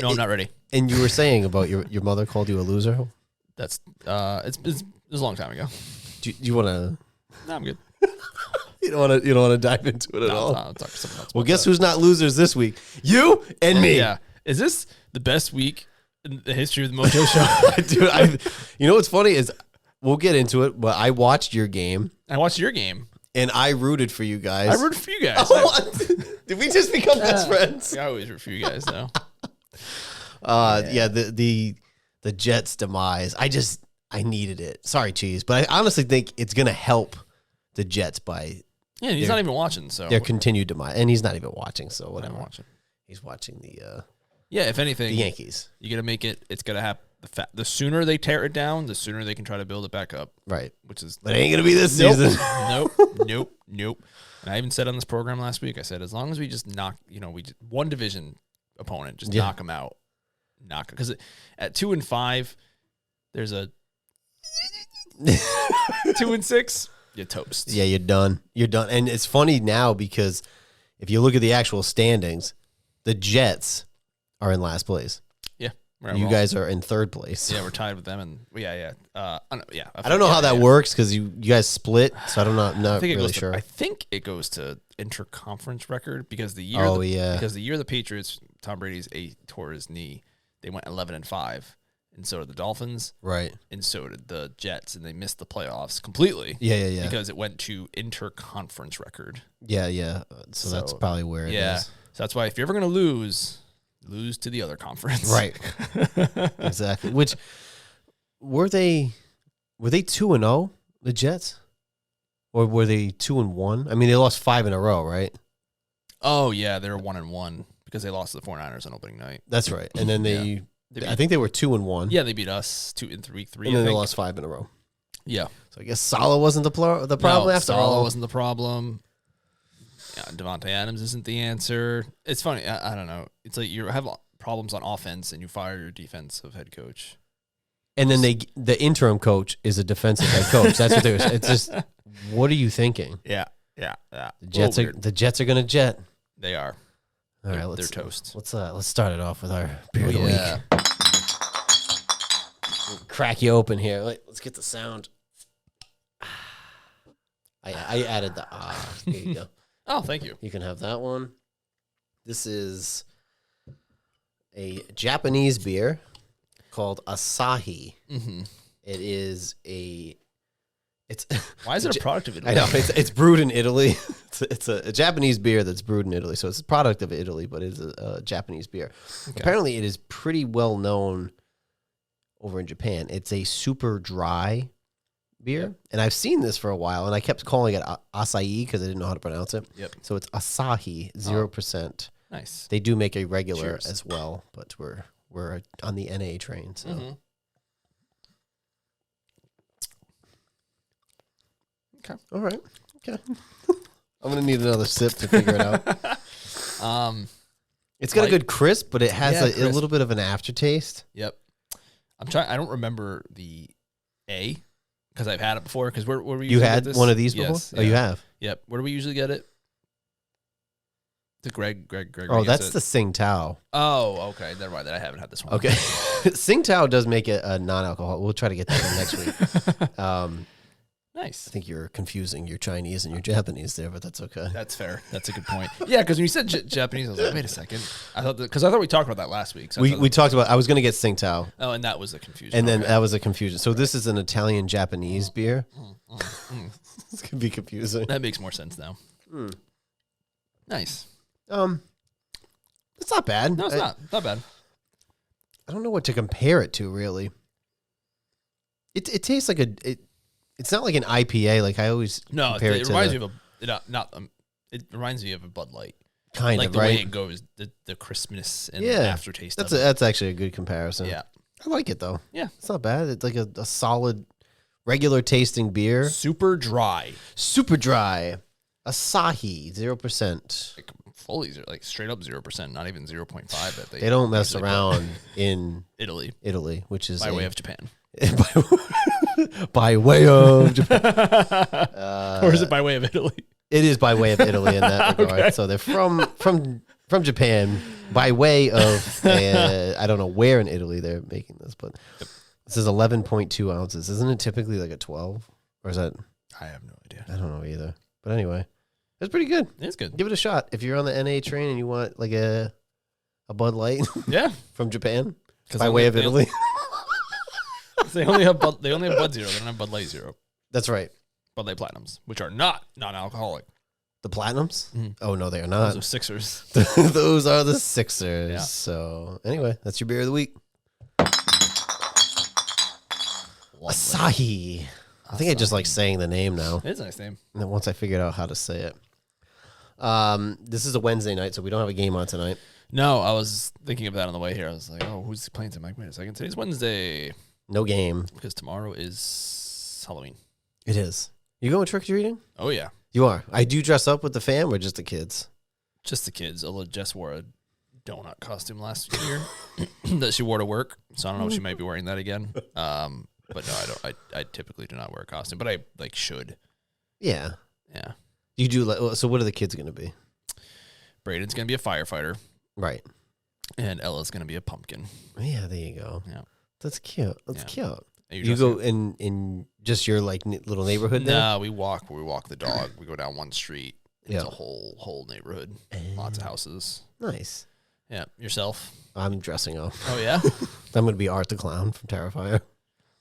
No, I'm not ready. And you were saying about your mother called you a loser. That's it was a long time ago. Do you want to? No, I'm good. You don't want to dive into it at all. I'll talk to someone else. Well, guess who's not losers this week? You and me. Yeah. Is this the best week in the history of the MOJO show? Dude, you know what's funny is we'll get into it, but I watched your game. I watched your game. And I rooted for you guys. I rooted for you guys. What? Did we just become best friends? I always root for you guys, though. Yeah, the Jets' demise. I needed it. Sorry, Cheese, but I honestly think it's going to help the Jets by he's not even watching, so their continued demise, and he's not even watching. So whatever. Watching. He's watching the if anything, the Yankees. You're gonna make it. It's gonna happen. The sooner they tear it down, the sooner they can try to build it back up. Right. Which is, but it ain't gonna be this season. Nope. And I even said on this program last week, I said as long as we just knock, one division opponent, just knock them out, because at 2-5, there's a 2-6. You're toast. Yeah, you're done. You're done. And it's funny now because if you look at the actual standings, the Jets are in last place. Yeah. You guys are in third place. Yeah, we're tied with them. And I don't know how that works because you guys split, so I don't know. I'm not really sure. I think it goes to interconference record because the year the Patriots, Tom Brady's tore his knee, they went 11-5. And so did the Dolphins. Right. And so did the Jets, and they missed the playoffs completely. Yeah. Because it went to interconference record. Yeah. So that's probably where it is. So that's why if you're ever going to lose to the other conference. Right. Exactly. Which, were they 2-0, the Jets? Or were they 2-1? I mean, they lost 5 in a row, right? Oh, yeah, they were 1-1 because they lost to the 49ers on opening night. That's right. And then I think they were 2-1. Yeah, they beat us 2 in 3. And then they lost 5 in a row. Yeah. So I guess Salah wasn't the problem after all. Salah wasn't the problem. Yeah, Devontae Adams isn't the answer. It's funny. I don't know. It's like you have problems on offense and you fire your defensive head coach. And then the interim coach is a defensive head coach. That's what they're. It's just, what are you thinking? Yeah. The Jets are going to jet. They are. All right, they're toast. Let's start it off with our beer of the week. We'll crack you open here. Let's get the sound. I added the Here you go. Oh, thank you. You can have that one. This is a Japanese beer called Asahi. Mm-hmm. It is why is it a product of Italy? I know it's brewed in Italy. It's a Japanese beer that's brewed in Italy, so it's a product of Italy, but it's a Japanese beer. Okay. Apparently, it is pretty well known over in Japan. It's a super dry beer, and I've seen this for a while, and I kept calling it acai because I didn't know how to pronounce it. Yep. So it's Asahi, 0%. Nice. They do make a regular as well, but we're on the NA train. So. Mm-hmm. Okay. All right. Okay. I'm gonna need another sip to figure it out. It's got a good crisp, but it has a little bit of an aftertaste. Yep. I don't remember the A because I've had it before. Because where we you had one of these before? Yes, Oh, you have. Yep. Where do we usually get it? The Greg. Oh, that's the Sing Tao. Oh, okay. Never mind. Then I haven't had this one. Okay. Sing Tao does make it a non-alcoholic. We'll try to get that in next week. Nice. I think you're confusing your Chinese and your Japanese there, but that's okay. That's fair. That's a good point. Yeah, because when you said Japanese, I was like, wait a second. I thought we talked about that last week. So we talked about. I was going to get Sing Tao. Oh, and that was the confusion. And then that was a confusion. So this is an Italian Japanese beer. This could be confusing. That makes more sense now. Nice. It's not bad. No, it's not. It's not bad. I don't know what to compare it to, really. It tastes like it's not like an IPA. Like I always compare it reminds me of it reminds me of a Bud Light. Kind like of, the right? way it goes, the crispness and aftertaste. That's actually a good comparison. Yeah, I like it though. Yeah, it's not bad. It's like a solid, regular tasting beer. Super dry. Asahi, 0%. Like fully like straight up 0%, not even 0.5. That they don't mess around in Italy, which is by way of Japan. By way of Japan. Or is it by way of Italy? It is by way of Italy in that regard. Okay. So they're from from Japan by way of, I don't know where in Italy they're making this, but this is 11.2 ounces. Isn't it typically like a 12? Or is that? I have no idea. I don't know either. But anyway, it's pretty good. It's good. Give it a shot. If you're on the NA train and you want like a Bud Light Yeah. from Japan by way of Italy. They only have Bud Zero. They don't have Bud Light Zero. That's right. Bud Light Platinums, which are not non-alcoholic. The Platinums? Mm-hmm. Oh, no, they are not. Those are Sixers. Those are the Sixers. Yeah. So, anyway, that's your beer of the week. Lovely. Asahi. I think I just like saying the name now. It's a nice name. And then once I figured out how to say it. This is a Wednesday night, so we don't have a game on tonight. No, I was thinking of that on the way here. I was like, oh, who's playing tonight? Wait a second. Today's Wednesday. No game. Because tomorrow is Halloween. It is. You going trick-or-treating? Oh, yeah. You are. I do dress up with the fam or just the kids? Just the kids. Although Jess wore a donut costume last year that she wore to work. So I don't know if she might be wearing that again. But no, I don't. I typically do not wear a costume, but I should. Yeah. Yeah. You do. So what are the kids going to be? Braden's going to be a firefighter. Right. And Ella's going to be a pumpkin. Yeah, there you go. Yeah. That's cute. That's cute. You go in just your like little neighborhood there? No, we walk the dog. We go down one street. It's a whole neighborhood. Lots of houses. Nice. Yeah. Yourself? I'm dressing up. Oh, yeah? I'm going to be Art the Clown from Terrifier.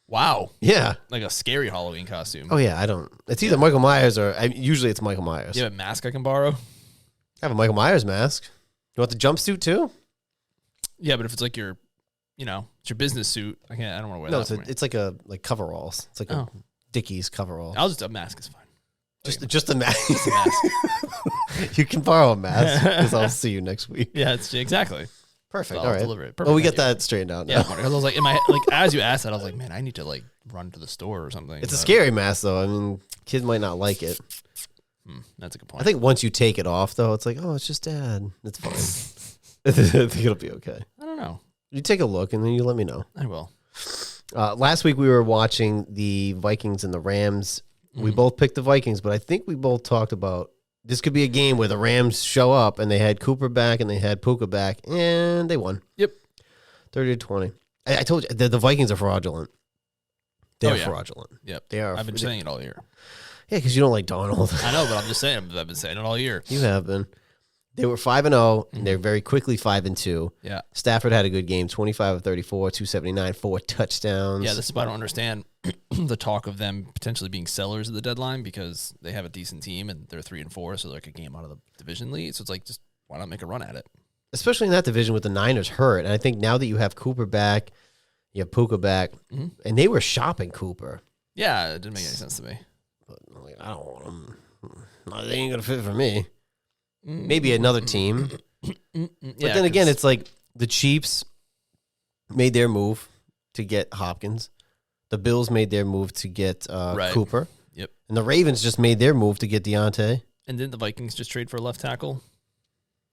Wow. Yeah. Like a scary Halloween costume. Oh, yeah. It's either Michael Myers or usually it's Michael Myers. You have a mask I can borrow? I have a Michael Myers mask. You want the jumpsuit too? Yeah, but if it's like your, it's your business suit, I don't want to wear that. No, it's like coveralls. It's like a Dickies coverall. A mask is fine. Just a mask. Just a mask. You can borrow a mask because I'll see you next week. Yeah, it's exactly. Perfect. So all right. Deliver it. Perfect. Well, we get that straightened out now. Yeah, because I was like, in my as you asked that, I was like, man, I need to run to the store or something. It's a scary mask though. I mean, kids might not like it. That's a good point. I think once you take it off though, it's like, oh, it's just Dad. It's fine. I think it'll be okay. I don't know. You take a look and then you let me know. I will. Last week we were watching the Vikings and the Rams. We both picked the Vikings, but I think we both talked about this could be a game where the Rams show up and they had Cooper back and they had Puka back and they won. Yep. 30-20. I told you the Vikings are fraudulent. They're fraudulent. Yep. They are. I've been saying it all year. Yeah, because you don't like Donald. I know, but I'm just saying. I've been saying it all year. You have been. They were 5-0, and they're very quickly 5-2. Yeah. Stafford had a good game, 25 of 34, 279, 4 touchdowns. Yeah, this is why I don't understand the talk of them potentially being sellers at the deadline because they have a decent team and they're 3-4, so they're like a game out of the division lead. So it's like, just why not make a run at it? Especially in that division with the Niners hurt. And I think now that you have Cooper back, you have Puka back, and they were shopping Cooper. Yeah, it didn't make any sense to me. But I don't want them. No, they ain't going to fit for me. Maybe another team. But then again, it's like the Chiefs made their move to get Hopkins. The Bills made their move to get Cooper. Yep. And the Ravens just made their move to get Deontay. And didn't the Vikings just trade for a left tackle?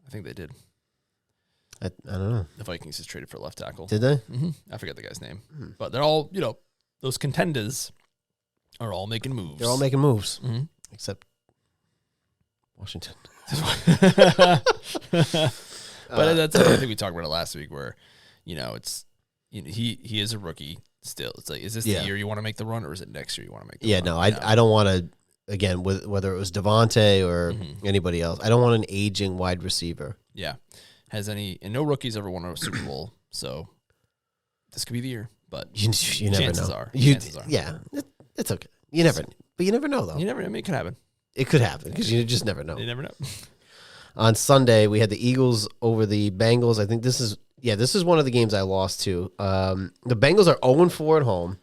I think they did. I don't know. The Vikings just traded for a left tackle. Did they? I forget the guy's name. But they're all, those contenders are all making moves. They're all making moves. Except Washington. But that's I think we talked about it last week where, it's he is a rookie still. It's like, is this the year you want to make the run or is it next year you want to make the run? No, I don't want to, again, whether it was Devontae or anybody else, I don't want an aging wide receiver. Yeah. And no rookies ever won a Super Bowl, so this could be the year. But you never chances know. are. Yeah, it's okay. You never, but you never know though. You never. I mean, it could happen. It could happen because you just never know. You never know. On Sunday, we had the Eagles over the Bengals. I think this is one of the games I lost to. The Bengals are 0-4 at home,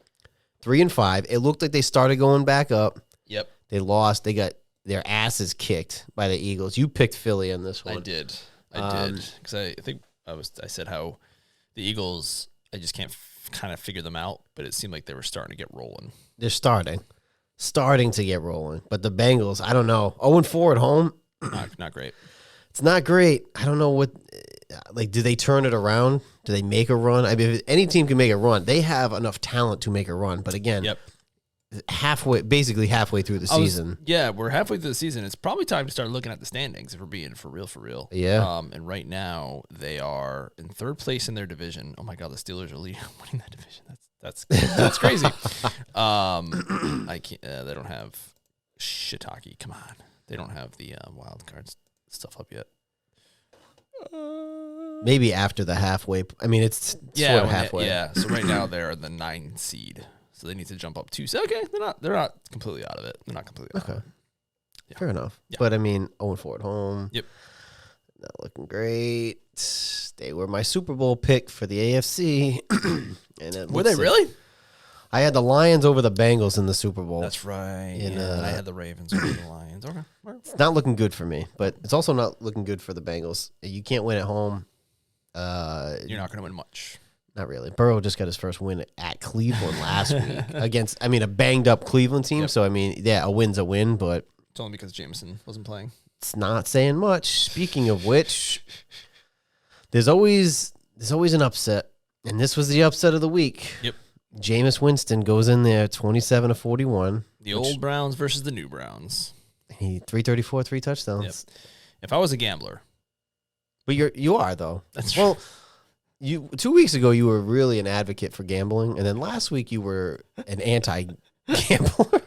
3-5. It looked like they started going back up. Yep. They lost. They got their asses kicked by the Eagles. You picked Philly on this one. I did because I think I said how the Eagles, I just can't kind of figure them out, but it seemed like they were starting to get rolling. They're starting to get rolling. But the Bengals, I don't know, 0-4 at home. Not great. It's not great. I don't know do they turn it around? Do they make a run? I mean, if any team can make a run, they have enough talent to make a run. But again, basically halfway through the season. We're halfway through the season. It's probably time to start looking at the standings if we're being for real. Yeah. And right now they are in third place in their division. Oh my God, the Steelers are winning that division. That's crazy. I can't. They don't have shiitake. Come on, they don't have the wild cards stuff up yet. Maybe after the halfway. I mean, it's sort of halfway. So right now they're the 9 seed. So they need to jump up 2. So okay, they're not completely out of it. They're not completely out of it. Yeah. Fair enough. Yeah. But I mean, 0-4 at home. Yep. Not looking great. They were my Super Bowl pick for the AFC. And were they really? I had the Lions over the Bengals in the Super Bowl. That's right. And I had the Ravens over the Lions. Okay. It's not looking good for me, but it's also not looking good for the Bengals. You can't win at home. You're not going to win much. Not really. Burrow just got his first win at Cleveland last week against, a banged up Cleveland team. Yep. So, a win's a win, but it's only because Jameson wasn't playing. It's not saying much. Speaking of which, there's always an upset, and this was the upset of the week. Yep. Jameis Winston goes in there 27-41. The old Browns versus the new Browns. He 334, 3 touchdowns. Yep. If I was a gambler. But you are though. That's well, 2 weeks ago you were really an advocate for gambling, and then last week you were an anti-gambler.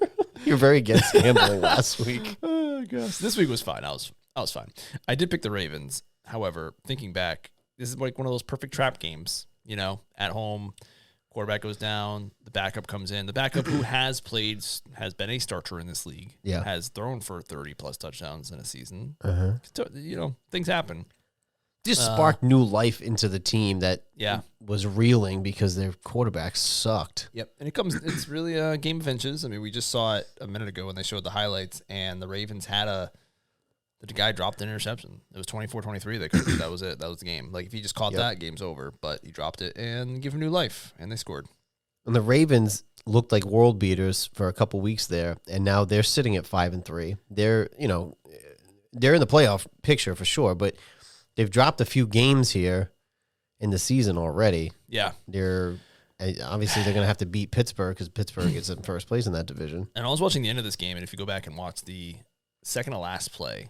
You're very against gambling last week. Oh gosh. This week was fine. I was fine. I did pick the Ravens. However, thinking back, this is like one of those perfect trap games, at home. Quarterback goes down, the backup comes in. The backup who has been a starter in this league, has thrown for 30-plus touchdowns in a season. Things happen. Just sparked new life into the team that was reeling because their quarterback sucked. Yep, and it's really a game of inches. We just saw it a minute ago when they showed the highlights, and the Ravens had the guy dropped an interception. It was 24-23. That was it. That was the game. Like, if he just caught that, game's over. But he dropped it and gave him new life, and they scored. And the Ravens looked like world beaters for a couple weeks there, and now they're sitting at 5-3. They're in the playoff picture for sure, but they've dropped a few games here in the season already. Yeah. Obviously, they're going to have to beat Pittsburgh because Pittsburgh is in first place in that division. And I was watching the end of this game, and if you go back and watch the second to last play,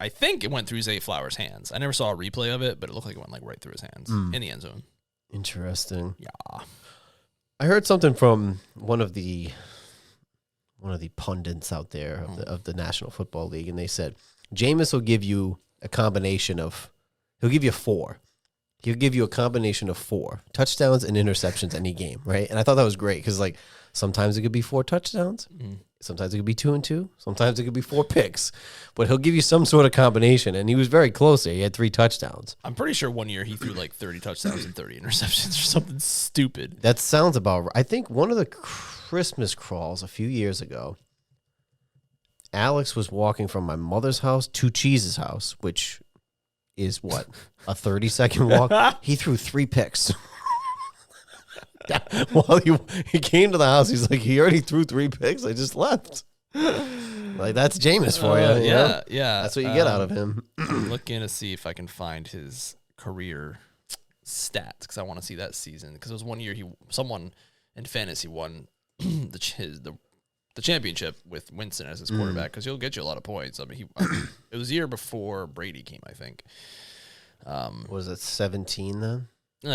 I think it went through Zay Flowers' hands. I never saw a replay of it, but it looked like it went right through his hands in the end zone. Interesting. Yeah. I heard something from one of the pundits out there of the National Football League, and they said Jameis will give you a combination of he'll give you 4. He'll give you a combination of 4 touchdowns and interceptions any game, right? And I thought that was great because sometimes it could be 4 touchdowns. Sometimes it could be 2 and 2. Sometimes it could be 4 picks. But he'll give you some sort of combination, and he was very close there. He had 3 touchdowns. I'm pretty sure one year he threw 30 touchdowns and 30 interceptions or something stupid. That sounds about right. I think one of the Christmas crawls a few years ago, Alex was walking from my mother's house to Cheese's house, which is what? A 30-second walk? He threw 3 picks. While he came to the house, he's like, he already threw 3 picks. I just left. Like, that's Jameis for you. Yeah. That's what you get out of him. I'm looking to see if I can find his career stats because I want to see that season. Because it was one year someone in fantasy won the championship with Winston as his quarterback because he'll get you a lot of points. It was the year before Brady came, I think. Was it 17 then?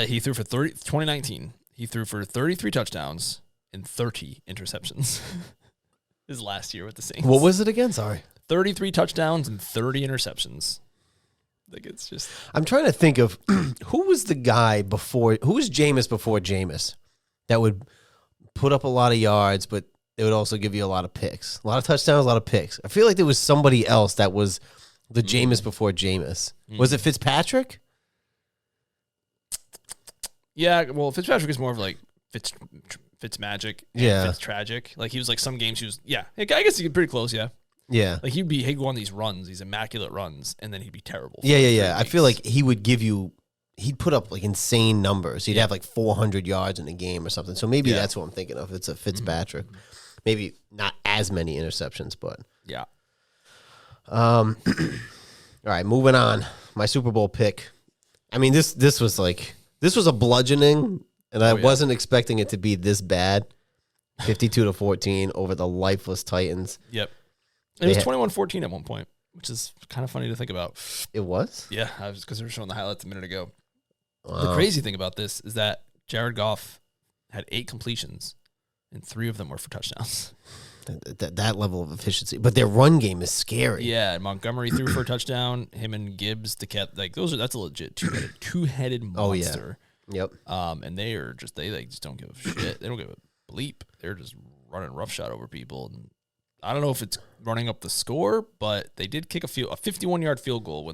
He threw for 2019. He threw for 33 touchdowns and 30 interceptions. His last year with the Saints. What was it again? Sorry. 33 touchdowns and 30 interceptions. Like, it's just. I'm trying to think of who was the guy before. Who was Jameis before Jameis that would put up a lot of yards, but it would also give you a lot of picks, a lot of touchdowns, a lot of picks. I feel like there was somebody else that was the Jameis before Jameis. Was it Fitzpatrick? Yeah, well, Fitzpatrick is more of like Fitzmagic. Yeah. Fitztragic. Like, he was like some games he was, I guess he get pretty close, yeah. Yeah. Like, he'd go on these runs, these immaculate runs, and then he'd be terrible. Yeah. I feel like he would he'd put up like insane numbers. He'd have like 400 yards in a game or something. So maybe that's what I'm thinking of. It's a Fitzpatrick. Maybe not as many interceptions, but. Yeah. All right, moving on. My Super Bowl pick. I mean, this was a bludgeoning, and I wasn't expecting it to be this bad. 52-14 over the lifeless Titans. Yep. It was 21-14 at one point, which is kind of funny to think about. It was? Yeah, because they were showing the highlights a minute ago. Wow. The crazy thing about this is that Jared Goff had 8 completions, and 3 of them were for touchdowns. That level of efficiency. But their run game is scary. Yeah, Montgomery threw for a touchdown. Him and Gibbs to kept that's a legit two-headed monster. Oh, yeah. Yep. And they just don't give a shit. They don't give a bleep. They're just running roughshod over people. And I don't know if it's running up the score, but they did kick a 51-yard field goal to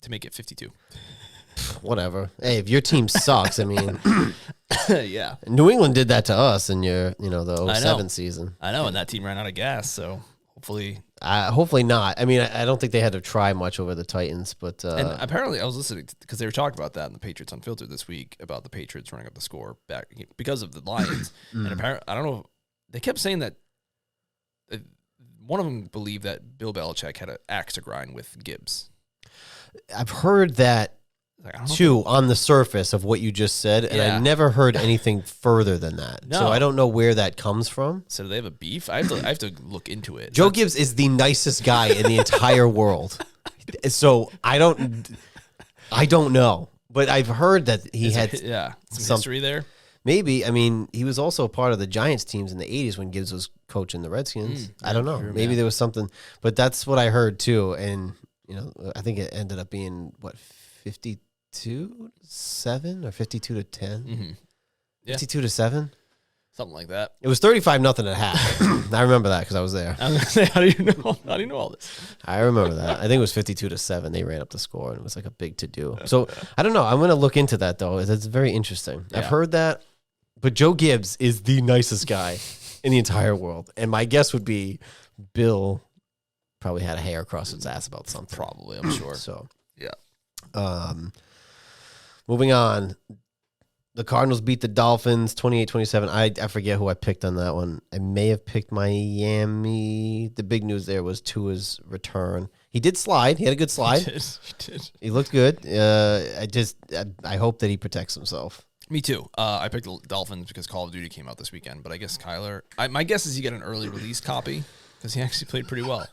make it 52. Whatever. Hey, if your team sucks, I mean, yeah. New England did that to us in the 07 season. I know, and that team ran out of gas, so hopefully not. I mean, I don't think they had to try much over the Titans, but and apparently I was listening because they were talking about that in the Patriots Unfiltered this week about the Patriots running up the score back because of the Lions. And apparently, I don't know, they kept saying that one of them believed that Bill Belichick had an axe to grind with Gibbs. I've heard that too on the surface of what you just said, and I never heard anything further than that. No. So I don't know where that comes from. So do they have a beef? I have to look into it. Joe Gibbs is the nicest guy in the entire world. So I don't know, but I've heard that he had some history there. Maybe. I mean, he was also a part of the Giants teams in the 80s when Gibbs was coaching the Redskins. I don't know. Maybe there was something, but that's what I heard too. And, I think it ended up being, 52-7 or 52-10? Mm-hmm. Yeah. 52-7? Something like that. It was 35-0 at half. I remember that because I was there. I was going to say, how do you know all this? I remember that. I think it was 52-7. They ran up the score, and it was like a big to-do. So, I don't know. I'm going to look into that, though. It's very interesting. Yeah. I've heard that. But Joe Gibbs is the nicest guy in the entire world. And my guess would be Bill probably had a hair across his ass about something. Probably, I'm sure. So, yeah. Moving on. The Cardinals beat the Dolphins 28-27. I forget who I picked on that one. I may have picked Miami. The big news there was Tua's return. He did slide. He had a good slide. He did. He looked good. I hope that he protects himself. Me too. I picked the Dolphins because Call of Duty came out this weekend, but I guess Kyler. My guess is you get an early release copy because he actually played pretty well.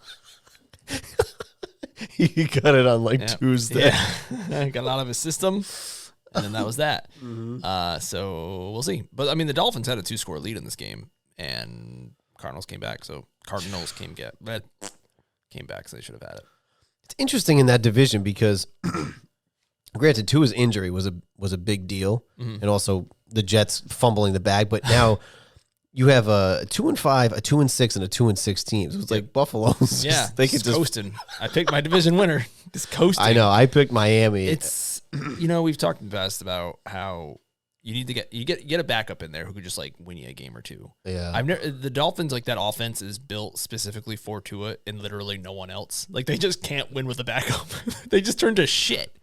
He got it on Tuesday. Yeah. Got it out of his system, and then that was that. Mm-hmm. So we'll see. But I mean, the Dolphins had a 2-score lead in this game, and Cardinals came back. So Cardinals came back, so they should have had it. It's interesting in that division because. Granted, Tua's injury was a big deal, and also the Jets fumbling the bag. But now you have a 2-5, a 2-6, and a 2-6 teams. It was like Buffalo's. Yeah, they could just coasting. I picked my division winner. Just coasting. I know. I picked Miami. It's we've talked in the past about how you need to get a backup in there who could just win you a game or two. Yeah, the Dolphins that offense is built specifically for Tua and literally no one else. They just can't win with a backup. They just turn to shit.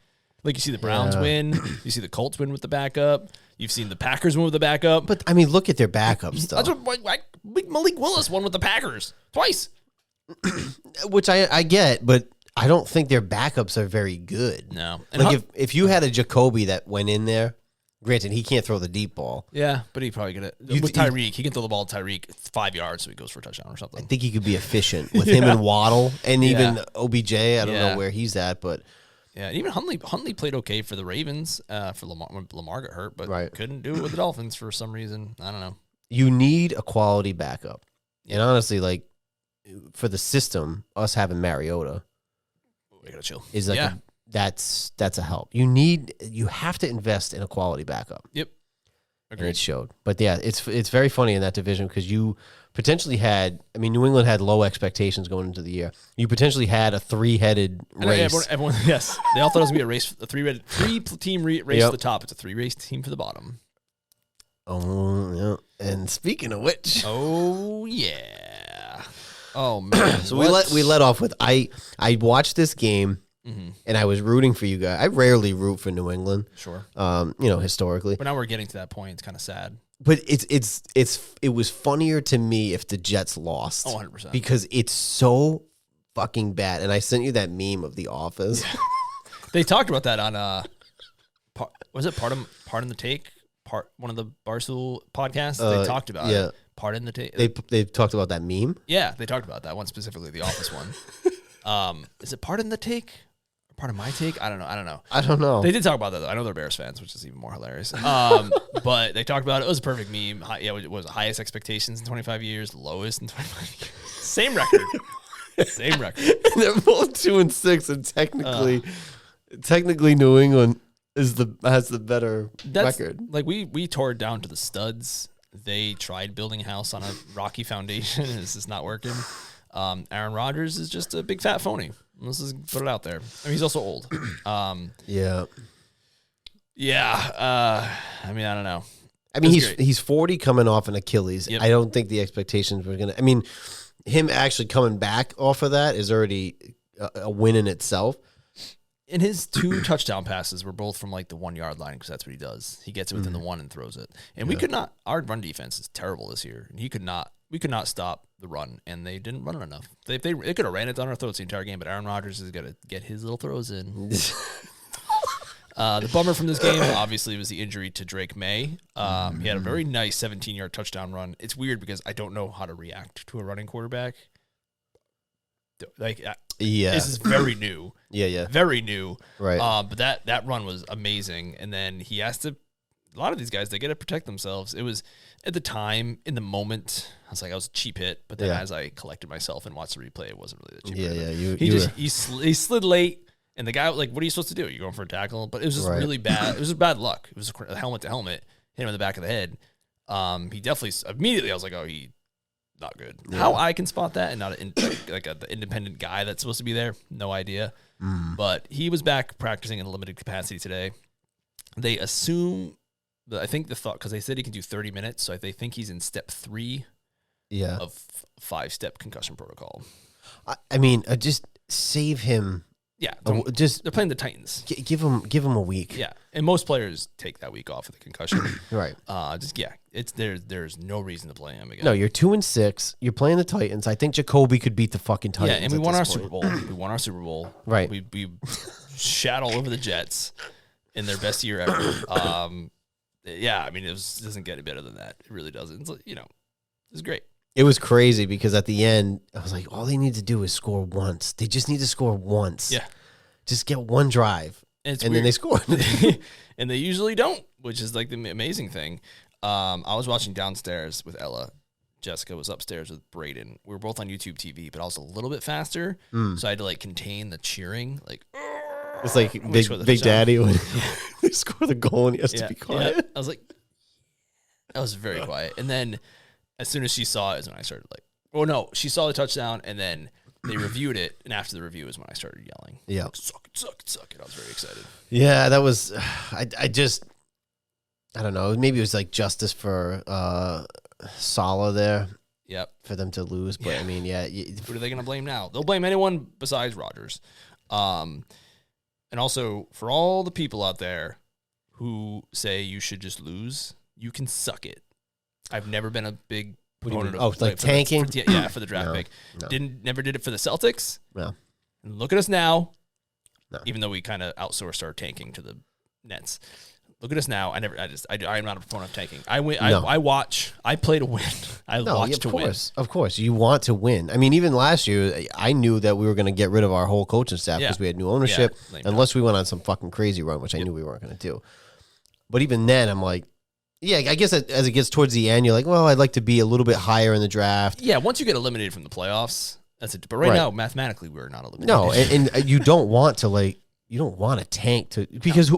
You see the Browns win. You see the Colts win with the backup. You've seen the Packers win with the backup. But, I mean, look at their backups, though. That's what Malik Willis won with the Packers twice. Which I get, but I don't think their backups are very good. No. And if you had a Jacoby that went in there, granted, he can't throw the deep ball. Yeah, but he probably could. With Tyreek, he can throw the ball to Tyreek 5 yards, so he goes for a touchdown or something. I think he could be efficient with him and Waddle and even OBJ. I don't know where he's at, but... Yeah, even Huntley played okay for the Ravens for Lamar when Lamar got hurt, but couldn't do it with the Dolphins for some reason. I don't know. You need a quality backup. And honestly, for the system, us having Mariota we gotta chill. Is that's a help. You have to invest in a quality backup. Yep. Agreed. And it showed. But yeah, it's very funny in that division because you potentially had, New England had low expectations going into the year. You potentially had a 3-headed race. Everyone, yes. They all thought it was going to be a race, a three-team race to the top. It's a 3-race team for the bottom. Oh, yeah. And speaking of which. Oh, yeah. Oh, man. So we let off with, I watched this game. Mm-hmm. And I was rooting for you guys. I rarely root for New England. Sure. Historically. But now we're getting to that point. It's kind of sad. But it was funnier to me if the Jets lost. Oh, 100%. Because it's so fucking bad. And I sent you that meme of The Office. They talked about that on was it Pardon the Take? One of the Barstool podcasts? They talked about it. pardon the take. They've talked about that meme. Yeah, they talked about that one specifically, the Office one. Is it pardon the take? Part of my take? I don't know. They did talk about that, though. I know they're Bears fans, which is even more hilarious. But they talked about it. It was a perfect meme. It was highest expectations in 25 years, lowest in 25 years. Same record. Same record. They're both 2-6, and technically New England has the better record. Like we tore it down to the studs. They tried building a house on a rocky foundation, and it's just not working. Aaron Rodgers is just a big fat phony. Let's just put it out there. I mean, he's also old. Yeah. I mean, I don't know. I mean, he's 40 coming off an Achilles. Yep. I don't think the expectations were going to. I mean, him actually coming back off of that is already a win in itself. And his 2 touchdown passes were both from like the 1 yard line because that's what he does. He gets it within the 1 and throws it. And we could not. Our run defense is terrible this year, and we could not stop the run, and they didn't run it enough. They could have ran it down our throats the entire game, but Aaron Rodgers is going to get his little throws in. The bummer from this game, obviously, was the injury to Drake May. He had a very nice 17-yard touchdown run. It's weird because I don't know how to react to a running quarterback. Like, this is very new. Yeah. Very new. Right. But that run was amazing, and then he has to. A lot of these guys, they got to protect themselves. It was, at the time, in the moment, I was a cheap hit. But then as I collected myself and watched the replay, it wasn't really the cheap hit. Yeah. He slid late, and the guy, like, what are you supposed to do? You're going for a tackle? But it was just really bad. It was bad luck. It was a helmet to helmet, hit him in the back of the head. He definitely, immediately, I was like, oh, he not good. Yeah. How I can spot that and not the independent guy that's supposed to be there, no idea. But he was back practicing in a limited capacity today. They assume... I think the thought, because they said he can do 30 minutes, so they think he's in step 3 of 5-step concussion protocol. I mean, just save him. Yeah, they're playing the Titans. Give him a week. Yeah, and most players take that week off with the concussion. Right. There's no reason to play him again. No, you're 2-6. You're playing the Titans. I think Jacoby could beat the fucking Titans. Yeah, and we won our Super Bowl. We won our Super Bowl. Right. We shat all over the Jets in their best year ever. Yeah, I mean, it doesn't get any better than that. It really doesn't. It's, it's great. It was crazy because at the end, I was like, all they need to do is score once. They just need to score once. Yeah. Just get one drive. And then they score. And they usually don't, which is like the amazing thing. I was watching downstairs with Ella. Jessica was upstairs with Brayden. We were both on YouTube TV, but I was a little bit faster. So I had to like contain the cheering. Like, it's like Big Daddy when they score the goal and he has to be quiet. Yeah. I was like, I was very quiet. And then as soon as she saw it is when I started like, oh no, she saw the touchdown and then they reviewed it. And after the review is when I started yelling. Yeah. Like, suck it. I was very excited. Yeah, that was, I don't know. Maybe it was like justice for Saleh there. Yep. For them to lose. But I mean, Who are they going to blame now? They'll blame anyone besides Rodgers. And also, for all the people out there who say you should just lose, you can suck it. I've never been a big proponent of tanking? For the draft pick. No. Never did it for the Celtics. No. And look at us now. No. Even though we kind of outsourced our tanking to the Nets. Look at us now. I'm not a proponent of tanking. I win. No. I watch. I play to win. Watch to win. Of course, you want to win. I mean, even last year, I knew that we were going to get rid of our whole coaching staff because we had new ownership, unless we went on some fucking crazy run, which I knew we weren't going to do. But even then, I'm like, yeah, I guess as it gets towards the end, you're like, well, I'd like to be a little bit higher in the draft. Yeah, once you get eliminated from the playoffs, that's it. But right now, mathematically, we're not eliminated. No, and you don't want to tank because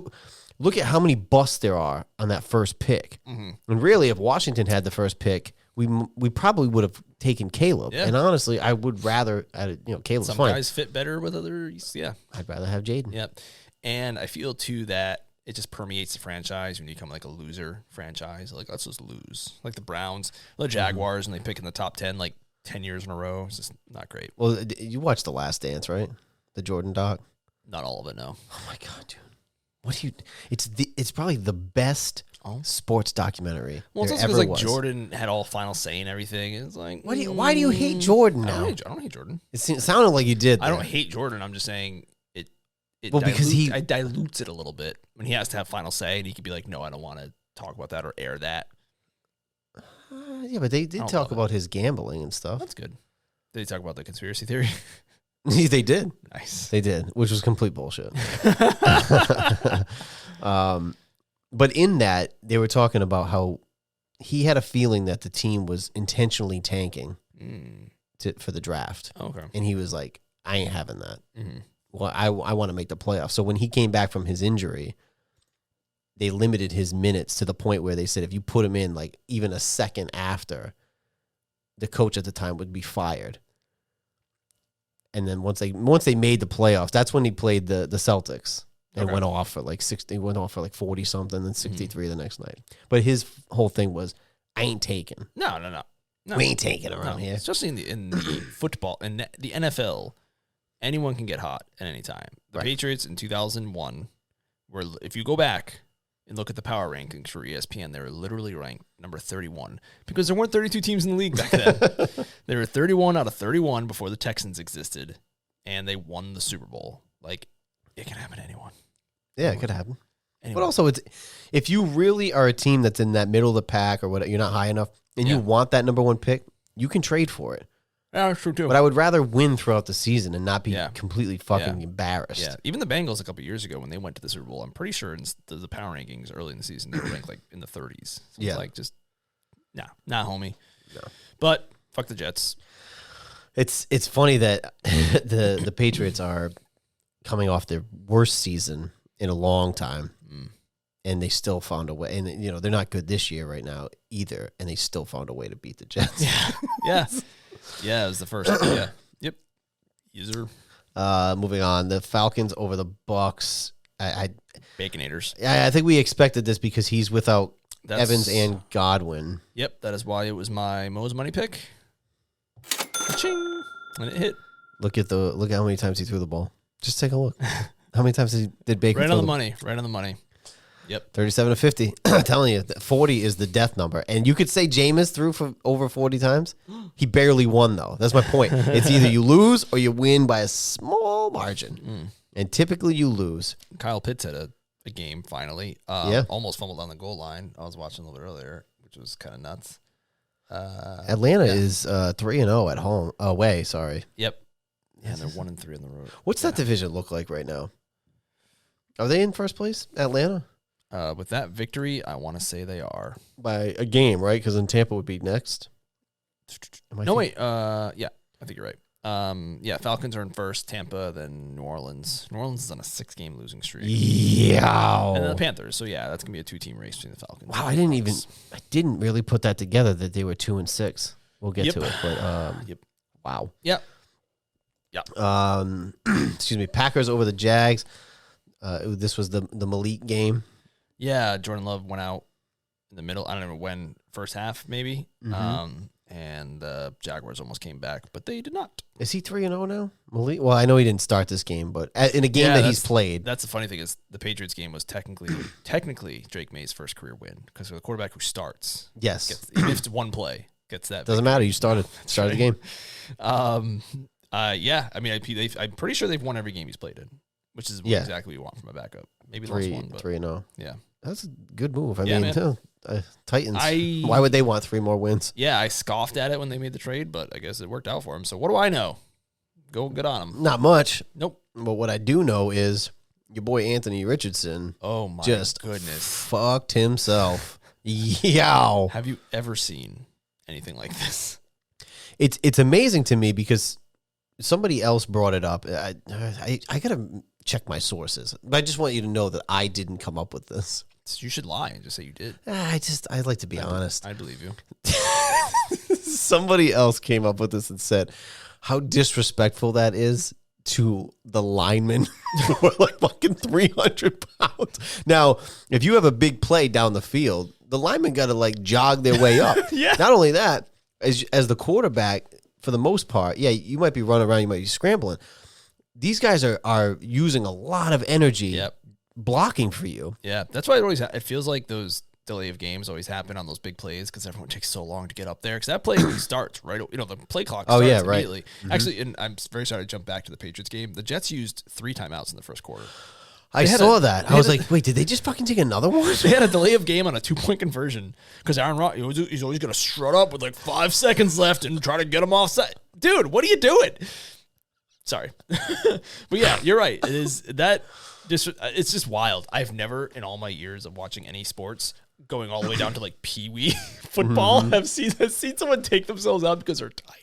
look at how many busts there are on that first pick. Mm-hmm. And really, if Washington had the first pick, we probably would have taken Caleb. Yeah. And honestly, I would rather, Caleb's Some fine. Guys fit better with others. Yeah. I'd rather have Jayden. Yep. And I feel, too, that it just permeates the franchise when you become like a loser franchise. Like, let's just lose. Like the Browns, the Jaguars, and they pick in the top 10 like 10 years in a row. It's just not great. Well, you watched The Last Dance, right? The Jordan doc? Not all of it, no. Oh, my God, dude. It's probably the best sports documentary. Well, it's also because like Jordan had all final say and everything. It's like, why do you hate Jordan now? I don't hate Jordan. It sounded like you did. I don't hate Jordan. I'm just saying it because he dilutes it a little bit when he has to have final say, and he could be like, no, I don't want to talk about that or air that. Yeah, but they did don't talk love it. about his gambling and stuff. That's good. Did they talk about the conspiracy theory? They did. Nice. They did, which was complete bullshit. But in that, they were talking about how he had a feeling that the team was intentionally tanking for the draft. Okay. And he was like, I ain't having that. Mm-hmm. Well, I want to make the playoffs. So when he came back from his injury, they limited his minutes to the point where they said if you put him in like even a second after, the coach at the time would be fired. And then once they made the playoffs, that's when he played the Celtics and went off for like 60. Went off for like 40 something, then 63 the next night. But his whole thing was, I ain't taking. No. We ain't taking around here. Especially in the football and the NFL, anyone can get hot at any time. The Patriots in 2001 were, if you go back and look at the power rankings for ESPN, they were literally ranked number 31 because there weren't 32 teams in the league back then. They were 31 out of 31 before the Texans existed, and they won the Super Bowl. Like, it can happen to anyone. Yeah, it could happen. Anyone. But also, it's if you really are a team that's in that middle of the pack or what, you're not high enough, and you want that number one pick, you can trade for it. Yeah, that's true too. But I would rather win throughout the season and not be completely fucking embarrassed. Yeah, even the Bengals a couple years ago when they went to the Super Bowl, I'm pretty sure in the power rankings early in the season they were ranked like in the 30s. So it's like just nah, homie. No. But fuck the Jets. It's funny that the Patriots are coming off their worst season in a long time, and they still found a way. And they're not good this year right now either, and they still found a way to beat the Jets. Yeah, it was the first. Yeah. Yep. User. Moving on, the Falcons over the Bucks. Baconators. I think we expected this because he's without Evans and Godwin. Yep, that is why it was my Mo's money pick. Ka-ching! And it hit. Look at how many times he threw the ball. Just take a look. How many times did Baker? Right on the money. Right on the money. Yep. 37 to 50. I'm telling you, 40 is the death number. And you could say Jameis threw for over 40 times. He barely won, though. That's my point. It's either you lose or you win by a small margin. And typically you lose. Kyle Pitts had a game finally. Almost fumbled on the goal line. I was watching a little bit earlier, which was kind of nuts. Atlanta is 3-0 at home. Away, sorry. Yep. Yeah, they're 1-3 on the road. What's that division look like right now? Are they in first place, Atlanta? With that victory, I want to say they are. By a game, right? Because then Tampa would be next. Wait. I think you're right. Falcons are in first, Tampa, then New Orleans. New Orleans is on a 6-game losing streak. Yeah. And then the Panthers. So, yeah, that's going to be a 2-team race between the Falcons. Wow, I didn't really put that together that they were 2-6. We'll get to it. But, wow. Yep. Excuse me. Packers over the Jags. This was the Malik game. Yeah, Jordan Love went out in the middle. I don't know when, first half maybe. And the Jaguars almost came back, but they did not. Is he 3-0 now? Malik? Well, I know he didn't start this game, but in a game that he's played. That's the funny thing is the Patriots game was technically Drake May's first career win because the quarterback who starts, even if it's one play, gets that. Doesn't matter. You started the game. I mean, I'm pretty sure they've won every game he's played in, which is exactly what you want from a backup. Maybe lost one, but 3-0. Yeah, that's a good move. I mean, Titans. Why would they want 3 more wins? Yeah, I scoffed at it when they made the trade, but I guess it worked out for him. So what do I know? Go get on him. Not much. Nope. But what I do know is your boy Anthony Richardson. Oh my goodness! Fucked himself. Yow. Have you ever seen anything like this? It's amazing to me because somebody else brought it up. I gotta check my sources, but I just want you to know that I didn't come up with this. You should lie and just say you did. I like to be honest. I believe you. Somebody else came up with this and said how disrespectful that is to the linemen who are like fucking 300 pounds. Now, if you have a big play down the field, the linemen got to like jog their way up. Yeah. Not only that, as the quarterback, for the most part, you might be running around, you might be scrambling. These guys are using a lot of energy blocking for you. Yeah, that's why it feels like those delay of games always happen on those big plays because everyone takes so long to get up there because that play starts right. The play clock starts immediately. Mm-hmm. Actually, and I'm very sorry to jump back to the Patriots game. The Jets used 3 timeouts in the first quarter. I saw that. I was like, wait, did they just fucking take another one? They had a delay of game on a 2-point conversion because Aaron Rodgers, he's always going to strut up with like 5 seconds left and try to get him offside. Dude, what are you doing? Sorry. But yeah, you're right. It is that it's just wild. I've never in all my years of watching any sports going all the way down to like peewee football have seen someone take themselves out because they're tired.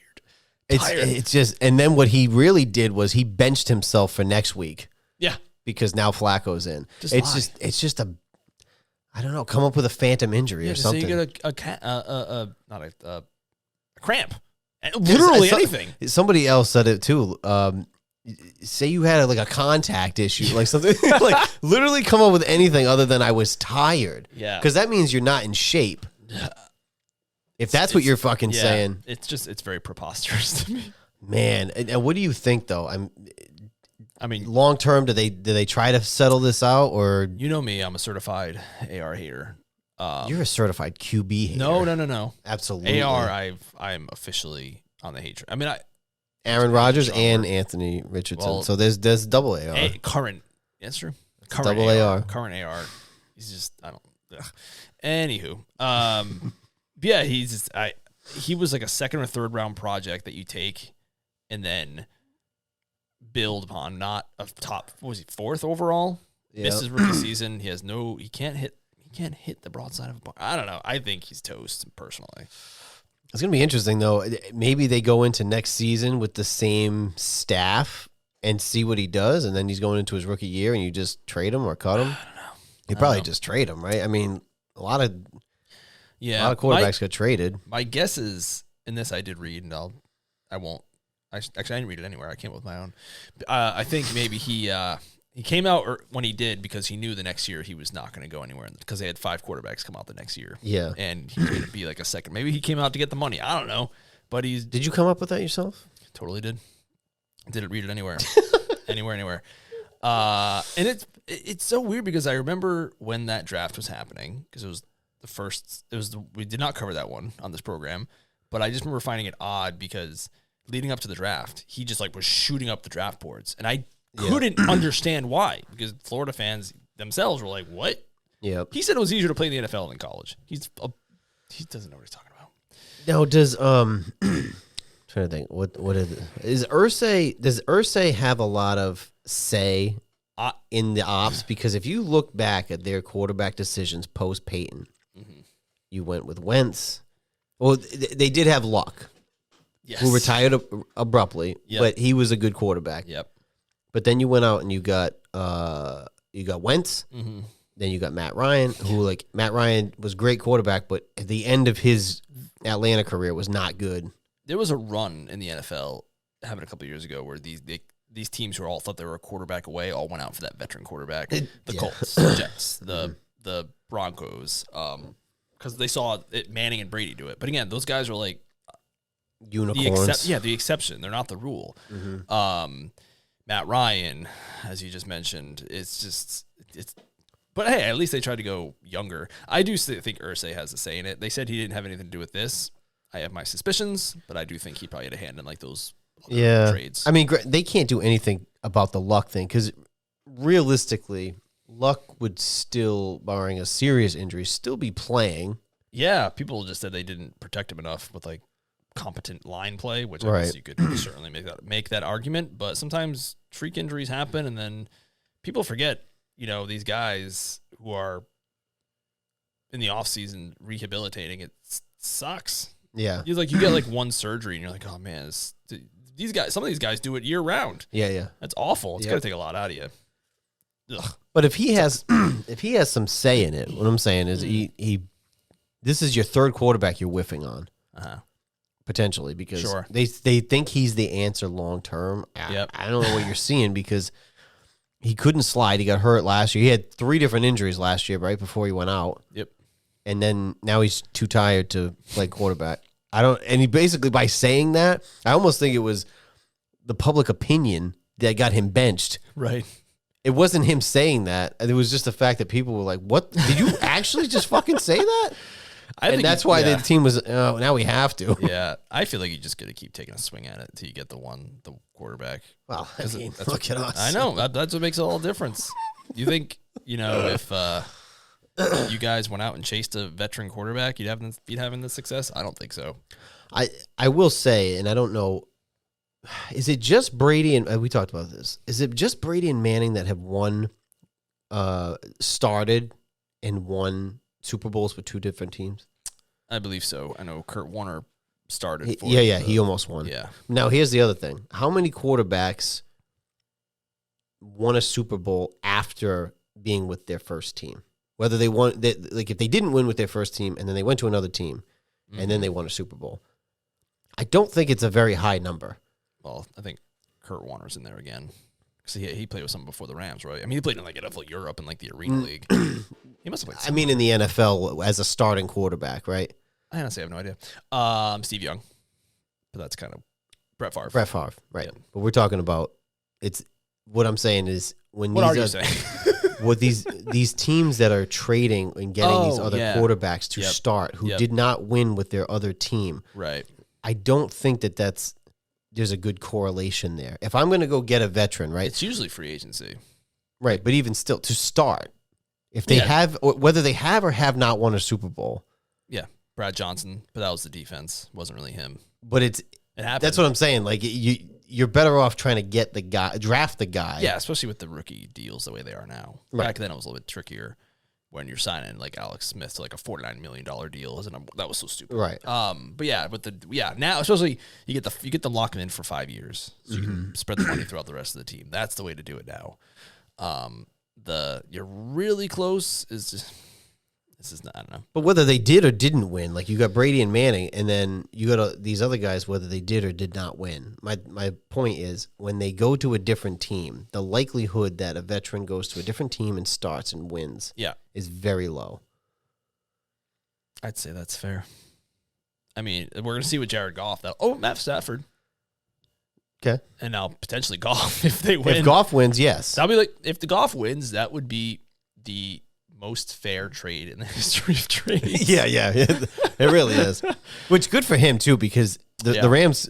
It's just, and then what he really did was he benched himself for next week. Yeah. Because now Flacco's in. It's just a, I don't know, come up with a phantom injury or something. So you get a cramp. Literally anything. Somebody else said it too. Say you had like a contact issue, like something, like literally come up with anything other than I was tired. Yeah. Because that means you're not in shape. If that's what you're fucking saying. It's very preposterous to me. Man, and what do you think though? I mean, long term, do they try to settle this out, or you know me, I'm a certified AR hater. You're a certified QB hater. No. Absolutely. AR, I'm officially on the hate train. I mean, Aaron Rodgers and Anthony Richardson. Well, so there's double AR. Current. That's true. Current double AR. Current AR. He's just Anywho, yeah, he was like a 2nd or 3rd round project that you take and then build upon. Not a top. What was he, 4th overall? Yep. Misses rookie season. He can't hit the broadside of a bar. I don't know. I think he's toast personally. It's going to be interesting, though. Maybe they go into next season with the same staff and see what he does, and then he's going into his rookie year, and you just trade him or cut him. I don't know. You probably just trade him, right? I mean, a lot of quarterbacks got traded. My guess is, and this I did read, and I won't. Actually, I didn't read it anywhere. I came up with my own. I think maybe he came out when he did because he knew the next year he was not going to go anywhere because they had 5 quarterbacks come out the next year. Yeah. And he was going to be like a second. Maybe he came out to get the money. I don't know. But Did you come up with that yourself? Totally did. Didn't read it anywhere. Anywhere. And it's so weird because I remember when that draft was happening because it was the first. We did not cover that one on this program, but I just remember finding it odd because leading up to the draft, he just like was shooting up the draft boards, and I couldn't understand why, because Florida fans themselves were like, "What?" Yep. He said it was easier to play in the NFL than in college. He doesn't know what he's talking about. Now, does trying to think does Irsay have a lot of say in the ops? Because if you look back at their quarterback decisions post Peyton, you went with Wentz. Well, they did have Luck, who retired abruptly, but he was a good quarterback. Yep. But then you went out and you got Wentz. Mm-hmm. Then you got Matt Ryan, who Matt Ryan was a great quarterback, but at the end of his Atlanta career was not good. There was a run in the NFL happened a couple of years ago where these teams who all thought they were a quarterback away all went out for that veteran quarterback. The Colts, the Jets, the Broncos, because they saw Manning and Brady do it. But again, those guys are like unicorns. The exception. They're not the rule. Mm-hmm. Matt Ryan, as you just mentioned, it's. But hey, at least they tried to go younger. I do think Irsay has a say in it. They said he didn't have anything to do with this. I have my suspicions, but I do think he probably had a hand in those trades. I mean, they can't do anything about the Luck thing because realistically, Luck would still, barring a serious injury, still be playing. Yeah, people just said they didn't protect him enough with competent line play, which I guess you could certainly make that argument. But sometimes freak injuries happen, and then people forget. These guys who are in the offseason rehabilitating, it sucks. Yeah. You get one surgery and you're like, oh man, these guys, some of these guys do it year round. Yeah. That's awful. It's got to take a lot out of you. Ugh. But if he has some say in it, what I'm saying is this is your 3rd quarterback you're whiffing on. Potentially, because they think he's the answer long term. I don't know what you're seeing because he couldn't slide. He got hurt last year. He had 3 different injuries last year, right before he went out. Yep. And then now he's too tired to play quarterback. And he basically, by saying that, I almost think it was the public opinion that got him benched. Right. It wasn't him saying that. It was just the fact that people were like, what? Did you actually just fucking say that? And that's why the team was, now we have to. Yeah, I feel like you just got to keep taking a swing at it until you get the quarterback. Well, I mean, look at us. I know. That's what makes all the difference. You think, if you guys went out and chased a veteran quarterback, you'd be having the success? I don't think so. I will say, and I don't know, is it just Brady and we talked about this? Is it just Brady and Manning that have started and won Super Bowls with two different teams? I believe so. I know Kurt Warner started. He almost won. Yeah. Now here's the other thing: how many quarterbacks won a Super Bowl after being with their first team? Whether they won, if they didn't win with their first team and then they went to another team and then they won a Super Bowl, I don't think it's a very high number. Well, I think Kurt Warner's in there again. Because he played with someone before the Rams, right? I mean, he played in NFL Europe and the Arena League. He must have played. I mean, in the NFL as a starting quarterback, right? I honestly have no idea. Steve Young, but that's kind of Brett Favre. Brett Favre, right? Yeah. But we're talking about what I'm saying is when what are you saying? With these teams that are trading and getting these other quarterbacks to start who did not win with their other team, right? I don't think there's a good correlation there. If I'm going to go get a veteran, right? It's usually free agency. Right, but even still, to start, if they have, or whether they have or have not won a Super Bowl. Yeah, Brad Johnson, but that was the defense. It wasn't really him. But it happened. That's what I'm saying. Like, you're better off trying to get the guy, draft the guy. Yeah, especially with the rookie deals the way they are now. Right. Back then, it was a little bit trickier. When you're signing Alex Smith to a $49 million deal, that was so stupid, right? But now especially you get them locking in for 5 years, so you can spread the money throughout the rest of the team. That's the way to do it now. You're really close is just this is not, I don't know. But whether they did or didn't win, you got Brady and Manning, and then you got these other guys, whether they did or did not win. My point is, when they go to a different team, the likelihood that a veteran goes to a different team and starts and wins is very low. I'd say that's fair. I mean, we're going to see with Jared Goff, though. Oh, Matt Stafford. Okay. And now potentially Goff if they win. If Goff wins, yes. That'll be if the Goff wins, that would be the most fair trade in the history of trades. Yeah, it really is. Which good for him too, because the Rams,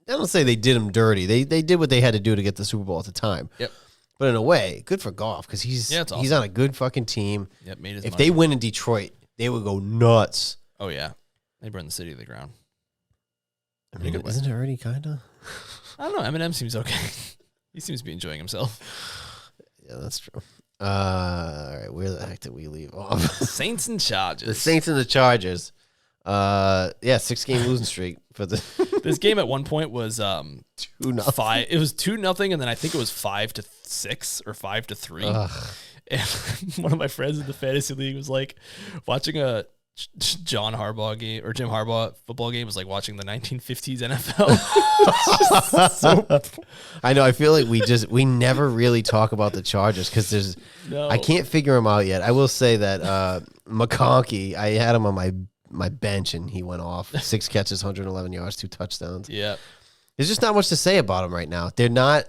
I don't say they did him dirty. They did what they had to do to get the Super Bowl at the time. Yep. But in a way, good for Goff because he's on a good fucking team. Yep. Made his if money. They win in Detroit, they would go nuts. Oh yeah, they burn the city to the ground. I mean, isn't it already kind of? I don't know. Eminem seems okay. He seems to be enjoying himself. Yeah, that's true. All right, where the heck did we leave off? Saints and Chargers. The Saints and the Chargers. 6-game losing streak for the. This game at one point was 2-0. It was 2-0, and then I think it was 5-6 or 5-3. And one of my friends in the fantasy league was watching a John Harbaugh game or Jim Harbaugh football game was like watching the 1950s NFL. I know. I feel like we never really talk about the Chargers because I can't figure them out yet. I will say that McConkey, I had him on my bench and he went off 6 catches, 111 yards, 2 touchdowns. Yeah, there's just not much to say about them right now. They're not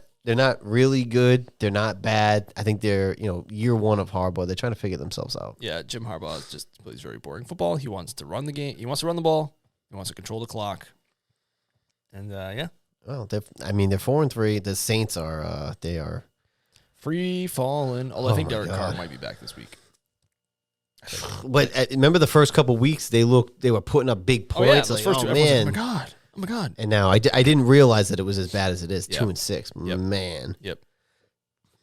really good. They're not bad. I think they're, year one of Harbaugh. They're trying to figure themselves out. Yeah, Jim Harbaugh plays very boring football. He wants to run the game. He wants to run the ball. He wants to control the clock. And, yeah. Well, they're 4-3. The Saints are, they are. Free falling. Although I think Derek Carr might be back this week. But remember the first couple weeks, they were putting up big points. Oh, yeah, first two. Man. Like, oh my God. And now I didn't realize that it was as bad as it is. Yep. 2-6. Yep. Man. Yep.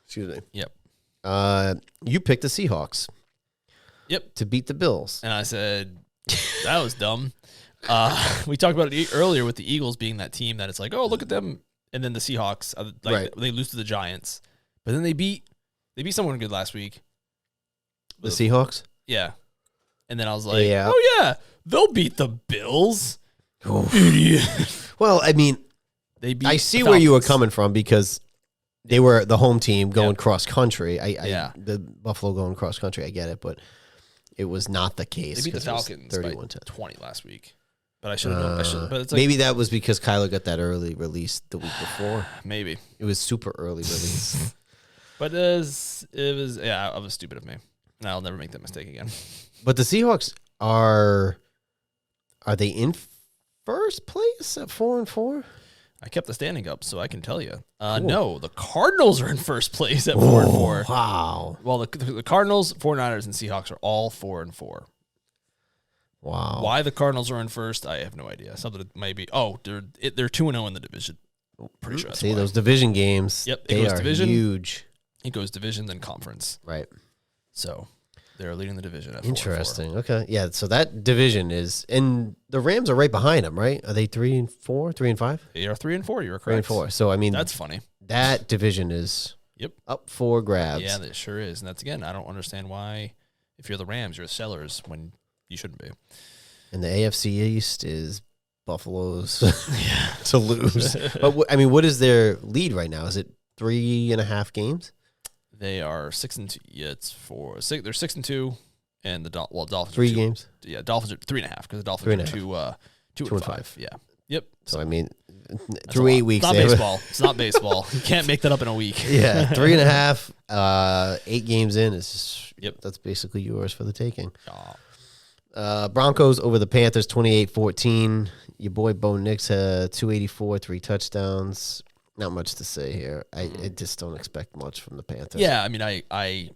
Excuse me. Yep. You picked the Seahawks. Yep. To beat the Bills. And I said, that was dumb. We talked about it earlier with the Eagles being that team that it's like, oh, look at them. And then the Seahawks, they lose to the Giants. But then they beat someone good last week. The Seahawks? Yeah. And then I was like, oh, yeah, they'll beat the Bills. Idiot. Well, I mean, I see where you were coming from because they were the home team going cross country. The Buffalo going cross country, I get it, but it was not the case. They beat the Falcons 31-20 last week. But I should have known. But it's maybe that was because Kyler got that early release the week before. Maybe. It was super early release. But it was stupid of me. And I'll never make that mistake again. But the Seahawks are they in first place at 4-4? I kept the standing up, so I can tell you. Cool. No, the Cardinals are in first place at 4-4. Wow. Well, the Cardinals, 49ers, and Seahawks are all 4-4. Wow. Why the Cardinals are in first, I have no idea. Something maybe. Oh, they're 2-0 in the division. Pretty sure that's See why. Those division games. Yep, they are division. Huge. It goes division then conference. Right. So they're leading the division at 4-4. Interesting. Okay. Yeah. So that division is, and the Rams are right behind them, right? Are they 3-4, 3-5? They are 3-4. You're correct. 3-4. So I mean, that's funny. That division is up for grabs. Yeah, it sure is. And that's again, I don't understand why. If you're the Rams, you're sellers when you shouldn't be. And the AFC East is Buffalo's to lose. But I mean, what is their lead right now? Is it 3.5 games? They are 6-2. Yeah, it's 4. They're 6-2, and the Dolphins. 3 are games. Yeah, Dolphins are 3.5 because the Dolphins are 2-5. Yeah. Yep. So I mean, through 8 weeks. It's not baseball. It's not baseball. You can't make that up in a week. Yeah, 3.5. 8 games in is just, that's basically yours for the taking. Broncos over the Panthers 28-14. Your boy Bo Nix had 284, 3 touchdowns. Not much to say here. I just don't expect much from the Panthers. Yeah, I mean, I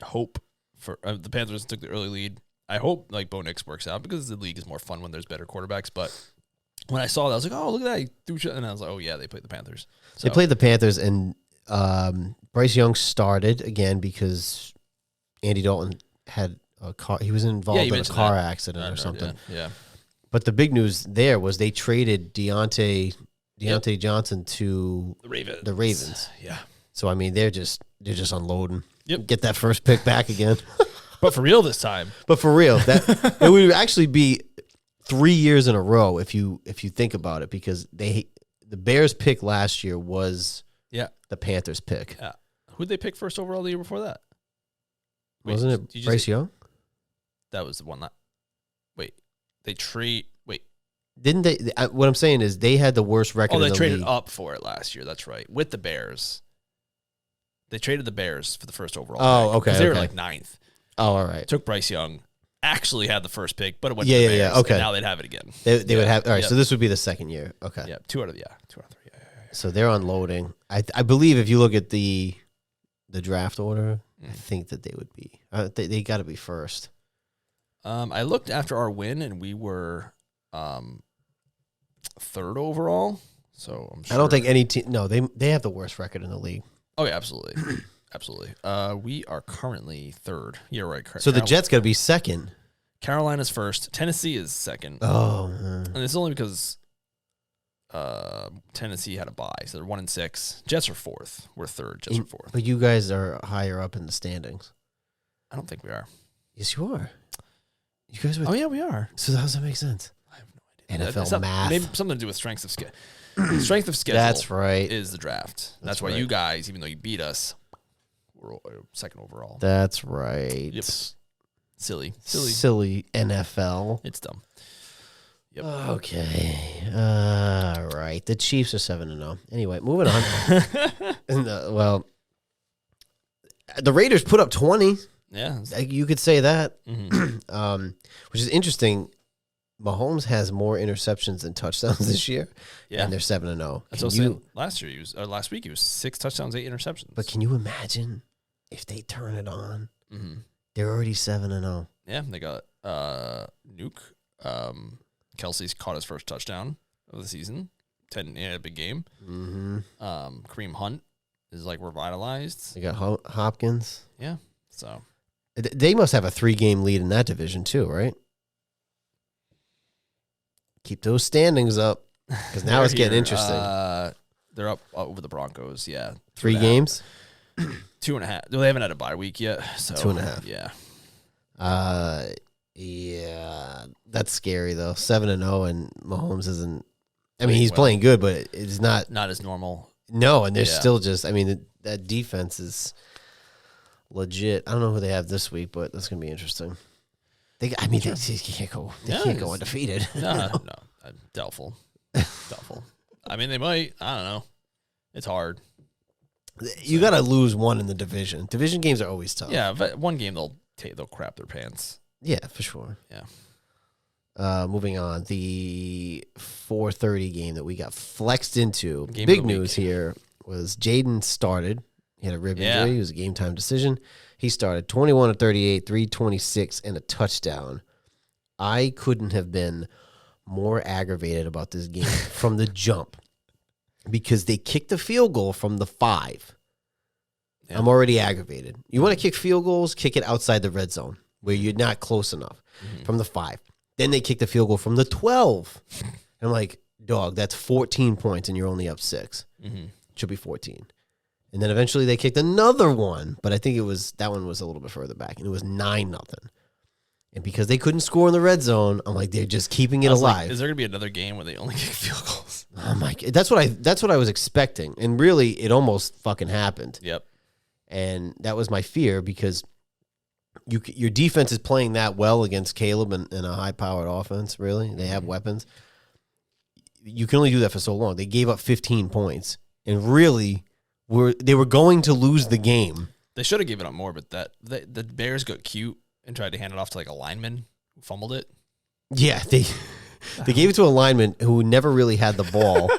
hope for the Panthers took the early lead. I hope like Bo Nix works out because the league is more fun when there's better quarterbacks. But when I saw that, I was like, oh, look at that. He threw shit. And I was like, oh, yeah, they played the Panthers. So, they played the Panthers, and Bryce Young started again because Andy Dalton had a car. He was involved in a car accident or something. Yeah. But the big news there was they traded Deontay Johnson to the Ravens. Yeah. So I mean, they're just unloading. Yep. Get that first pick back again. But for real this time. But for real, that it would actually be 3 years in a row if you think about it, because the Bears pick last year was the Panthers pick. Yeah. Who'd they pick first overall the year before that? Wasn't it Bryce Young? That was the one that. They trade. Didn't they? What I'm saying is they had the worst record. Oh, they in the traded league. up for it last year. That's right. With the Bears. They traded the Bears for the first overall. Oh, pick, okay. They were like 9th. Oh, all right. Took Bryce Young. Actually had the first pick, but it went to the Bears. Yeah. Okay. And now they'd have it again. They would have. All right. So this would be the second year. Okay. Yeah. 2 out of 3. Yeah. So they're unloading. I believe if you look at the draft order, I think that they would be. They got to be first. I looked after our win, and we were 3rd overall. So I'm sure. I don't think any team. No, they have the worst record in the league. Oh yeah, absolutely, absolutely. We are currently 3rd. You're right. So the Jets got to be second. Carolina's first. Tennessee is second. Oh, and it's only because Tennessee had a bye, so they're 1-6. Jets are 4th. We're 3rd. Jets are 4th. But you guys are higher up in the standings. I don't think we are. Yes, you are. You guys were. Oh yeah, we are. So how does that make sense? I have no idea. NFL math. Maybe something to do with strength of schedule. Strength of schedule. That's right. Is the draft. That's why you guys, even though you beat us, we're 2nd overall. That's right. Yep. Silly NFL. It's dumb. Yep. Okay. All right. The Chiefs are 7-0. Anyway, moving on. Well, the Raiders put up 20. Yeah. You could say that. Mm-hmm. Which is interesting. Mahomes has more interceptions than touchdowns this year. Yeah. And they're 7-0. That's also last week he was 6 touchdowns, 8 interceptions. But can you imagine if they turn it on? Mm-hmm. They're already 7-0. Yeah, they got Nuke. Kelsey's caught his first touchdown of the season. 10 in a big game. Mm-hmm. Kareem Hunt is like revitalized. They got Hopkins. Yeah. So they must have a 3-game lead in that division too, right? Keep those standings up, because now it's getting interesting. They're up over the Broncos. Yeah, 3 games. 2.5. They haven't had a bye week yet. So 2.5. Yeah. Yeah, that's scary though. 7-0, and Mahomes isn't. I mean, he's playing good, but it's not as normal. No, and they're still just. I mean, that defense is legit. I don't know who they have this week, but that's gonna be interesting. They can't go. They can't go undefeated. No. Doubtful. I mean, they might. I don't know. It's hard. You got to lose one in the division. Division games are always tough. Yeah, but one game they'll crap their pants. Yeah, for sure. Yeah. Moving on, the 4:30 game that we got flexed into. Game of Big the news week. here was Jayden started. He had a rib Yeah. injury. It was a game time decision. He started 21 of 38, 326, and a touchdown. I couldn't have been more aggravated about this game from the jump because they kicked the field goal from the 5. Yeah. I'm already aggravated. You want to kick field goals, kick it outside the red zone where you're not close enough from the 5. Then they kick the field goal from the 12. And I'm like, dog, that's 14 points and you're only up 6. Should be 14. And then eventually they kicked another one, but I think that one was a little bit further back, and it was 9-0. And because they couldn't score in the red zone, I'm like, they're just keeping it alive. Like, is there gonna be another game where they only kick field goals? Oh my God. That's what I was expecting. And really it almost fucking happened. Yep. And that was my fear because your defense is playing that well against Caleb and a high-powered offense, really. They have weapons. You can only do that for so long. They gave up 15 points, and really they were going to lose the game. They should have given up more, but the Bears got cute and tried to hand it off to like a lineman who fumbled it. Yeah, they gave it to a lineman who never really had the ball.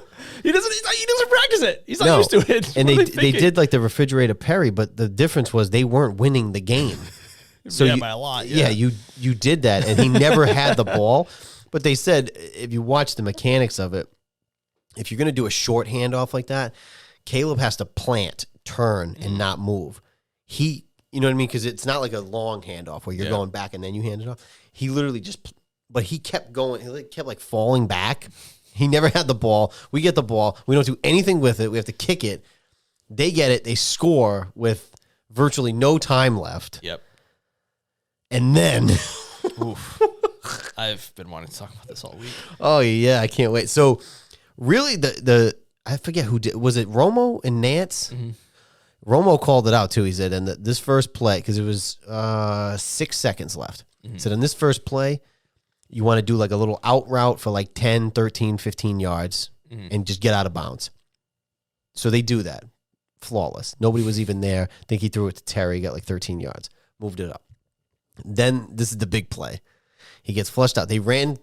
He doesn't practice it. He's not used to it. And they did like the refrigerator Perry, but the difference was they weren't winning the game. So by a lot. Yeah, you did that, and he never had the ball. But they said if you watch the mechanics of it, if you're going to do a short handoff like that, Caleb has to plant, turn, and not move. You know what I mean? Because it's not like a long handoff where you're going back and then you hand it off. He literally but he kept going. He kept like falling back. He never had the ball. We get the ball. We don't do anything with it. We have to kick it. They get it. They score with virtually no time left. Yep. And then, oof. I've been wanting to talk about this all week. Oh yeah, I can't wait. So, really, I forget who did. Was it Romo and Nance? Romo called it out too. He said, "And this first play, because it was 6 seconds left. He said, in this first play, you want to do like a little out route for like 10, 13, 15 yards and just get out of bounds." So they do that, flawless. Nobody was even there. I think he threw it to Terry, got like 13 yards, moved it up. Then this is the big play. He gets flushed out. They ran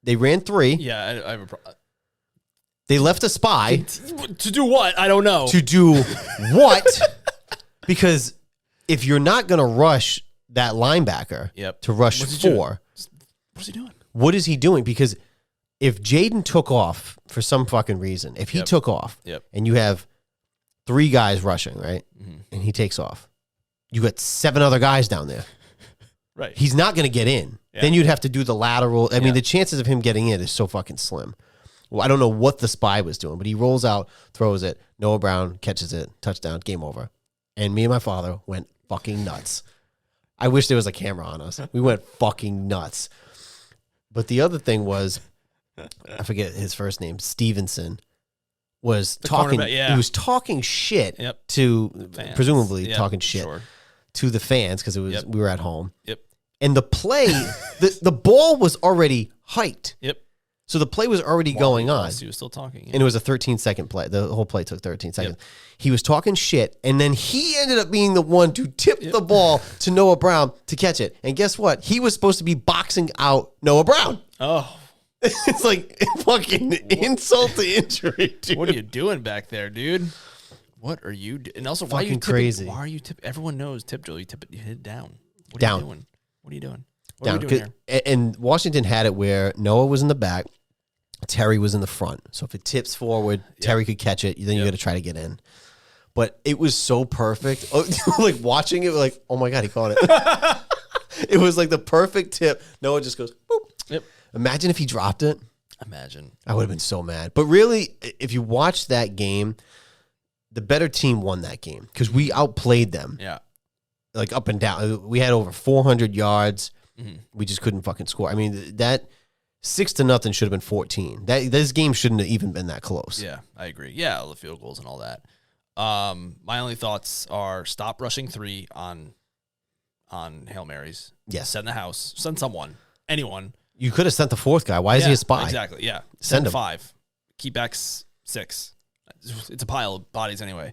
3. Yeah, I have a They left a spy. To do what? I don't know. To do what? Because if you're not going to rush that linebacker to rush 4. What's he doing? What is he doing? Because if Jayden took off for some fucking reason, if he took off and you have 3 guys rushing, right? And he takes off, you got 7 other guys down there. Right. He's not going to get in. Yeah. Then you'd have to do the lateral. I mean, the chances of him getting in is so fucking slim. Well, I don't know what the spy was doing, but he rolls out, throws it. Noah Brown catches it. Touchdown. Game over. And me and my father went fucking nuts. I wish there was a camera on us. We went fucking nuts. But the other thing was, I forget his first name, Stevenson, was talking. He was talking shit to, presumably talking shit to the fans because it was we were at home. And the play, the ball was already hiked. So the play was already going on. He was still talking. And it was a 13-second play. The whole play took 13 seconds. He was talking shit, and then he ended up being the one to tip the ball to Noah Brown to catch it. And guess what? He was supposed to be boxing out Noah Brown. Oh. It's like fucking insult to injury, dude. What are you doing back there, dude? What are you doing? And also, why are you tipping? Crazy? Why are you tipping? Everyone knows tip drill. You tip it, you hit it down. What are you doing? What are you doing? What down. are we doing here? And Washington had it where Noah was in the back, Terry was in the front. So if it tips forward, Terry could catch it. Then you got to try to get in. But it was so perfect. Like watching it, like, oh my God, he caught it. It was like the perfect tip. Noah just goes, boop. Imagine if he dropped it. Imagine. I would have been so mad. But really, if you watch that game, the better team won that game because we outplayed them. Yeah. Like up and down. We had over 400 yards. We just couldn't fucking score. I mean, that 6-0 should have been 14. This game shouldn't have even been that close. Yeah, I agree. Yeah, all the field goals and all that. My only thoughts are stop rushing 3 on Hail Marys. Yes. Send the house. Send someone. Anyone. You could have sent the 4th guy. Why is he a spy? Exactly, yeah. Send him. 5. Keep back 6. It's a pile of bodies anyway.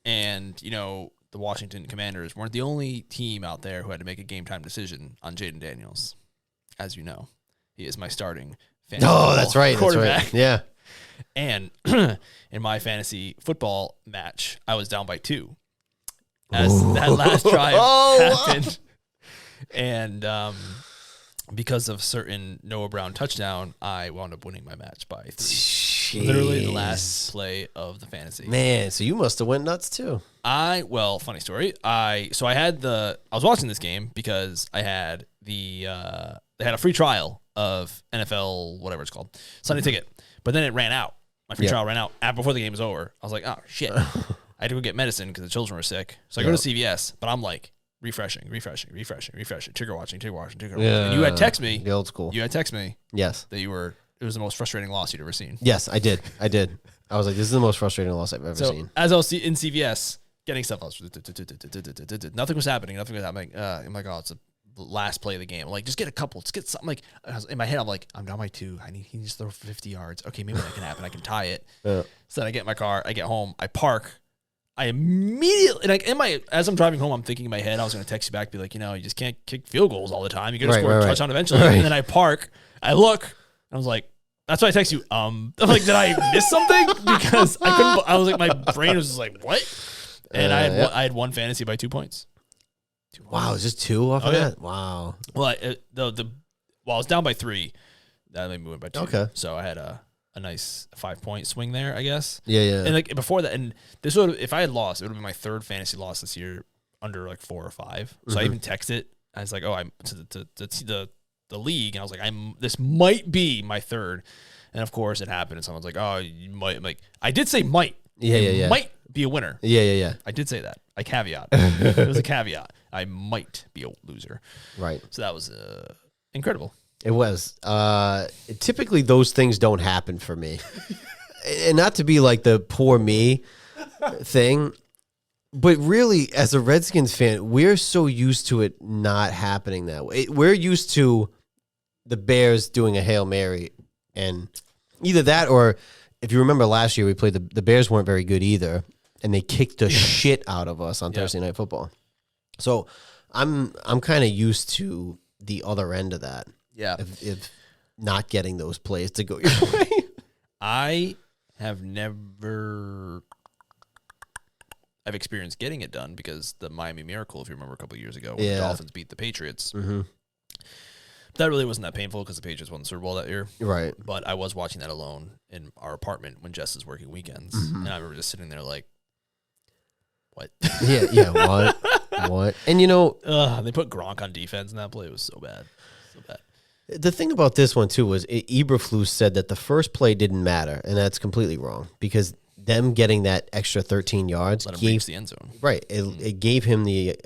And, the Washington Commanders weren't the only team out there who had to make a game time decision on Jayden Daniels. As you know, he is my starting fantasy that's right. quarterback. That's right. Yeah. And in my fantasy football match, I was down by 2 as that last drive happened. And because of certain Noah Brown touchdown, I wound up winning my match by 3. Jeez. Literally the last play of the fantasy. Man, so you must have went nuts too. Funny story. I was watching this game because I had they had a free trial of NFL, whatever it's called, Sunday Ticket. But then it ran out. My free trial ran out before the game was over. I was like, oh, shit. I had to go get medicine because the children were sick. So I go to CVS, but I'm like, refreshing, trigger watching. And you had text me. The old school. You had text me. Yes. That it was the most frustrating loss you'd ever seen. Yes, I did. I was like, this is the most frustrating loss I've ever seen. As I was in CVS getting stuff, I was nothing was happening. I'm like, oh, it's the last play of the game. I'm like, just get a couple. Just get something. Like in my head, I'm like, I'm down by 2. He needs to throw 50 yards. Okay, maybe that can happen. I can tie it. So then I get in my car. I get home. I park. I immediately, as I'm driving home, I'm thinking in my head, I was going to text you back, be like, you just can't kick field goals all the time. You got to score a touchdown eventually. And then I park. I look. I was like, that's why I text you. I'm like, did I miss something? Because I couldn't. I was like, my brain was just like, what? And I had won fantasy by 2 points. Wow, it's just 2 off of that? Wow. Well, I was down by 3. That made me win by 2. Okay. So I had a nice 5-point swing there, I guess. Yeah. And like before that, and this would have, if I had lost, it would have been my 3rd fantasy loss this year under like 4 or 5. So I even texted. I was like, oh, I'm to the league, and I was like, this might be my 3rd. And of course, it happened, and someone's like, oh, you might. I'm like, I did say might. Yeah. Might be a winner. Yeah. I did say that. I caveat. It was a caveat. I might be a loser. Right. So that was incredible. It was. Typically, those things don't happen for me. And not to be like the poor me thing, but really, as a Redskins fan, we're so used to it not happening that way. We're used to the Bears doing a Hail Mary, and either that or, if you remember last year, we played the Bears weren't very good either, and they kicked the shit out of us on Thursday Night Football. So I'm kind of used to the other end of that. Yeah. If not getting those plays to go your way. I've experienced getting it done because the Miami Miracle, if you remember a couple of years ago, when the Dolphins beat the Patriots. Mm-hmm. That really wasn't that painful because the Patriots won the Super Bowl that year. Right. But I was watching that alone in our apartment when Jess is working weekends. And I remember just sitting there like, what? Yeah, what? And they put Gronk on defense in that play. It was so bad. The thing about this one, too, was Eberflus said that the first play didn't matter, and that's completely wrong because them getting that extra 13 yards let him reach the end zone. Right. It gave him the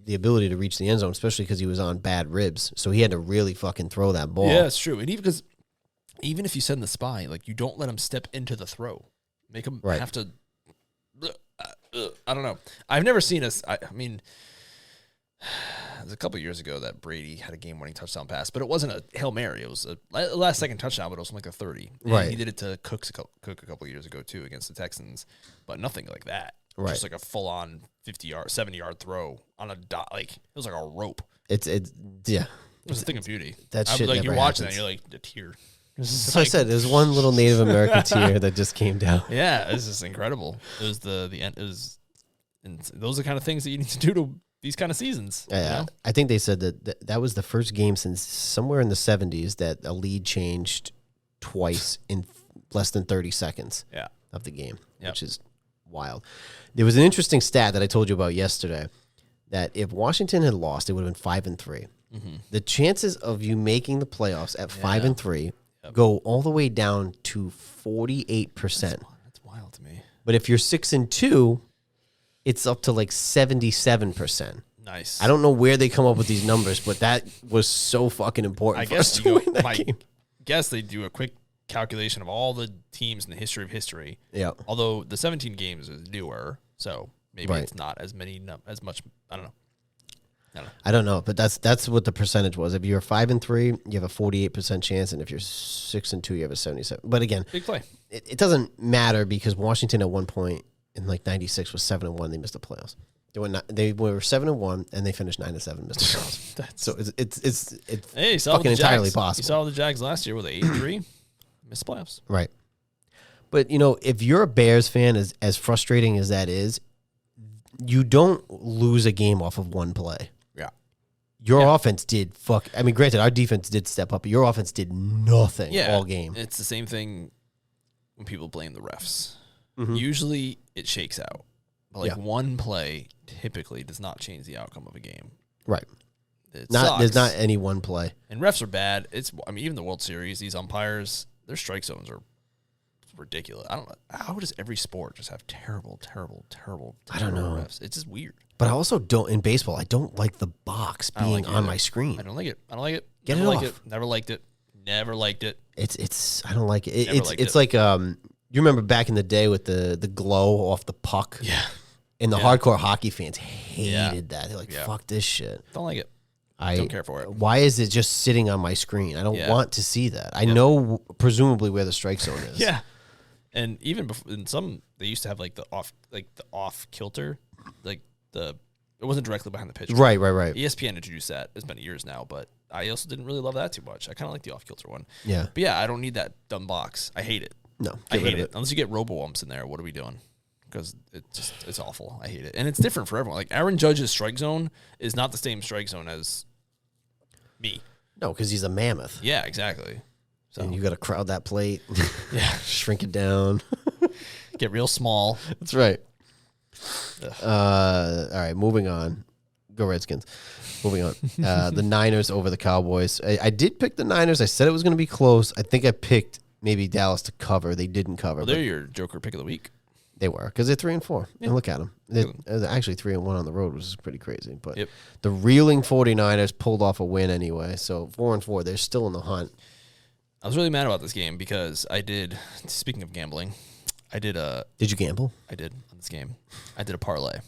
ability to reach the end zone, especially because he was on bad ribs. So he had to really fucking throw that ball. Yeah, it's true. And even if you send the spy, like, you don't let him step into the throw. Make him have to. I don't know. I've never seen us. I mean, it was a couple years ago that Brady had a game-winning touchdown pass, but it wasn't a Hail Mary. It was a last-second touchdown, but it was like a 30. And he did it to Cook a couple years ago, too, against the Texans, but nothing like that. Right. Just like a full-on 50-yard, 70-yard throw on a dot. Like, it was like a rope. It was a thing of beauty. That shit like, never you're watching happens. that, and you're like, a tear. So I said, there's one little Native American tear that just came down. Yeah, it's just incredible. It was the end. It was, and those are the kind of things that you need to do to these kind of seasons. Yeah, I think they said that was the first game since somewhere in the 70s that a lead changed twice in less than 30 seconds of the game, which is wild. There was an interesting stat that I told you about yesterday that if Washington had lost, it would have been 5-3. Mm-hmm. The chances of you making the playoffs at 5-3 go all the way down to 48%. That's wild to me. But if you're 6-2, it's up to like 77%. Nice. I don't know where they come up with these numbers, but that was so fucking important. I guess guess they do a quick calculation of all the teams in the history of history. Yeah. Although the 17 games is newer, so maybe it's not as much. I don't know. I don't know, but that's what the percentage was. If you're 5-3, you have a 48% chance, and if you're 6-2, you have a 77%. But again, big play. It doesn't matter because Washington at one point in like '96 was 7-1. They missed the playoffs. They were 7-1, and they finished 9-7. Mr. Charles. So it's hey, fucking entirely possible. You saw the Jags last year with 8-3, missed playoffs. Right. But if you're a Bears fan, as frustrating as that is, you don't lose a game off of one play. Yeah. Your offense did granted, our defense did step up, but your offense did nothing all game. It's the same thing when people blame the refs. Mm-hmm. Usually it shakes out. But one play typically does not change the outcome of a game. Right. Sucks. There's not any one play. And refs are bad. Even the World Series, these umpires, their strike zones are ridiculous. I don't know. How does every sport just have terrible I don't know. refs? It's just weird. But I also don't, in baseball, I don't like the box being on my screen. I don't like it. Get Never it liked off. it. Never liked it. Never liked it. I don't like it. It's like you remember back in the day with the glow off the puck? Yeah. And the hardcore hockey fans hated that. They're like, fuck this shit. Don't like it. I don't care for it. Why is it just sitting on my screen? I don't want to see that. I know presumably where the strike zone is. Yeah. And even before, in some, they used to have the off kilter, it wasn't directly behind the pitch. Right. ESPN introduced that. It's been years now, but I also didn't really love that too much. I kind of like the off kilter one. Yeah. But yeah, I don't need that dumb box. I hate it. No, I hate it. Unless you get robo-umps in there, what are we doing? Because it's awful. I hate it. And it's different for everyone. Like Aaron Judge's strike zone is not the same strike zone as me. No, because he's a mammoth. Yeah, exactly. So and you got to crowd that plate. Yeah. Shrink it down. Get real small. That's right. All right, moving on. Go Redskins. Moving on. The Niners over the Cowboys. I did pick the Niners. I said it was going to be close. I think I picked maybe Dallas to cover. They didn't cover. Well, they're your Joker pick of the week. They were, because they're 3-4. Yeah. And look at them. They're actually 3-1 on the road, which is pretty crazy. But the reeling 49ers pulled off a win anyway. So 4-4, they're still in the hunt. I was really mad about this game because speaking of gambling, Did you gamble? I did on this game. I did a parlay.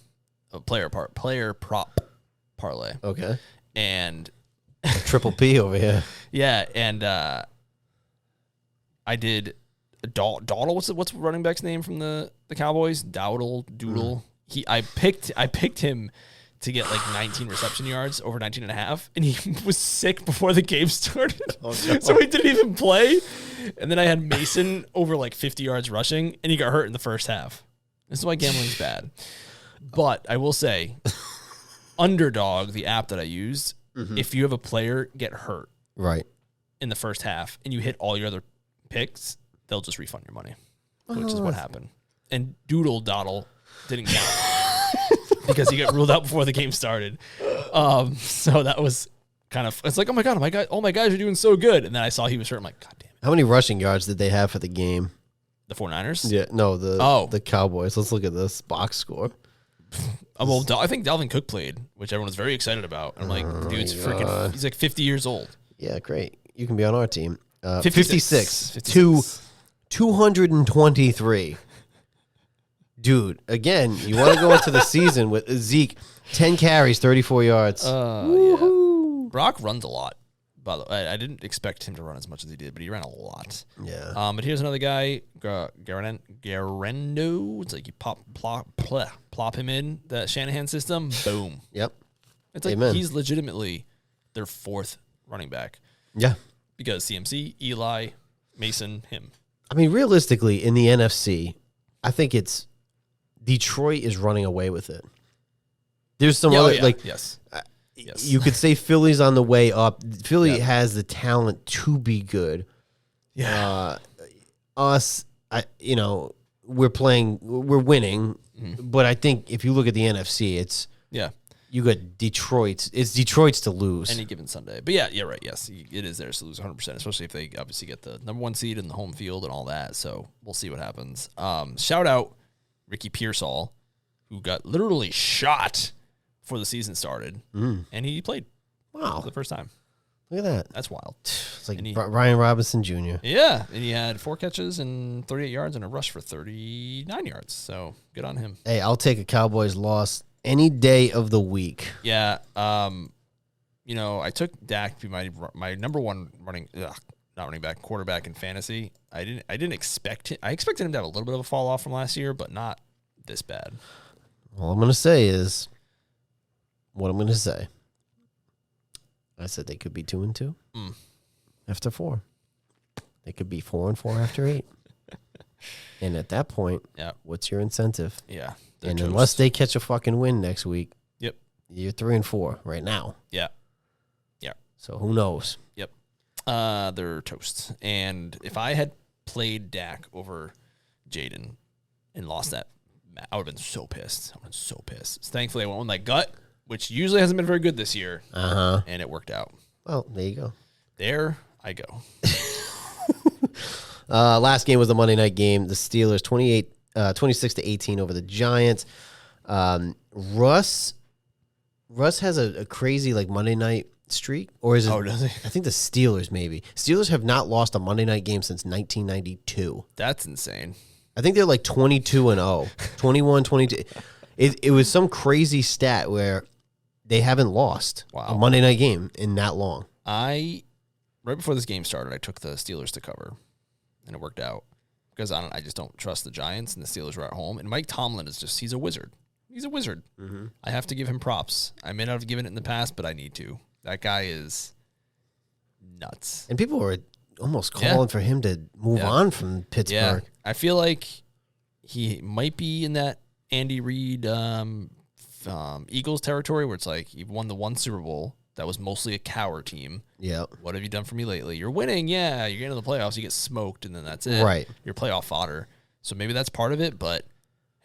A player prop parlay. Okay. And a triple P over here. Yeah, and I did Dawdle. What's running back's name from the Cowboys? Doodle. I picked him to get 19 reception yards, over 19 and a half, and he was sick before the game started. Oh, no. So he didn't even play. And then I had Mason over 50 yards rushing, and he got hurt in the first half. This is why gambling's bad. But I will say, Underdog, the app that I used, if you have a player get hurt in the first half and you hit all your other picks, they'll just refund your money, which is what happened. And Doodle didn't count because he got ruled out before the game started. So that was kind of, it's like, oh my God, all my guys are doing so good. And then I saw he was hurt. I'm like, God damn it. How many rushing yards did they have for the game? The 49ers? Yeah, no, the Cowboys. Let's look at this box score. Well, I think Dalvin Cook played, which everyone was very excited about. I'm like, dude's freaking, he's 50 years old. Yeah, great. You can be on our team. 56 to 223. Dude, again, you want to go into the season with Zeke, 10 carries, 34 yards. Yeah. Brock runs a lot. By the way, I didn't expect him to run as much as he did, but he ran a lot. Yeah. But here's another guy, Garendo. It's like you plop him in the Shanahan system. Boom. Yep. It's like he's legitimately their fourth running back. Yeah. Because CMC, Eli, Mason, him. I mean, realistically, in the NFC, I think it's Detroit is running away with it. There's some other yes. You could say Philly's on the way up. Philly has the talent to be good. Yeah. We're winning, but I think if you look at the NFC, it's you got Detroit. It's Detroit's to lose any given Sunday. But yeah, right. Yes, it is theirs to lose 100%, especially if they obviously get the number one seed in the home field and all that. So we'll see what happens. Shout out Ricky Pearsall, who got literally shot before the season started, and he played. Wow, for the first time. Look at that. That's wild. It's like Ryan Robinson Jr. Yeah, and he had 4 catches and 38 yards and a rush for 39 yards. So good on him. Hey, I'll take a Cowboys loss any day of the week. Yeah. I took Dak to be my number one quarterback in fantasy. I didn't expect him. I expected him to have a little bit of a fall off from last year, but not this bad. All I'm going to say is what I'm going to say. I said they could be 2-2 after 4. They could be 4-4 after 8. And at that point, what's your incentive? Yeah. And unless they catch a fucking win next week, you're 3-4 right now. Yeah. So who knows? Yep. They're toast. And if I had played Dak over Jayden and lost that, I would have been so pissed. Thankfully, I went with my gut, which usually hasn't been very good this year. And it worked out. Well, there you go. There I go. Last game was the Monday night game. The Steelers 26-18 over the Giants. Russ has a crazy like Monday night streak, or is it? Oh, does he? I think the Steelers maybe. Steelers have not lost a Monday night game since 1992. That's insane. I think they're like 22-0, 21-22. It was some crazy stat where they haven't lost a Monday night game in that long. Right before this game started, I took the Steelers to cover, and it worked out because I just don't trust the Giants, and the Steelers were at home. And Mike Tomlin he's a wizard. He's a wizard. Mm-hmm. I have to give him props. I may not have given it in the past, but I need to. That guy is nuts. And people were almost calling for him to move on from Pittsburgh. Yeah. I feel like he might be in that Andy Reid Eagles territory where it's like you've won the one Super Bowl. That was mostly a cower team. Yeah. What have you done for me lately? You're winning. Yeah. You're getting to the playoffs. You get smoked, and then that's it. Right. You're playoff fodder. So maybe that's part of it. But,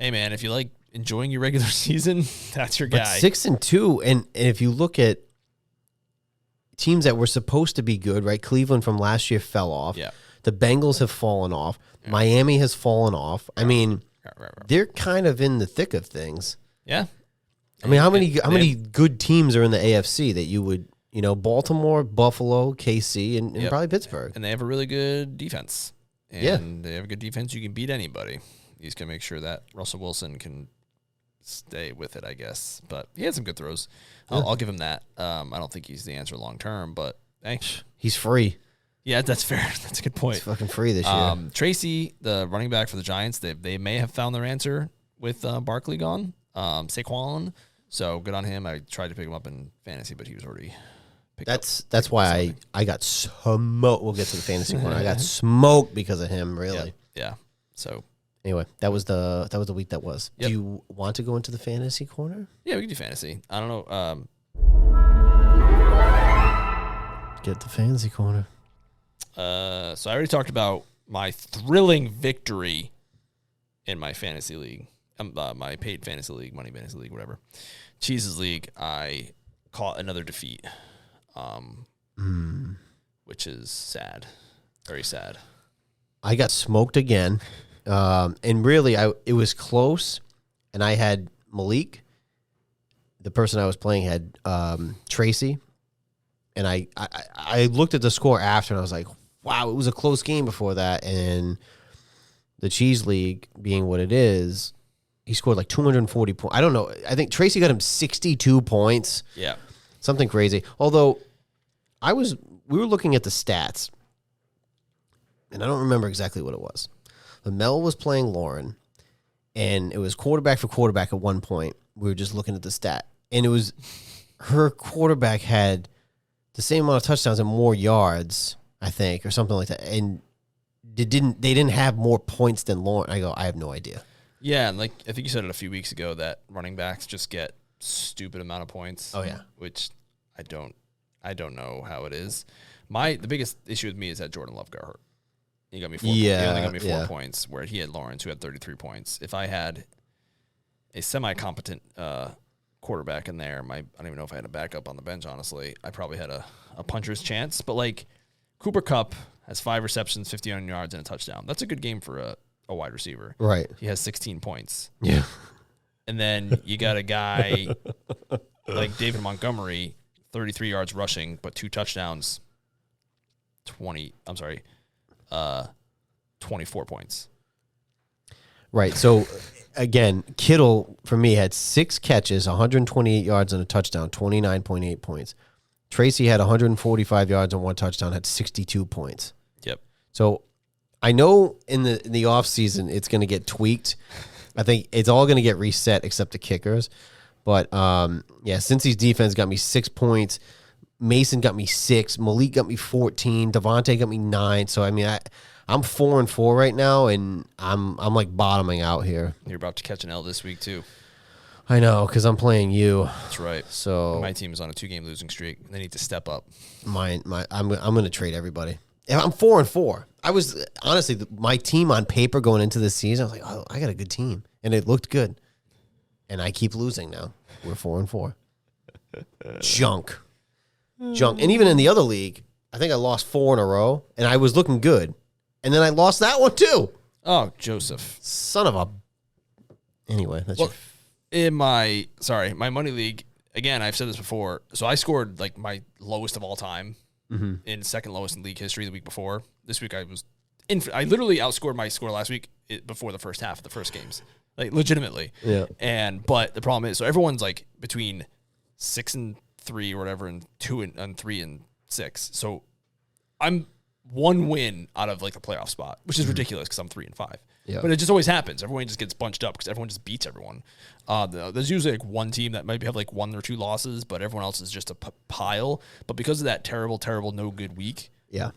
hey, man, if you like enjoying your regular season, that's your guy. 6-2, and if you look at teams that were supposed to be good, right? Cleveland from last year fell off. Yeah. The Bengals have fallen off. Yeah. Miami has fallen off. I mean, they're kind of in the thick of things. Yeah. I mean, how many good teams are in the AFC that you would, Baltimore, Buffalo, KC, and probably Pittsburgh. And they have a really good defense. And they have a good defense. You can beat anybody. You just got to make sure that Russell Wilson can stay with it, I guess. But he had some good throws. I'll give him that. I don't think he's the answer long term, but hey. He's free. Yeah, that's fair. That's a good point. He's fucking free this year. Tracy, the running back for the Giants, they may have found their answer with Barkley gone. Saquon. So good on him. I tried to pick him up in fantasy, but he was already picked up. That's why I got smoked. We'll get to the fantasy corner. I got smoked because of him, really. Yeah. So anyway, that was the week that was. Yep. Do you want to go into the fantasy corner? Yeah, we can do fantasy. I don't know. Get the fantasy corner. So I already talked about my thrilling victory in my fantasy league, my paid fantasy league, money fantasy league, whatever. Cheese's league, I caught another defeat, which is sad, very sad. I got smoked again, and really, it was close, and I had Malik. The person I was playing had Tracy, and I looked at the score after, and I was like, wow, it was a close game before that, and the Cheese League being what it is, he scored like 240 points. I don't know. I think Tracy got him 62 points. Yeah. Something crazy. Although we were looking at the stats, and I don't remember exactly what it was. But Mel was playing Lauren, and it was quarterback for quarterback at one point. We were just looking at the stat, and it was her quarterback had the same amount of touchdowns and more yards, I think, or something like that. And they didn't have more points than Lauren. I go, I have no idea. Yeah, and like I think you said it a few weeks ago that running backs just get stupid amount of points. Oh yeah, which I don't know how it is. The biggest issue with me is that Jordan Love got hurt. He got me 4 points. He only got me 4 points, where he had Lawrence, who had 33 points. If I had a semi-competent quarterback in there, I don't even know if I had a backup on the bench, honestly. I probably had a puncher's chance. But like Cooper Kupp has 5 receptions, 59 yards, and a touchdown. That's a good game for a wide receiver. Right. He has 16 points. Yeah. And then you got a guy like David Montgomery, 33 yards rushing, but 2 touchdowns, 24 points. Right. So, again, Kittle, for me, had 6 catches, 128 yards and a touchdown, 29.8 points. Tracy had 145 yards and 1 touchdown, had 62 points. Yep. So, I know in the offseason it's going to get tweaked. I think it's all going to get reset except the kickers. But yeah, Cincy's defense got me 6 points. Mason got me 6. Malik got me 14. Devontae got me 9. So I mean, I'm 4-4 right now, and I'm like bottoming out here. You're about to catch an L this week too. I know, because I'm playing you. That's right. So my team is on a 2-game losing streak. They need to step up. I'm going to trade everybody. And I'm 4-4. I was honestly my team on paper going into this season. I was like, oh, I got a good team, and it looked good. And I keep losing now. We're 4-4. Junk. And even in the other league, I think I lost 4 in a row, and I was looking good. And then I lost that one too. Oh, Joseph. Son of a... Anyway, that's in my money league, again, I've said this before, so I scored like my lowest of all time in second lowest in league history the week before. This week I I literally outscored my score last week before the first half of the first games. Like legitimately. Yeah. But the problem is, so everyone's like between 6-3 or whatever, and 3 and 6. So I'm 1 win out of like the playoff spot, which is ridiculous because I'm 3-5. Yeah. But it just always happens. Everyone just gets bunched up because everyone just beats everyone. There's usually like one team that might have like 1 or 2 losses, but everyone else is just a pile. But because of that terrible, no good week,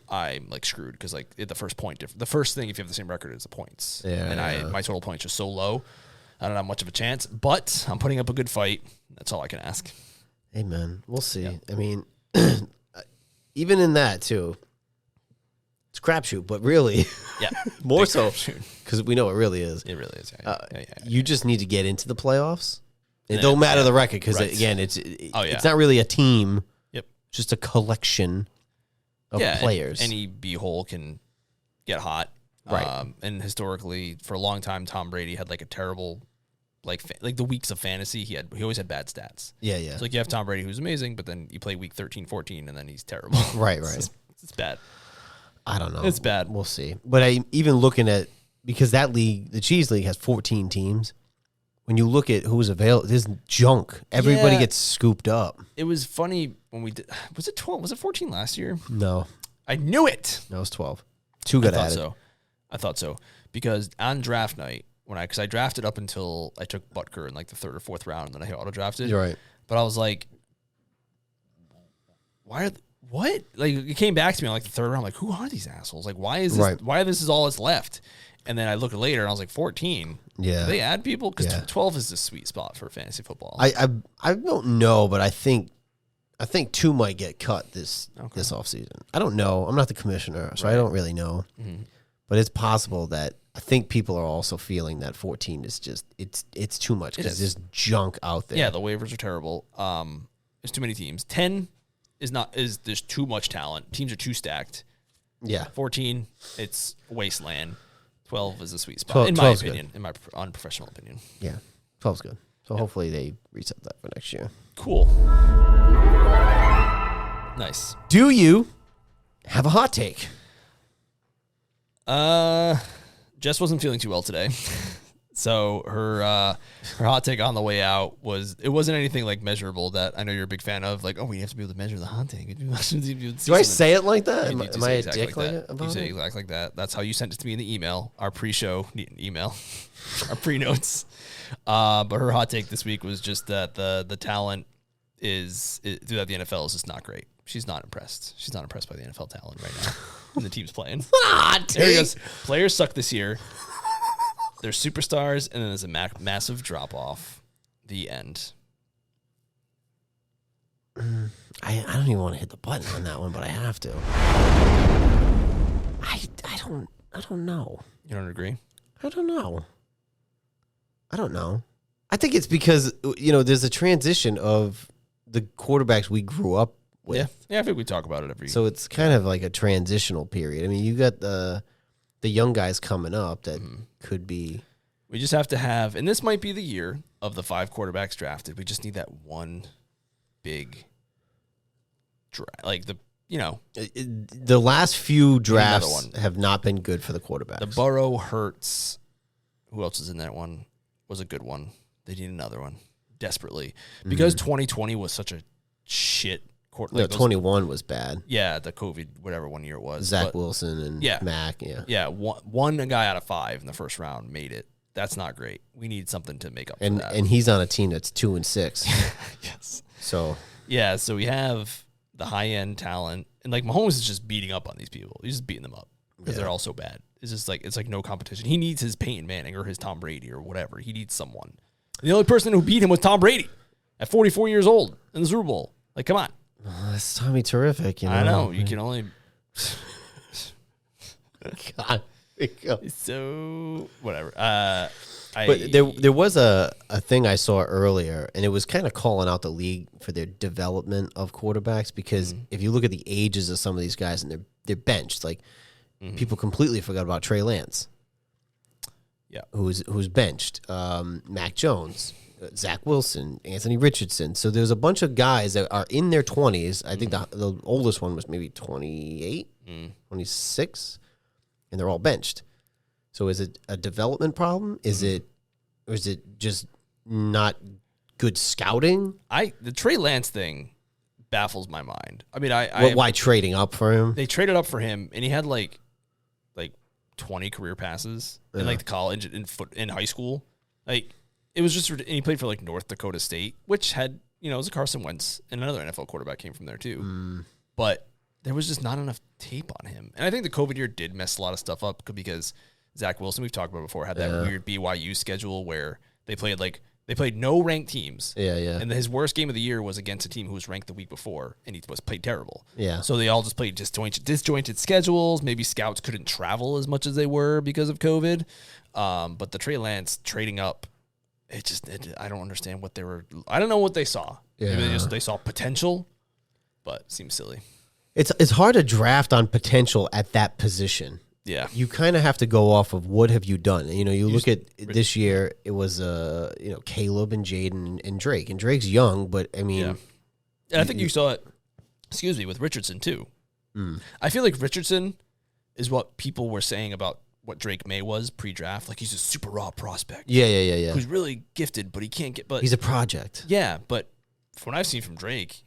I'm like screwed because like the first point, the first thing if you have the same record is the points. Yeah, and my total points are so low, I don't have much of a chance. But I'm putting up a good fight. That's all I can ask. Hey man, we'll see. Yeah. I mean, even in that too. It's crapshoot, but really, more so because we know it really is. It really is. You just need to get into the playoffs. It don't matter the record because again, it's not really a team. Yep, just a collection of players. Any b-hole can get hot, right? And historically, for a long time, Tom Brady had like a terrible, like the weeks of fantasy. He always had bad stats. Yeah. It's like you have Tom Brady who's amazing, but then you play week 13, 14, and then he's terrible. Right. It's bad. I don't know. It's bad. We'll see. But I even looking at, because that league, the Cheese League has 14 teams. When you look at who's available, there's junk. Everybody gets scooped up. It was funny when we did. Was it 12? Was it 14 last year? No. I knew it. No, it was 12. 2 got added. I thought so. Because on draft night, because I drafted up until I took Butker in like the 3rd or 4th round, and then I auto drafted. You're right. But I was like, what? Like, it came back to me on like the 3rd round. I'm like, who are these assholes? Like, why is this? Right. Why this is all that's left? And then I looked later and I was like, 14. Yeah. Do they add people? Because 12 is the sweet spot for fantasy football. I don't know, but I think 2 might get cut this offseason. I don't know. I'm not the commissioner, so I don't really know. Mm-hmm. But it's possible that I think people are also feeling that 14 is just it's too much because there's junk out there. Yeah, the waivers are terrible. There's too many teams. 10 there's too much talent. Teams are too stacked. Yeah. 14, it's wasteland. 12 is a sweet spot, in my opinion, in my unprofessional opinion. Yeah, 12's good. So hopefully they reset that for next year. Cool. Nice. Do you have a hot take? Jess wasn't feeling too well today. So her hot take on the way out wasn't anything like measurable that I know you're a big fan of. Like, we have to be able to measure the hot take. Do I say it like that? Am I a dick like that? You say exactly like that. That's how you sent it to me in the email, our pre-show email, our pre-notes. But her hot take this week was just that the talent throughout the NFL is just not great. She's not impressed. She's not impressed by the NFL talent right now. And the team's playing. There he goes. Players suck this year. There's superstars, and then there's a massive drop-off. The end. I don't even want to hit the button on that one, but I have to. I don't know. You don't agree? I don't know. I think it's because, there's a transition of the quarterbacks we grew up with. Yeah, I think we talk about it every. So it's kind of like a transitional period. I mean, you got the young guys coming up that could be. We just have to have, and this might be the year of the 5 quarterbacks drafted. We just need that one big the last few drafts have not been good for the quarterbacks. The Burrow, Hurts, who else is in that one? Was a good one. They need another one desperately because 2020 was such a shit. 21 was bad. Yeah, the COVID, whatever 1 year it was. Zach Wilson and Mac. Yeah. One guy out of 5 in the first round made it. that's not great. We need something to make up and for that. and he's on a team that's 2-6. Yes. So yeah, so we have the high end talent, and like Mahomes is just beating up on these people. He's just beating them up because they're all so bad. It's just like it's like no competition. He needs his Peyton Manning or his Tom Brady or whatever. He needs someone. And the only person who beat him was Tom Brady at 44 years old in the Super Bowl. Like, come on. That's Tommy terrific. You know? I know you can only. God. So whatever. But there was a thing I saw earlier, and it was kind of calling out the league for their development of quarterbacks, because if you look at the ages of some of these guys and they're benched, like people completely forgot about Trey Lance. Yeah, who's benched? Mac Jones, Zach Wilson, Anthony Richardson. So there's a bunch of guys that are in their 20s. I think the oldest one was maybe 28, 26, and they're all benched. So is it a development problem? Or is it just not good scouting? The Trey Lance thing baffles my mind. I mean, why trading up for him? They traded up for him, and he had like 20 career passes in like the college in high school. Like it was just, and he played for like North Dakota State, which had it was a Carson Wentz, and another NFL quarterback came from there too. But there was just not enough tape on him, and I think the COVID year did mess a lot of stuff up because Zach Wilson, we've talked about before, had that weird BYU schedule where they played no ranked teams. Yeah. And his worst game of the year was against a team who was ranked the week before, and he was played terrible. Yeah. So they all just played disjointed schedules. Maybe scouts couldn't travel as much as they were because of COVID. But the Trey Lance trading up, I don't understand what they were. I don't know what they saw. Yeah. Maybe they saw potential, but it seems silly. It's hard to draft on potential at that position. Yeah. You kind of have to go off of what have you done. You look at this year, it was Caleb and Jayden and Drake. And Drake's young, but I mean, and I think you saw it, with Richardson too. I feel like Richardson is what people were saying about what Drake May was pre-draft. Like he's a super raw prospect. Yeah. Who's really gifted, but he can't get. But he's a project. Yeah, but from what I've seen from Drake,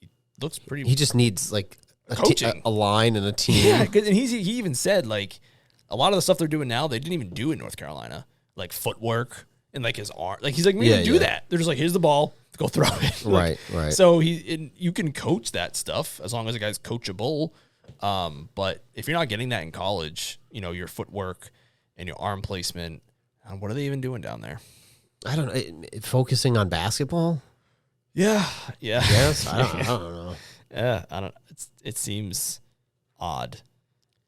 he looks pretty. He just needs like coaching, a line and a team. Yeah, and he even said like a lot of the stuff they're doing now they didn't even do in North Carolina, like footwork and like his arm. Like he's like, we didn't do that. They're just like, here's the ball, go throw it. Right. So you can coach that stuff as long as the guy's coachable. But if you're not getting that in college, your footwork and your arm placement, what are they even doing down there? I don't know. Focusing on basketball. Yeah. Yes. I don't know. Yeah, I don't. It seems odd,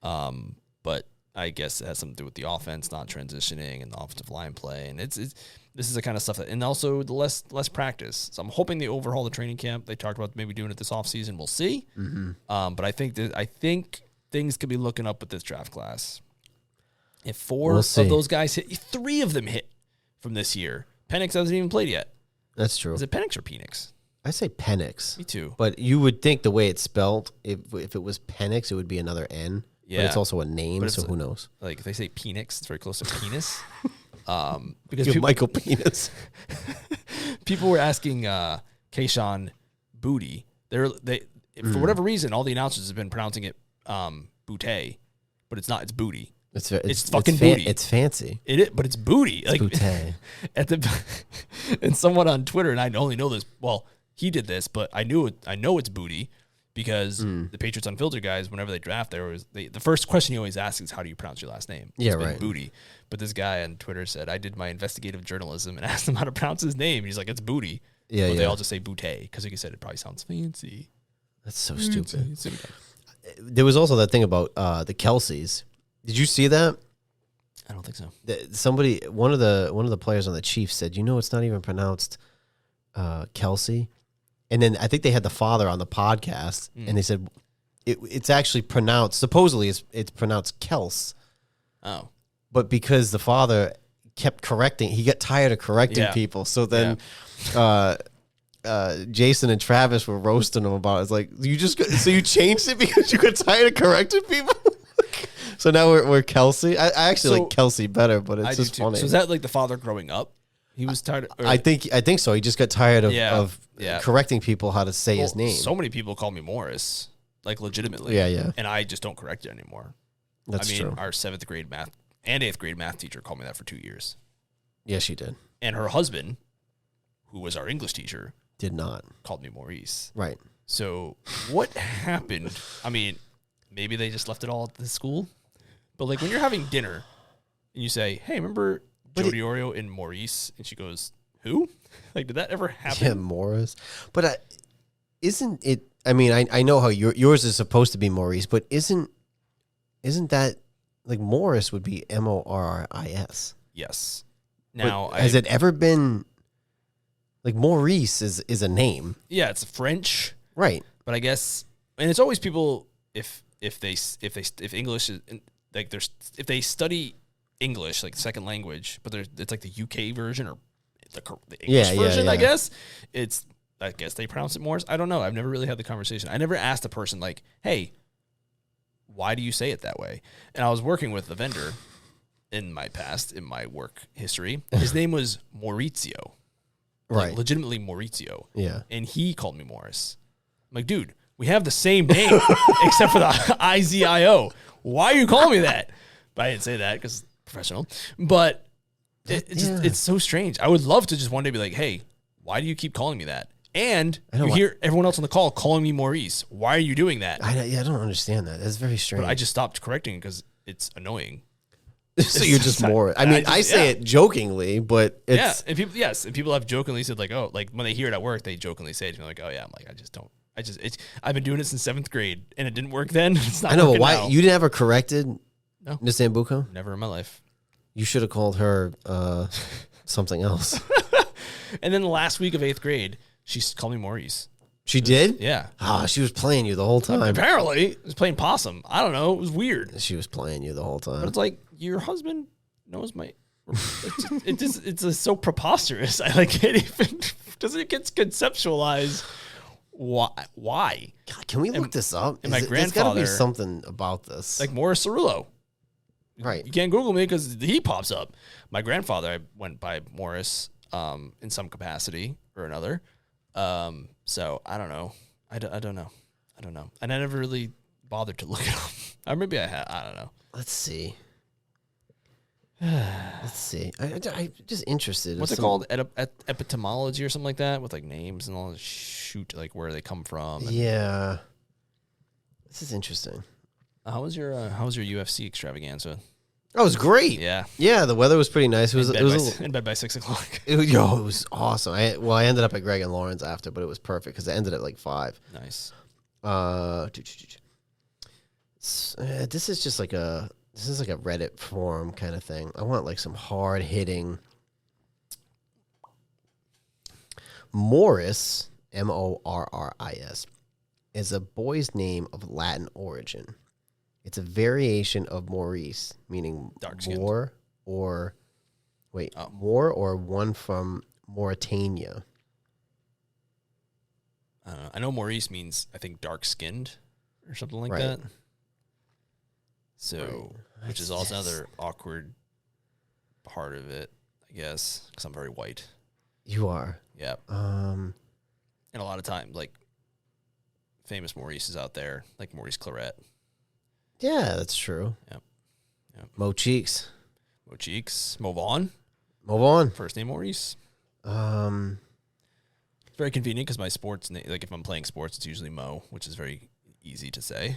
but I guess it has something to do with the offense not transitioning and the offensive line play, and this is the kind of stuff that, and also the less practice. So I'm hoping they overhaul the training camp. They talked about maybe doing it this offseason. We'll see. But I think things could be looking up with this draft class. If four of those guys hit, 3 of them hit from this year. Penix hasn't even played yet. That's true. Is it Penix or Penix? I say Penix. Me too. But you would think the way it's spelled, if it was Penix, it would be another N. Yeah. But it's also a name, so who knows? Like if they say Penix, it's very close to penis. Because Michael Penis. People were asking Kayshawn Booty. For whatever reason, all the announcers have been pronouncing it Booty, but it's not. It's Booty. It's fucking booty. It's fancy. It is, but it's booty. It's booty. And someone on Twitter, and I only know this. Well, he did this, but I know it's booty because the Patriots Unfiltered guys, whenever they draft, the first question he always asks is, "How do you pronounce your last name?" Yeah, right. Booty. But this guy on Twitter said, "I did my investigative journalism and asked him how to pronounce his name." And he's like, "It's booty." Yeah, but they all just say booty because, like you said, it probably sounds fancy. That's so stupid. There was also that thing about the Kelseys. Did you see that? I don't think so. One of the players on the Chiefs said, it's not even pronounced Kelsey. And then I think they had the father on the podcast, and they said it's actually pronounced. Supposedly, it's pronounced Kels. Oh, but because the father kept correcting, he got tired of correcting people. So then, Jason and Travis were roasting him about it. It's like you changed it because you got tired of correcting people. So now we're Kelsey. I actually like Kelsey better, but it's just funny. So is that like the father growing up? He was tired. I think so. He just got tired of correcting people how to say his name. So many people call me Morris, like legitimately. Yeah. And I just don't correct it anymore. That's true. Our 7th grade math and 8th grade math teacher called me that for 2 years. Yes, she did. And her husband, who was our English teacher, did not. Called me Maurice. Right. So what happened? I mean, maybe they just left it all at the school. But like when you're having dinner and you say, hey, remember Joe DiOrio and Maurice? And she goes, who? Like, did that ever happen? Yeah, Morris. But isn't it, I mean, I know how yours is supposed to be Maurice, but isn't that, like, Morris would be Morris? Yes. Now, has it ever been, like, Maurice is a name? Yeah, it's French. Right. But I guess, and it's always people, if English is, like, if they study English, like second language, but it's like the UK version or the English version, I guess. I guess they pronounce it Morris. I don't know. I've never really had the conversation. I never asked a person like, hey, why do you say it that way? And I was working with a vendor in my past, in my work history. His name was Maurizio. Right. Like, legitimately Maurizio. Yeah. And he called me Morris. I'm like, dude, we have the same name except for the IZIO. Why are you calling me that? But I didn't say that because professional. But it's so strange. I would love to just one day be like, hey, why do you keep calling me that? And you hear everyone else on the call calling me Maurice. Why are you doing that? I don't understand that. That's very strange. But I just stopped correcting it because it's annoying. So you're just more. I mean, I say it jokingly, but it's and people have jokingly said like, oh, like when they hear it at work, they jokingly say it to me like, oh yeah, I'm like, I've been doing it since 7th grade and it didn't work then. It's not. I know, but why you never corrected Miss Sambuco? Never in my life. You should have called her something else. And then the last week of 8th grade, she called me Maurice. She did? Yeah. Ah, she was playing you the whole time. Apparently, it was playing possum. I don't know. It was weird. She was playing you the whole time. But it's like your husband knows my. It's so preposterous. I like can't even. Doesn't get conceptualized. Why? God, can we look this up? And my grandfather. There's got to be something about this. Like Morris Cerullo. Right. You can't Google me because he pops up. My grandfather, I went by Morris in some capacity or another. So I don't know. I don't know. And I never really bothered to look it up. Or maybe I had. I don't know. Let's see. I'm just interested. What's it called? Epitomology or something like that with like names and all the shoot, like where they come from. Yeah. This is interesting. How was your UFC extravaganza? Oh, it was great. Yeah. Yeah, the weather was pretty nice. It was in bed by 6 o'clock. It was awesome. I ended up at Greg and Lauren's after, but it was perfect because it ended at like 5. Nice. This is just like a Reddit forum kind of thing. I want like some hard hitting. Morris, Morris, is a boy's name of Latin origin. It's a variation of Maurice, meaning more or one from Mauritania. I don't know. I know Maurice means, I think, dark-skinned or something like Right. that. So, which is also another awkward part of it, I guess, because I'm very white. You are. Yeah. And a lot of time, like, famous Maurices out there, like Maurice Claret. Yeah, that's true. Yep. Mo Cheeks. Mo Cheeks. Mo Vaughn. Mo Vaughn. First name Maurice. It's very convenient because my sports, like if I'm playing sports, it's usually Mo, which is very easy to say.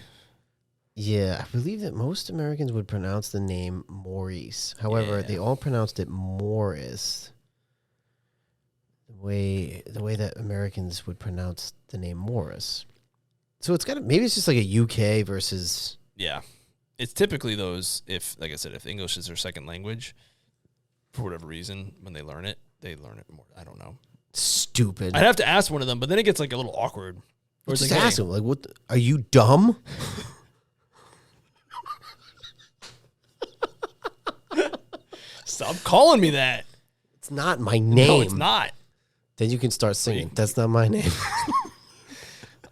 Yeah, I believe that most Americans would pronounce the name Maurice. However, they all pronounced it Morris. The way that Americans would pronounce the name Morris. So it's maybe it's just like a UK versus. Yeah, it's typically those. If, like I said, if English is their second language, for whatever reason, when they learn it more. I don't know. Stupid. I'd have to ask one of them, but then it gets like a little awkward. Just like, ask them, like, "What? Are you dumb?" Stop calling me that. It's not my name. No, it's not. Then you can start singing. That's not my name.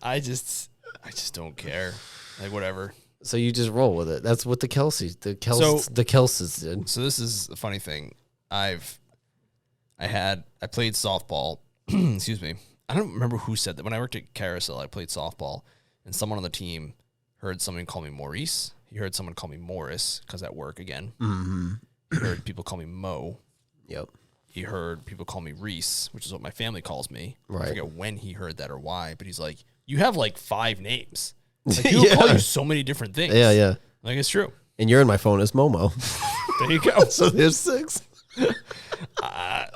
I just don't care. Like, whatever. So you just roll with it. That's what the Kelseys did. So this is a funny thing. I played softball. Excuse me. I don't remember who said that. When I worked at Carousel, I played softball, and someone on the team heard someone call me Maurice. He heard someone call me Morris because at work again. Mm-hmm. He heard people call me Mo. Yep. He heard people call me Reese, which is what my family calls me. Right. I forget when he heard that or why, but he's like, you have like 5 names. Like, people call you so many different things. Yeah, yeah. Like, it's true. And you're in my phone as Momo. There you go. So there's 6. I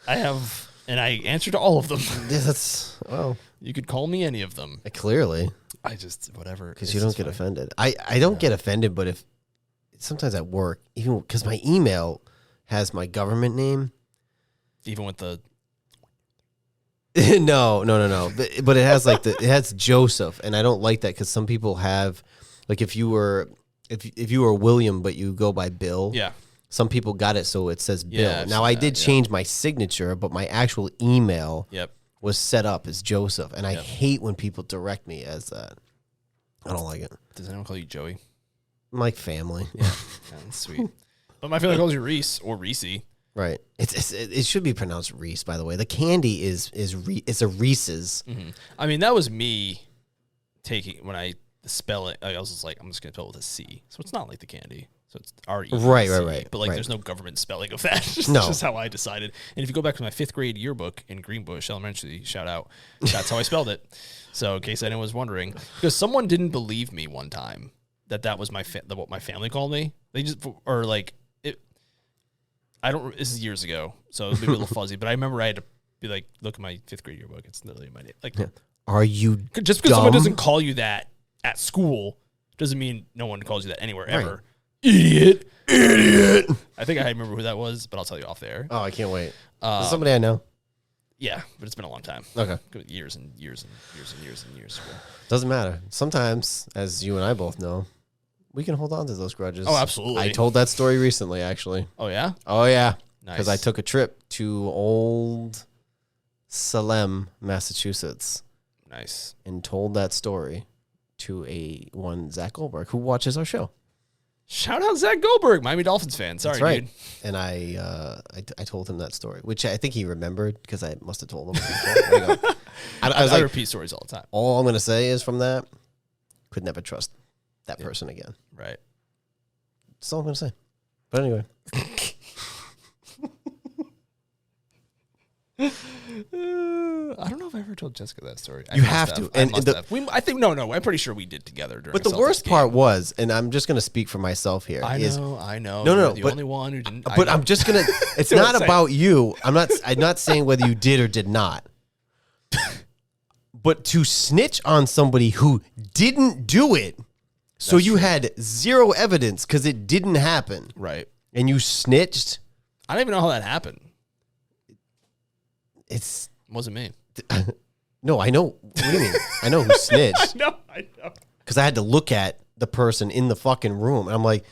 have, and I answer to all of them. Yeah, that's, well. You could call me any of them. Clearly. I just, whatever. Because you don't get offended. I don't get offended, but if sometimes at work, even because my email has my government name. Even with the. No. But it has like it has Joseph, and I don't like that because some people have, like if you were William, but you go by Bill. Yeah. Some people got it so it says Bill. Yeah, now I did change my signature, but my actual email. Yep. Was set up as Joseph, and I hate when people direct me as that. I don't like it. Does anyone call you Joey? My family. Yeah, that's sweet. But my family calls you Reese or Reese. Right. It should be pronounced Reese, by the way. The candy it's a Reese's. Mm-hmm. I mean, that was me taking when I spell it. I was just like, I'm just gonna spell it with a C, so it's not like the candy. So it's R-E-C. Right. But like, there's no government spelling of that. It's No. just how I decided. And if you go back to my 5th grade yearbook in Greenbush Elementary, shout out, that's how I spelled it. So in case anyone was wondering, because someone didn't believe me one time that was what my family called me. They just or like it. I don't. This is years ago, so it'll be a little fuzzy. But I remember I had to be like, look at my 5th grade yearbook. It's literally my name. Like, are you just because someone doesn't call you that at school doesn't mean no one calls you that anywhere ever. Right. Idiot. I think I remember who that was, but I'll tell you off there. Oh, I can't wait. Is somebody I know? Yeah, but it's been a long time. Okay. Years and years and years and years and years. Doesn't matter. Sometimes, as you and I both know, we can hold on to those grudges. Oh, absolutely. I told that story recently, actually. Oh, yeah? Oh, yeah. Nice. Because I took a trip to Old Salem, Massachusetts. Nice. And told that story to one Zach Goldberg, who watches our show. Shout out Zach Goldberg, Miami Dolphins fan. Sorry, that's right. Dude. And I told him that story, which I think he remembered because I must have told him. There you go. I repeat stories all the time. All I'm going to say is from that, could never trust that person again. Right. That's all I'm going to say. But anyway. I don't know if I ever told Jessica that story. You have to. I think no. I'm pretty sure we did together. But the worst part was, and I'm just going to speak for myself here. I know. No. You're the only one who didn't. But I'm just going to. It's not about you. I'm not saying whether you did or did not. But to snitch on somebody who didn't do it, so you had zero evidence because it didn't happen. Right. And you snitched. I don't even know how that happened. It wasn't me. No, I know. What do you mean? I know who snitched. I know. Because I had to look at the person in the fucking room. And I'm like,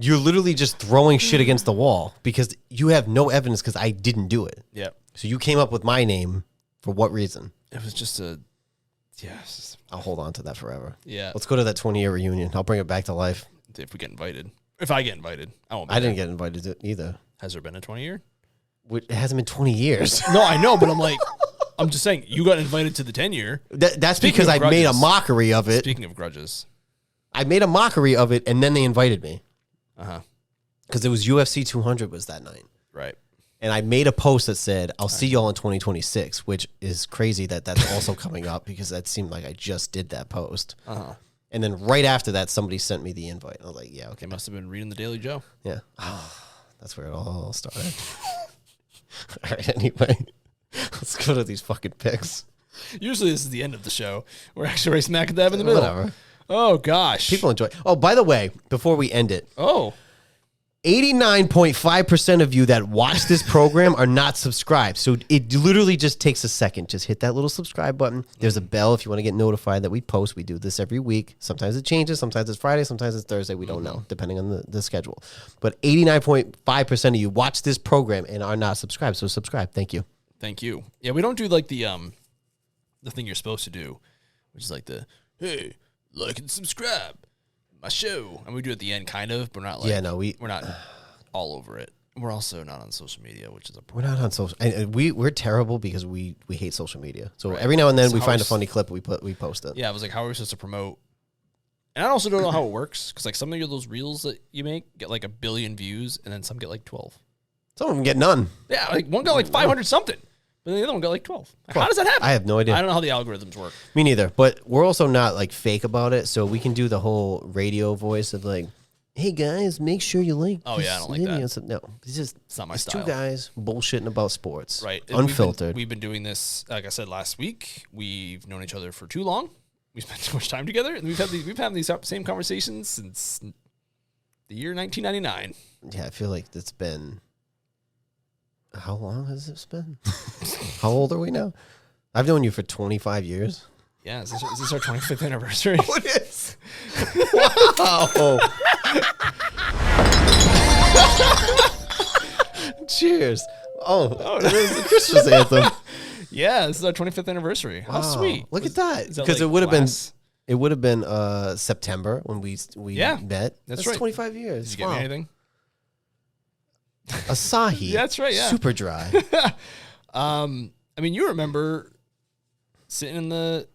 you're literally just throwing shit against the wall because you have no evidence because I didn't do it. Yep. So you came up with my name for what reason? It was just yes. I'll hold on to that forever. Yeah. Let's go to that 20-year reunion. I'll bring it back to life. If we get invited. If I get invited. I didn't get invited to either. Has there been a 20-year? It hasn't been 20 years. No, I know, but I'm just saying, you got invited to the 10-year. That's because I made a mockery of it. Speaking of grudges. I made a mockery of it, and then they invited me. Uh-huh. Because it was UFC 200 was that night. Right. And I made a post that said, I'll see y'all in 2026, which is crazy that that's also coming up because that seemed like I just did that post. Uh-huh. And then right after that, somebody sent me the invite. I was like, yeah, okay. They must have been reading the Daily Joe. Yeah. Oh, that's where it all started. All right, anyway, let's go to these fucking picks. Usually this is the end of the show. We're actually right smack dab in the middle. Whatever. Oh, gosh. People enjoy. Oh, by the way, before we end it. 89.5% of you that watch this program are not subscribed. So it literally just takes a second. Just hit that little subscribe button. There's a bell if you want to get notified that we post. We do this every week. Sometimes it changes. Sometimes it's Friday. Sometimes it's Thursday. We don't know, depending on the schedule. But 89.5% of you watch this program and are not subscribed. So subscribe. Thank you. Thank you. Yeah, we don't do like the thing you're supposed to do, which is like hey, like and subscribe my show, and we do it at the end, kind of, but we're not like we're not all over it. We're also not on social media, which is a problem. We're not on social. And we're terrible because we hate social media. So every now and then we find a funny clip, we post it. Yeah, I was like, how are we supposed to promote And I also don't know how it works because like some of those reels that you make get like 1 billion views, and then some get like 12. Some of them get none. Yeah, like one got like 500 something, but the other one got like 12. How does that happen? I have no idea. I don't know how the algorithms work. Me neither. But we're also not like fake about it, so we can do the whole radio voice of like, "Hey guys, make sure you like." Oh yeah, I don't like that. No, it's not my style. Two guys bullshitting about sports, right? Unfiltered. We've been doing this, like I said last week. We've known each other for too long. We spent too much time together, and we've had these same conversations since the year 1999. Yeah, I feel like it's been. How long has this been? How old are we now? I've known you for 25 years. Yeah, is this our 25th anniversary? Oh, it is. Wow. Cheers. Oh, it is the Christmas anthem. Yeah, this is our 25th anniversary. How sweet! Look at that. Because like it would have been September when we met. That's right. 25 years. Did you get me anything? Asahi. Yeah, that's right. Yeah, super dry. I mean, you remember sitting in the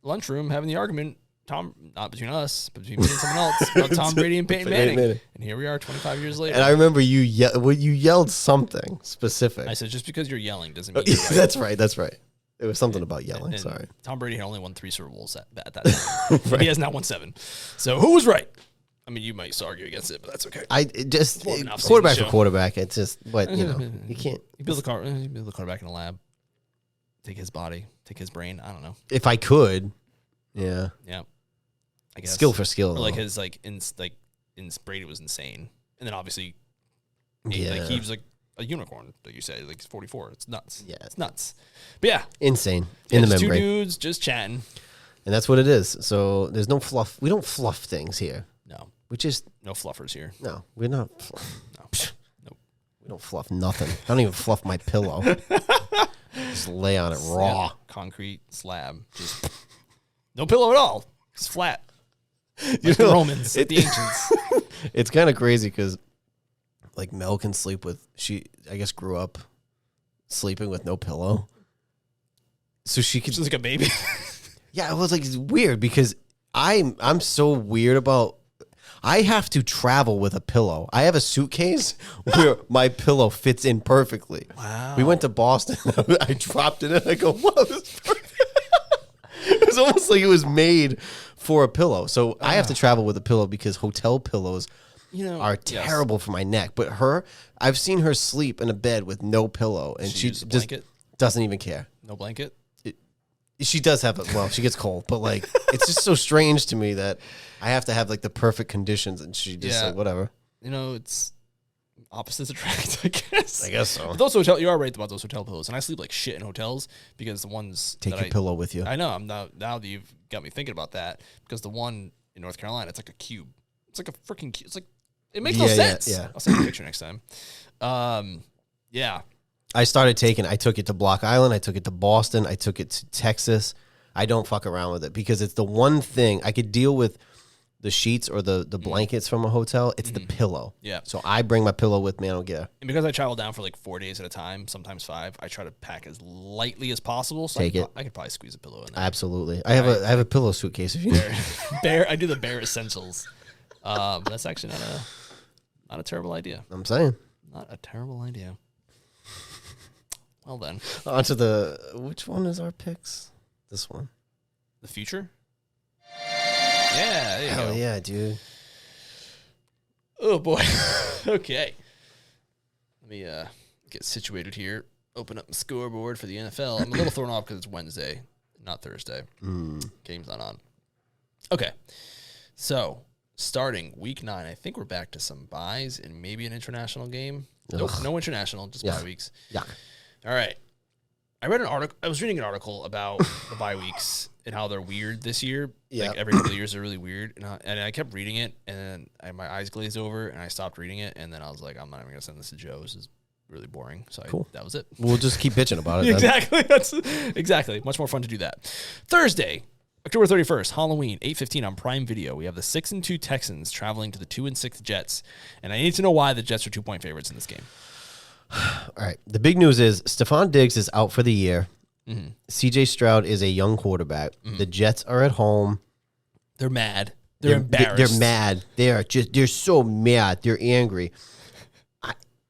lunchroom having the argument, not between us, but between me and someone else, about Tom Brady and Peyton Manning. And here we are 25 years later. And I remember you yelled something specific. I said, just because you're yelling doesn't mean you're right. That's right. It was something about yelling. And Sorry. Tom Brady had only won 3 Super Bowls at that time. Right. He has now won 7. So who was right? I mean, you might argue against it, but that's okay. Quarterback for quarterback. It's just, but you can't. You build the quarterback in a lab. Take his body, take his brain. I don't know. If I could, yeah. I guess skill for skill. Or like his Brady was insane, and then obviously, he was like a unicorn. Like you said, like 44. It's nuts. Yeah, it's nuts. But yeah, insane in the membrane. 2 dudes just chatting, and that's what it is. So there's no fluff. We don't fluff things here. No, we just no fluffers here. No, we're not. No, nope. We don't fluff nothing. I don't even fluff my pillow. Just lay on it raw. Concrete slab. Just no pillow at all. It's flat. Like the Romans, like the ancients. It's kind of crazy because, like, Mel can sleep with, I guess, grew up sleeping with no pillow. So she could. She's like a baby. Yeah, it was like, it's weird because I'm so weird about, I have to travel with a pillow. I have a suitcase where my pillow fits in perfectly. Wow. We went to Boston. I dropped it and I go, whoa, this is perfect. It was almost like it was made for a pillow. So I have to travel with a pillow because hotel pillows are terrible for my neck. But I've seen her sleep in a bed with no pillow. And she just doesn't even care. No blanket? She does have she gets cold, but like it's just so strange to me that I have to have like the perfect conditions, and she just like whatever. It's opposites attract, I guess. I guess so. But you are right about those hotel pillows, and I sleep like shit in hotels because the ones take your pillow with you. I know. Now that you've got me thinking about that, because the one in North Carolina, it's like a cube. It's like a freaking cube. It's like it makes no sense. Yeah. I'll send you a picture next time. Yeah. I took it to Block Island. I took it to Boston. I took it to Texas. I don't fuck around with it because it's the one thing I could deal with the sheets or the blankets from a hotel. It's the pillow. Yeah. So I bring my pillow with me. I don't care. And because I travel down for like 4 days at a time, sometimes 5, I try to pack as lightly as possible. So I could probably squeeze a pillow in there. Absolutely. I have a pillow suitcase. If you I do the bare essentials. That's actually not a terrible idea. I'm saying. Not a terrible idea. Well then. On to which one is our picks? This one. The future? Yeah, there you go. Yeah, dude. Oh boy. Okay. Let me get situated here. Open up the scoreboard for the NFL. I'm a little thrown off because it's Wednesday, not Thursday. Game's not on. Okay. So, starting week 9, I think we're back to some buys and maybe an international game. Nope, no international, just bye weeks. Yeah. All right. I was reading an article about the bye weeks and how they're weird this year. Yeah. Like every couple of years are really weird. And I kept reading it, and then my eyes glazed over, and I stopped reading it. And then I was like, I'm not even going to send this to Joe. This is really boring. So that was it. We'll just keep bitching about it. Exactly. Exactly. Much more fun to do that. Thursday, October 31st, Halloween, 8:15 on Prime Video. We have the 6-2 Texans traveling to the 2-6 Jets. And I need to know why the Jets are 2-point favorites in this game. All right. The big news is Stephon Diggs is out for the year. Mm-hmm. CJ Stroud is a young quarterback. Mm-hmm. The Jets are at home. They're mad. They're embarrassed. They're mad. They're so mad. They're angry.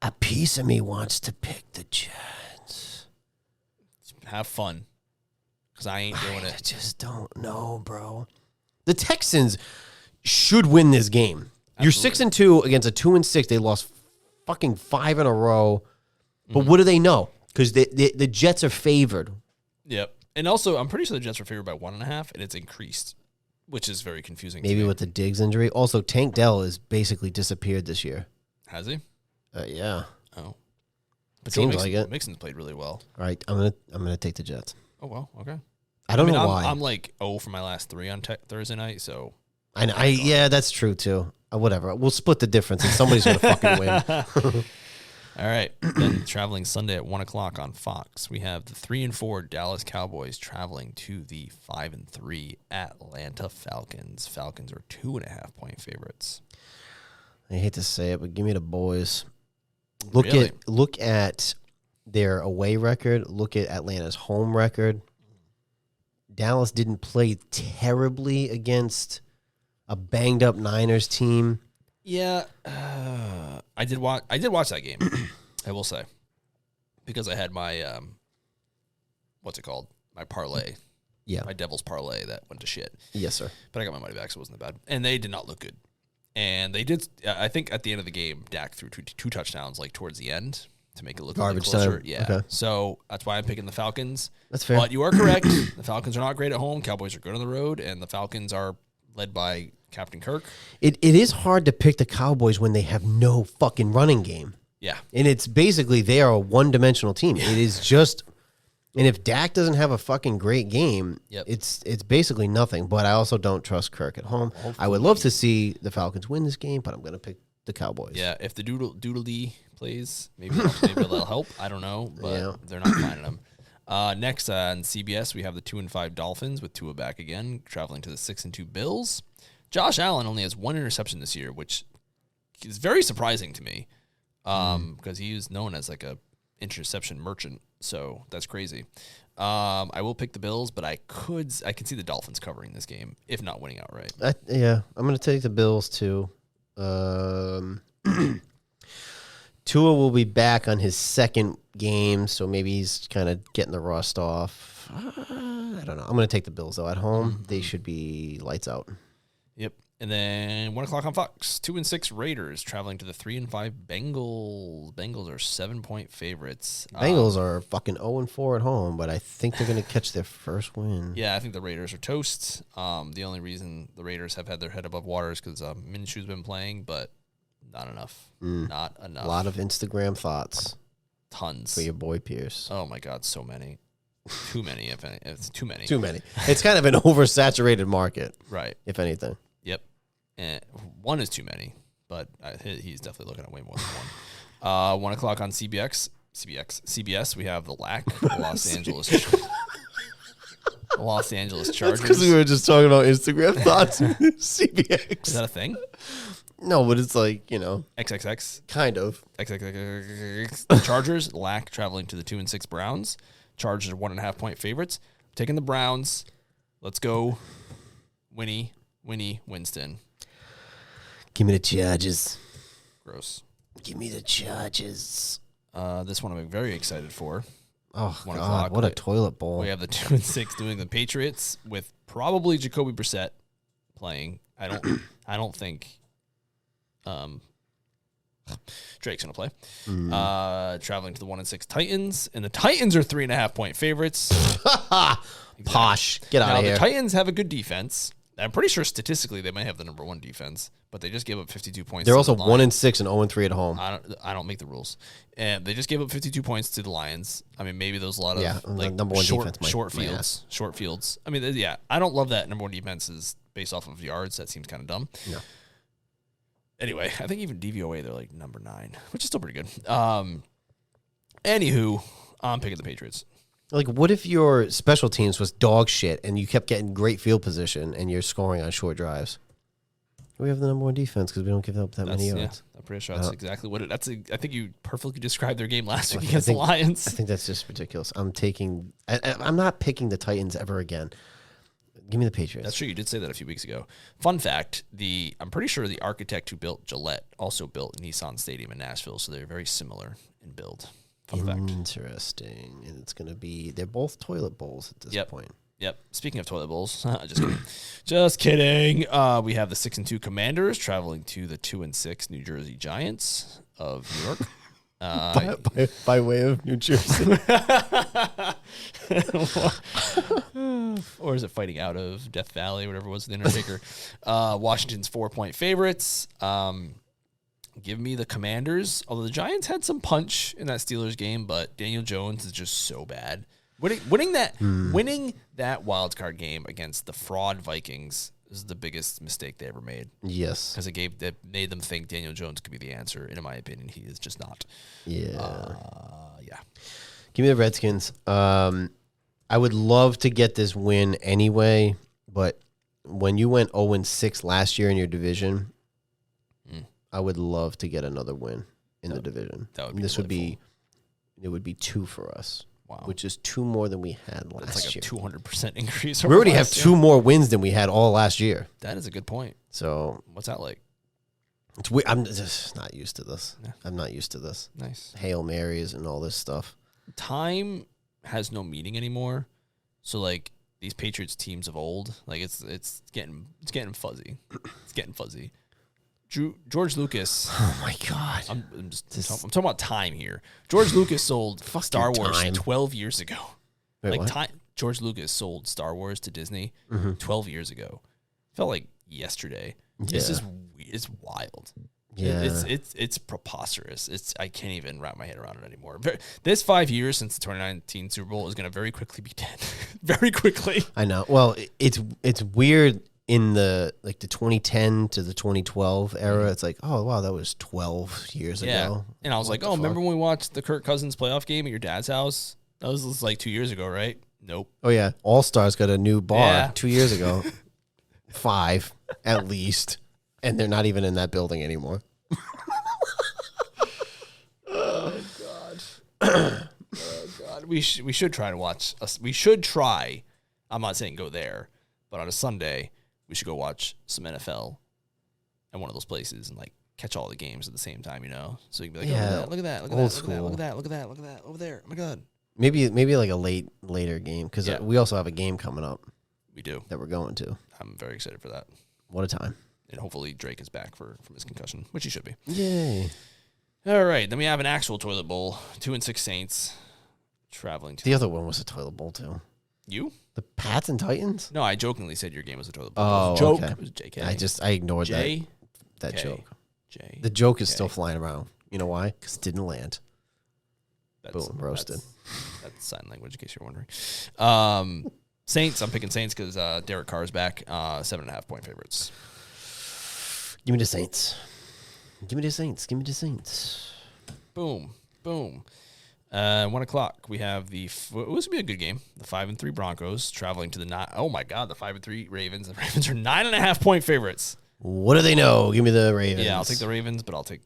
A piece of me wants to pick the Jets. Have fun. Because I ain't doing it. I just don't know, bro. The Texans should win this game. Absolutely. You're 6-2 against a 2-6. They lost fucking 5 in a row. But what do they know? Because the Jets are favored. Yep. And also, I'm pretty sure the Jets are favored by 1.5, and it's increased, which is very confusing. Maybe with the Diggs injury. Also, Tank Dell has basically disappeared this year. Has he? Yeah. Oh. But Seems like it. Mixon's played really well. All right, I'm gonna take the Jets. Oh, well, okay. I don't know why. I'm like 0 for my last 3 on Thursday night, so. I know. Yeah, that's true, too. Whatever. We'll split the difference, and somebody's going to fucking win. All right. Then traveling Sunday at 1 o'clock on Fox, we have the 3-4 Dallas Cowboys traveling to the 5-3 Atlanta Falcons. Falcons are 2.5-point favorites. I hate to say it, but give me the boys. Really? Look at their away record. Look at Atlanta's home record. Dallas didn't play terribly against a banged up Niners team. Yeah, I did watch that game. I will say, because I had my what's it called? My parlay. Yeah, my Devils parlay that went to shit. Yes, sir. But I got my money back, so it wasn't that bad. And they did not look good. And they did. I think at the end of the game, Dak threw two touchdowns like towards the end to make it look garbage closer. time. Yeah. Okay. So that's why I'm picking the Falcons. That's fair. But you are correct. The Falcons are not great at home. Cowboys are good on the road, and the Falcons are led by Captain Kirk. It is hard to pick the Cowboys when they have no fucking running game. Yeah. And it's basically they are a one-dimensional team. It is just, and if Dak doesn't have a fucking great game, it's basically nothing. But I also don't trust Kirk at home. Hopefully. I would love to see the Falcons win this game, but I'm going to pick the Cowboys. Yeah, if the Doodle-Dee plays, maybe that'll help. I don't know, but they're not finding them. Next on CBS, we have the 2-5 Dolphins with Tua back again, traveling to the 6-2 Bills. Josh Allen only has 1 interception this year, which is very surprising to me because he is known as like a interception merchant. So that's crazy. I will pick the Bills, but I can see the Dolphins covering this game, if not winning outright. I'm going to take the Bills too. Tua will be back on his second game, so maybe he's kind of getting the rust off. I don't know. I'm going to take the Bills, though. At home, they should be lights out. Yep. And then 1 o'clock on Fox, 2-6 Raiders traveling to the 3-5 Bengals. Bengals are 7-point favorites. Bengals are fucking 0-4 at home, but I think they're going to catch their first win. Yeah, I think the Raiders are toast. The only reason the Raiders have had their head above water is because Minshew's been playing, but not enough. Not enough. A lot of Instagram thoughts. Tons. For your boy Pierce. Oh, my God, so many. Too many, if any. It's too many. Too many. It's kind of an oversaturated market. Right. If anything. Yep. And 1 is too many, but he's definitely looking at way more than 1. 1 o'clock on CBS, we have the LAC, the Los Angeles Chargers. Because we were just talking about Instagram thoughts. CBX. Is that a thing? No, but it's like, XXX. Kind of. XXX. Chargers, LAC traveling to the 2-6 Browns. Chargers are 1.5-point favorites. Taking the Browns. Let's go. Winnie Winston. Give me the Chargers. Gross. Give me the Chargers. This one I'm very excited for. Oh, God, what a toilet bowl. We have the 2-6 New England Patriots with probably Jacoby Brissett playing. I don't think Drake's going to play. Traveling to the 1-6 Titans, and the Titans are 3.5-point favorites. Posh. Get out of here. The Titans have a good defense. I'm pretty sure statistically they might have the number 1 defense, but they just gave up 52 points. They're also 1-6 and 0-3 at home. I don't make the rules, and they just gave up 52 points to the Lions. I mean, maybe there's a lot of number 1 defense short fields. I mean, I don't love that number 1 defense is based off of yards. That seems kind of dumb. No. Anyway, I think even DVOA they're like number 9, which is still pretty good. Anywho, I'm picking the Patriots. Like, what if your special teams was dog shit and you kept getting great field position and you're scoring on short drives? We have the number 1 defense because we don't give up that many yards. Yeah, I'm pretty sure that's exactly what it. I think you perfectly described their game last week against the Lions. I think that's just ridiculous. I'm not picking the Titans ever again. Give me the Patriots. That's true. You did say that a few weeks ago. Fun fact, I'm pretty sure the architect who built Gillette also built Nissan Stadium in Nashville, so they're very similar in build. Fun fact. Interesting. And it's going to be, they're both toilet bowls at this point. Yep. Speaking of toilet bowls, just kidding. Just kidding. We have the 6-2 Commanders traveling to the 2-6 New Jersey Giants of New York. By way of New Jersey. Or is it fighting out of Death Valley, whatever it was, the Undertaker? Washington's 4-point favorites. Give me the Commanders. Although the Giants had some punch in that Steelers game, but Daniel Jones is just so bad. Winning that wild card game against the fraud Vikings is the biggest mistake they ever made. Yes, because it made them think Daniel Jones could be the answer. And in my opinion, he is just not. Yeah. Yeah. Give me the Redskins. I would love to get this win anyway, but when you went 0-6 last year in your division, I would love to get another win in the division. It would be 2 for us. Wow. Which is 2 more than we had last year. That's like a 200% increase. We already have 2 more wins than we had all last year. That is a good point. So what's that like? It's weird. I'm just not used to this. Yeah. I'm not used to this. Nice. Hail Marys and all this stuff. Time has no meaning anymore. So like these Patriots teams of old, like it's getting fuzzy. It's getting fuzzy. George Lucas. Oh my God! I'm talking about time here. George Lucas sold Star Wars 12 years ago. Wait, George Lucas sold Star Wars to Disney 12 years ago. Felt like yesterday. Yeah. It's wild. Yeah, it's preposterous. I can't even wrap my head around it anymore. This 5 years since the 2019 Super Bowl is going to very quickly be dead. Very quickly. I know. Well, it's weird. In the 2010 to the 2012 era, it's like, oh wow, that was 12 years ago. And I was like, remember when we watched the Kirk Cousins playoff game at your dad's house? That was like 2 years ago, right? Nope. Oh yeah, All Stars got a new bar 2 years ago. 5 at least, and they're not even in that building anymore. Oh God. Oh God. We should try to watch. We should try. I'm not saying go there, but on a Sunday. We should go watch some NFL at one of those places and like catch all the games at the same time, So you can be like, oh, look at that, look at that, look at that, look at that, look at that, over there. Oh my God. Maybe like a later game because we also have a game coming up. We do that we're going to. I'm very excited for that. What a time! And hopefully Drake is back from his concussion, which he should be. Yay! All right, then we have an actual toilet bowl. 2-6 Saints traveling to the other one was a toilet bowl too. You? The Pats and Titans? No, I jokingly said your game was a toilet bowl. Oh, it was a joke. okay. It was JK. I ignored that joke. The joke is still flying around. You know why? Because it didn't land. Boom, roasted. That's sign language, in case you're wondering. Saints, I'm picking Saints because Derek Carr's back. 7.5 point favorites. Give me the Saints. Give me the Saints. Give me the Saints. Boom. 1 o'clock, we have this would be a good game. The 5-3 Broncos traveling to the 5-3 Ravens. The Ravens are 9.5 point favorites. What do they know? Give me the Ravens. Yeah, I'll take the Ravens, but I think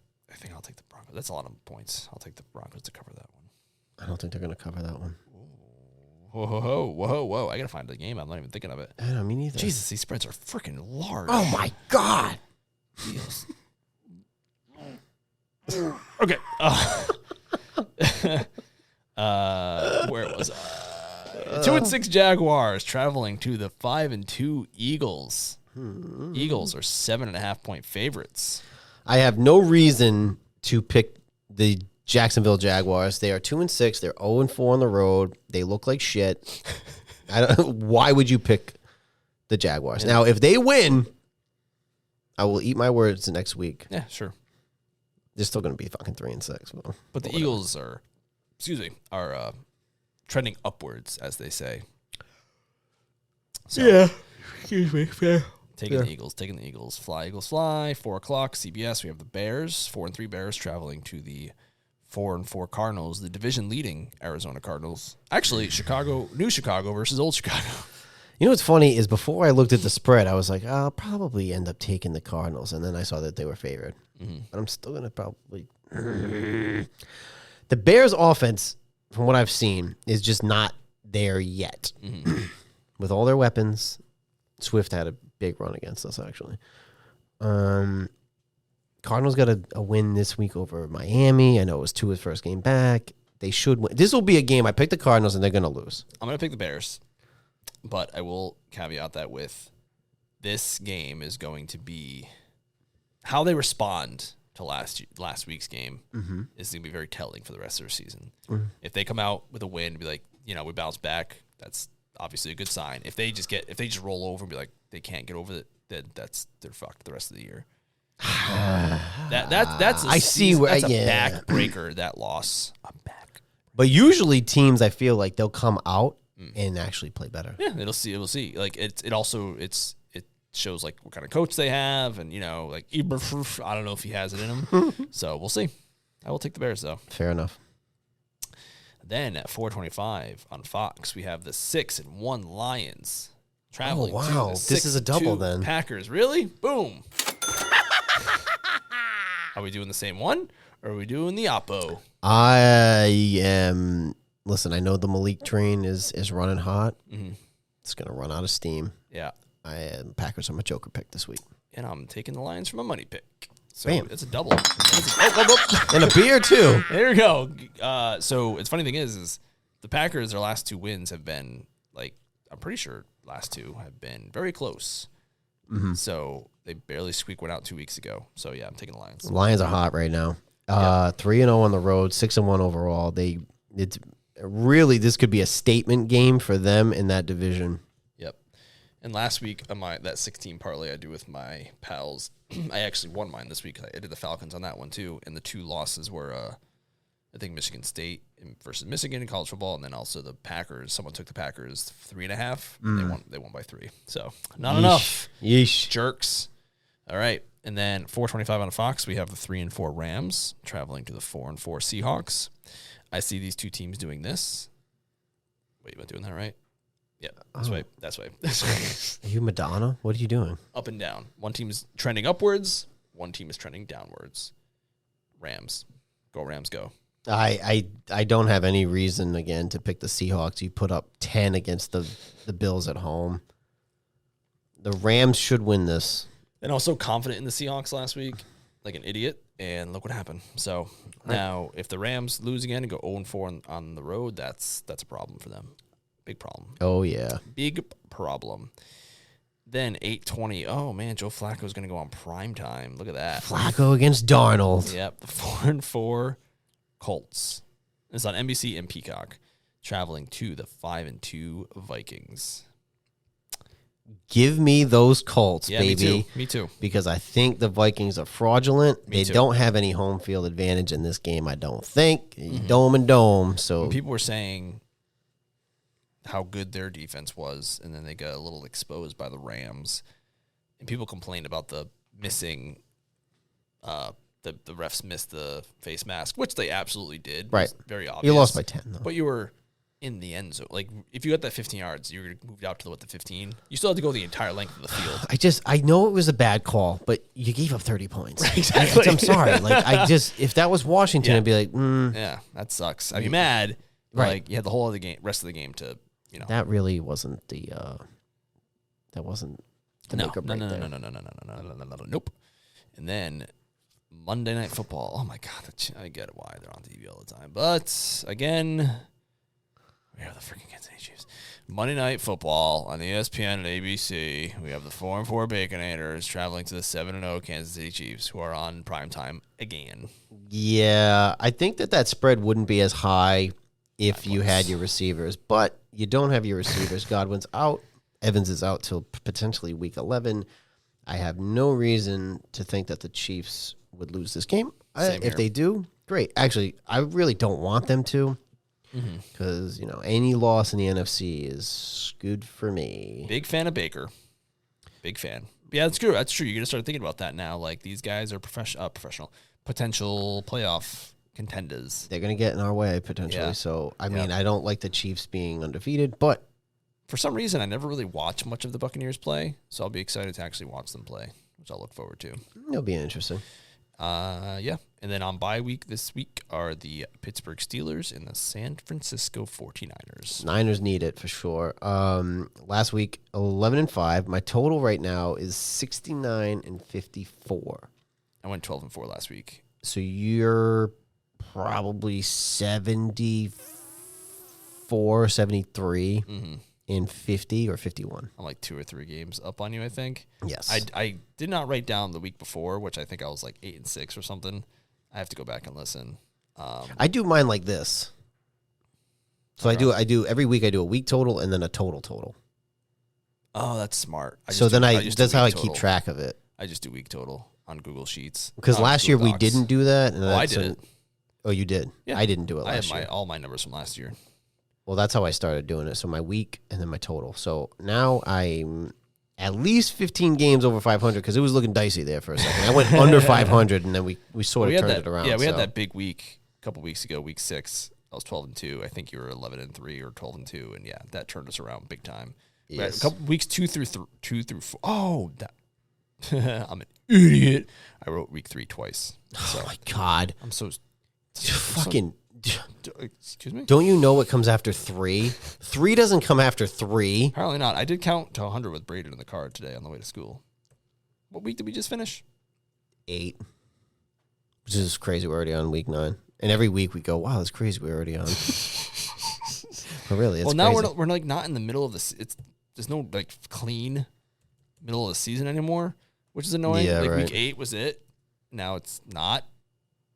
I'll take the Broncos. That's a lot of points. I'll take the Broncos to cover that one. I don't think they're going to cover that one. Whoa. I got to find the game. I'm not even thinking of it. I don't mean either. Jesus, these spreads are freaking large. Oh my God. Okay. Where was I? 2-6 Jaguars traveling to the 5-2 Eagles. Eagles are 7.5 point favorites. I have no reason to pick the Jacksonville Jaguars. They are 2-6. They're 0-4 on the road. They look like shit. Why would you pick the Jaguars? Now, if they win, I will eat my words next week. Yeah, sure. They're still going to be fucking 3-6. But the Eagles are trending upwards, as they say. So, yeah. Excuse me. Fair. Taking the Eagles. Fly, Eagles, fly. 4 o'clock, CBS. We have the Bears. 4-3 Bears traveling to the 4-4 Cardinals, the division-leading Arizona Cardinals. Actually, New Chicago versus Old Chicago. You know what's funny is before I looked at the spread, I was like, I'll probably end up taking the Cardinals, and then I saw that they were favored. Mm-hmm. But I'm still going to probably... The Bears' offense, from what I've seen, is just not there yet. Mm-hmm. With all their weapons, Swift had a big run against us, actually. Cardinals got a win this week over Miami. I know it was Tua's first game back. They should win. This will be a game. I picked the Cardinals, and they're going to lose. I'm going to pick the Bears, but I will caveat that with this game is going to be how they respond to last week's game is going to be very telling for the rest of their season. If they come out with a win and be like, we bounce back, that's obviously a good sign. If they just roll over and be like they can't get over it, then they're fucked the rest of the year. That's a backbreaker, that loss. A back. But usually teams, I feel like they'll come out and actually play better. Yeah, we'll see. Like it shows like what kind of coach they have, and like Eberflus, I don't know if he has it in him. So we'll see. I will take the Bears though. Fair enough. Then at 4:25 on Fox, we have the 6-1 Lions traveling. Oh wow, this is a double then. Packers, really? Boom. Are we doing the same one, or are we doing the oppo? Listen, I know the Malik train is running hot. Mm-hmm. It's going to run out of steam. Yeah. Packers are my joker pick this week. And I'm taking the Lions for my money pick. So Bam. It's a double. And a beer, too. There we go. So it's funny thing is the Packers, their last 2 wins have been, like, I'm pretty sure last 2 have been very close. Mm-hmm. So they barely squeaked one out 2 weeks ago. So, yeah, I'm taking the Lions. The Lions are hot right now. 3-0 on the road, 6-1 overall. It's really, this could be a statement game for them in that division. Yep. And last week, on that 16 parlay I do with my pals, I actually won mine this week. I did the Falcons on that one, too. And the 2 losses were, I think, Michigan State versus Michigan in college football, and then also the Packers. Someone took the Packers 3.5. And they won by 3. So not enough. Yeesh. Jerks. All right. And then 4:25 on Fox, we have the 3-4 Rams traveling to the 4-4 Seahawks. I see these 2 teams doing this. Wait, am I doing that right? Yeah, that's right. That's right. Are you Madonna? What are you doing? Up and down. One team is trending upwards. One team is trending downwards. Rams. Go Rams, go. I don't have any reason, again, to pick the Seahawks. You put up 10 against the Bills at home. The Rams should win this. And also confident in the Seahawks last week, like an idiot, and look what happened. So now, if the Rams lose again and go 0-4 on the road, that's a problem for them. Big problem. Oh, yeah. Big problem. Then 8:20. Oh, man, Joe Flacco's going to go on prime time. Look at that. Flacco against Darnold. Yep, the 4-4 Colts. It's on NBC and Peacock, traveling to the 5-2 Vikings. Give me those Colts, yeah, baby. Me too. Because I think the Vikings are fraudulent. Me too. Don't have any home field advantage in this game, I don't think. Dome and dome. So when people were saying how good their defense was, and then they got a little exposed by the Rams, and people complained about the missing, the refs missed the face mask, which they absolutely did. Right. Very obvious. You lost by 10, though. But you were in the end zone. Like, if you got that 15 yards, you were moved out to the 15. You still had to go the entire length of the field. I know it was a bad call, but you gave up 30 points. Right, exactly. I'm sorry. Like, if that was Washington, I'd be like, yeah, that sucks. I'd be mad. Right. Like, you had the whole of the game, rest of the game to, That really wasn't the, that wasn't the make or break there. No. Nope. And then Monday Night Football. Oh, my God. I get why they're on TV all the time. But, again, we have the freaking Kansas City Chiefs. Monday Night Football on the ESPN and ABC. We have the 4-4 Baconators traveling to the 7-0 Kansas City Chiefs, who are on primetime again. Yeah, I think that spread wouldn't be as high if you had your receivers, but you don't have your receivers. Godwin's out. Evans is out till potentially week 11. I have no reason to think that the Chiefs would lose this game. If they do, great. Actually, I really don't want them to, because any loss in the NFC is good for me. Big fan of Baker. Big fan. Yeah, that's true. That's true. You're gonna start thinking about that now. Like, these guys are professional, potential playoff contenders. They're going to get in our way, potentially. Yeah. So, I mean, I don't like the Chiefs being undefeated, but for some reason, I never really watch much of the Buccaneers play, so I'll be excited to actually watch them play, which I'll look forward to. It'll be interesting. Yeah. And then on bye week this week are the Pittsburgh Steelers and the San Francisco 49ers. Niners need it for sure. Last week, 11-5. My total right now is 69-54. I went 12-4 last week. So you're probably 74, 73 in 50 or 51. I'm like 2 or 3 games up on you, I think. Yes. I did not write down the week before, which I think I was like 8-6 or something. I have to go back and listen. I do mine like this. So I do every week. I do a week total and then a total. Oh, that's smart. That's how I keep track of it. I just do week total on Google Sheets. Because last year we didn't do that. And I did it. Oh, you did? Yeah. I didn't do it last year. I have all my numbers from last year. Well, that's how I started doing it. So my week and then my total. So now I'm at least 15 games over 500 because it was looking dicey there for a second. I went under 500 and then we sort of turned it around. Yeah, we had that big week a couple weeks ago, week 6. I was 12-2. I think you were 11-3 or 12-2, and yeah, that turned us around big time. Yes. A couple weeks 2 through 4. Oh, I'm an idiot. I wrote week 3 twice. So oh my God! I'm so fucking. Excuse me? Don't you know what comes after 3? 3 doesn't come after 3. Apparently not. I did count to 100 with Braden in the car today on the way to school. What week did we just finish? 8. Which is crazy. We're already on week 9. And every week we go, wow, that's crazy. We're already on. But really, it's now crazy. we're like not in the middle of there's no like clean middle of the season anymore, which is annoying. Yeah, like right. week 8 was it. Now it's not.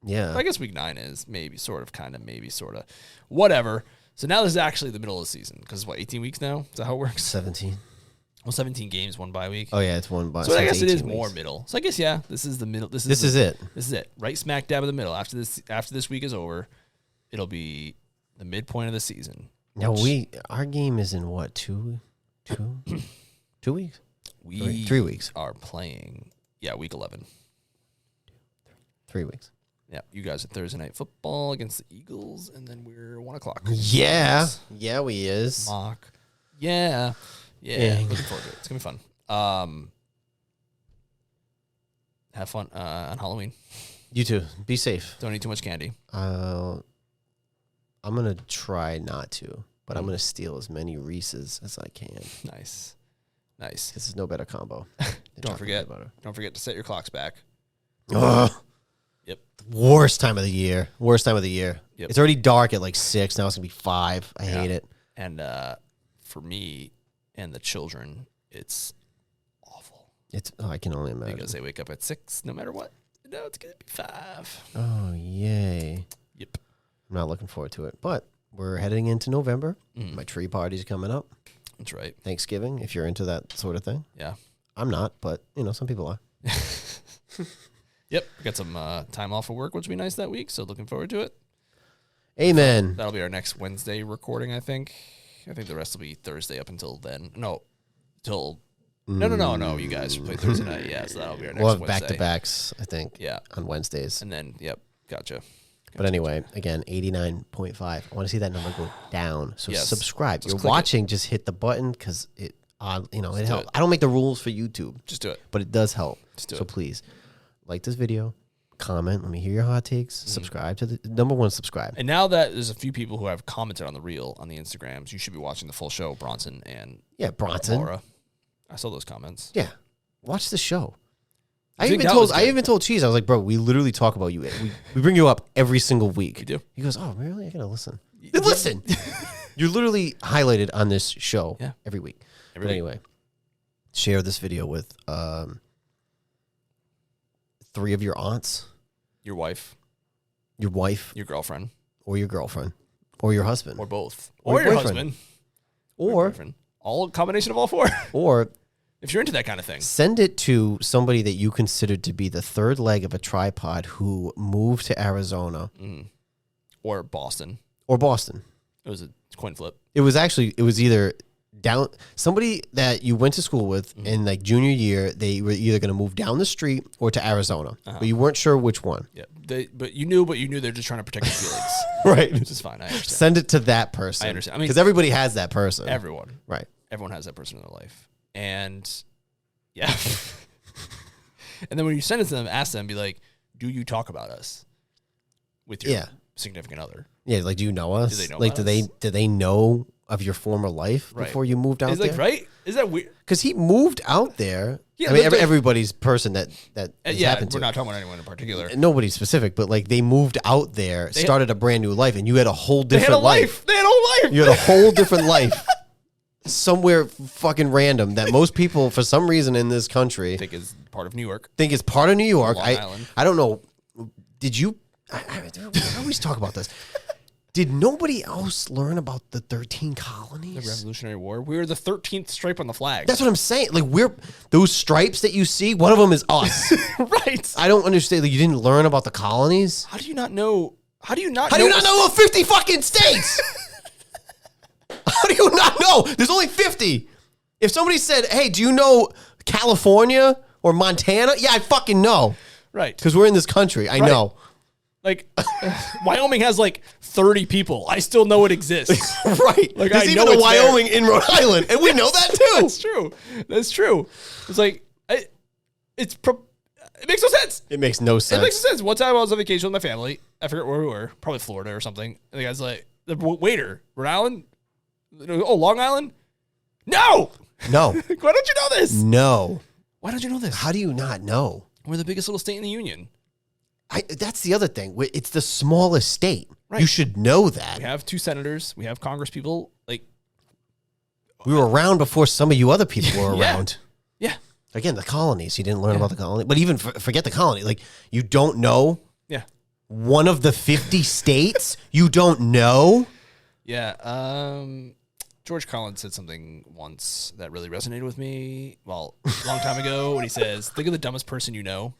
Yeah. But I guess week 9 is maybe sort of, kind of, maybe sort of, whatever. So now this is actually the middle of the season because what, 18 weeks now? Is that how it works? 17. Well, 17 games, 1 bye week. Oh yeah, it's 1 bye. So I guess it is weeks. more middle. So I guess this is the middle. This is it. This is it. Right smack dab in the middle. After this week is over, it'll be the midpoint of the season. Now our game is in what, 2 weeks? We 3 weeks. are playing week 11. 3 weeks. Yeah, you guys are Thursday night football against the Eagles, and then we're 1 o'clock. Yeah. Yeah, we is. Mock. Yeah. Looking forward to it. It's gonna be fun. Have fun on Halloween. You too. Be safe. Don't eat too much candy. I'm gonna try not to, but I'm gonna steal as many Reese's as I can. Nice. This is no better combo. Don't forget to set your clocks back. Ugh. Yep. Worst time of the year. Yep. It's already dark at like 6. Now it's gonna be 5. I hate it. And for me and the children, it's awful. I can only imagine. Because they wake up at 6 no matter what. No, it's gonna be 5. Oh yay. Yep. I'm not looking forward to it. But we're heading into November. My tree party's coming up. That's right. Thanksgiving, if you're into that sort of thing. Yeah. I'm not, but some people are. Yep. We got some time off of work, which will be nice that week. So looking forward to it. Amen. That'll be our next Wednesday recording, I think. I think the rest will be Thursday up until then. No. No. You guys play Thursday night. Yeah, so that'll be our next Wednesday. We'll have Wednesday. back-to-backs, I think. Yeah. On Wednesdays. And then, gotcha. But anyway, again, 89.5. I want to see that number go down. So Yes. subscribe. Just You're click watching, just hit the button because it helps. it. I don't make the rules for YouTube. Just do it. But it does help. Just do so it. please, like this video, comment, let me hear your hot takes, subscribe to the number 1, subscribe. And now that there's a few people who have commented on the reel on the Instagrams, you should be watching the full show, Bronson and Bronson. Laura. I saw those comments. Yeah. Watch the show. I think even that was told Cheese, I was like, bro, we literally talk about you. We bring you up every single week. You do? He goes, oh, really? I gotta listen. Listen. You're literally highlighted on this show every week. But anyway, share this video with 3 of your aunts. Your wife. Your wife. Your girlfriend. Or your girlfriend. Or your husband. Or both. Or Or your boyfriend. husband. Or boyfriend. All combination of all 4. Or if you're into that kind of thing. send it to somebody that you consider to be the 3rd leg of a tripod who moved to Arizona. Or Boston. Or Boston. It was a coin flip. It was either down somebody that you went to school with in like junior year. They were either going to move down the street or to Arizona, but you weren't sure which one. Yeah, but you knew they're just trying to protect your feelings, Right. which is fine. I understand. Send it to that person. I understand. I mean, because everybody has that person. Everyone has that person in their life, and yeah. And then when you send it to them, ask them, be like, do you talk about us with your significant other? Yeah, like, do you know us? Do they know like, about us? do they know of your former life before you moved out there? Right? Is that weird? Because he moved out there. Yeah, I mean, everybody's person that happened to. We're not talking about anyone in particular. Nobody specific, but like they moved out there, started a brand new life, and you had a whole different life. They had a whole life. You had a whole different life. Somewhere fucking random that most people, for some reason in this country, think is part of New York. Long Island. I don't know. Did you? I always talk about this. Did nobody else learn about the 13 colonies? The Revolutionary War. We were the 13th stripe on the flag. That's what I'm saying. Like, those stripes that you see, one of them is us. Right. I don't understand. Like, you didn't learn about the colonies? How do you not know? How do you not know 50 fucking states? How do you not know? There's only 50. If somebody said, hey, do you know California or Montana? Yeah, I fucking know. Right. Because we're in this country. I know. Like, Wyoming has like 30 people. I still know it exists. Right. Like, there's even a Wyoming in Rhode Island, and we know that too. That's true. It's like, it makes no sense. It makes no sense. It makes no sense. One time I was on vacation with my family. I forget where we were. Probably Florida or something. And the guy's like, the waiter, Rhode Island? Oh, Long Island? No. No. Why don't you know this? No. Why don't you know this? How do you not know? We're the biggest little state in the union. That's the other thing. It's the smallest state. Right. You should know that. We have 2 senators. We have Congress people. Like, we were around before some of you other people were around. Yeah. Again, the colonies. You didn't learn about the colony. But even forget the colony. Like, you don't know one of the 50 states? You don't know? Yeah. George Collins said something once that really resonated with me. Well, a long time ago when he says, think of the dumbest person you know,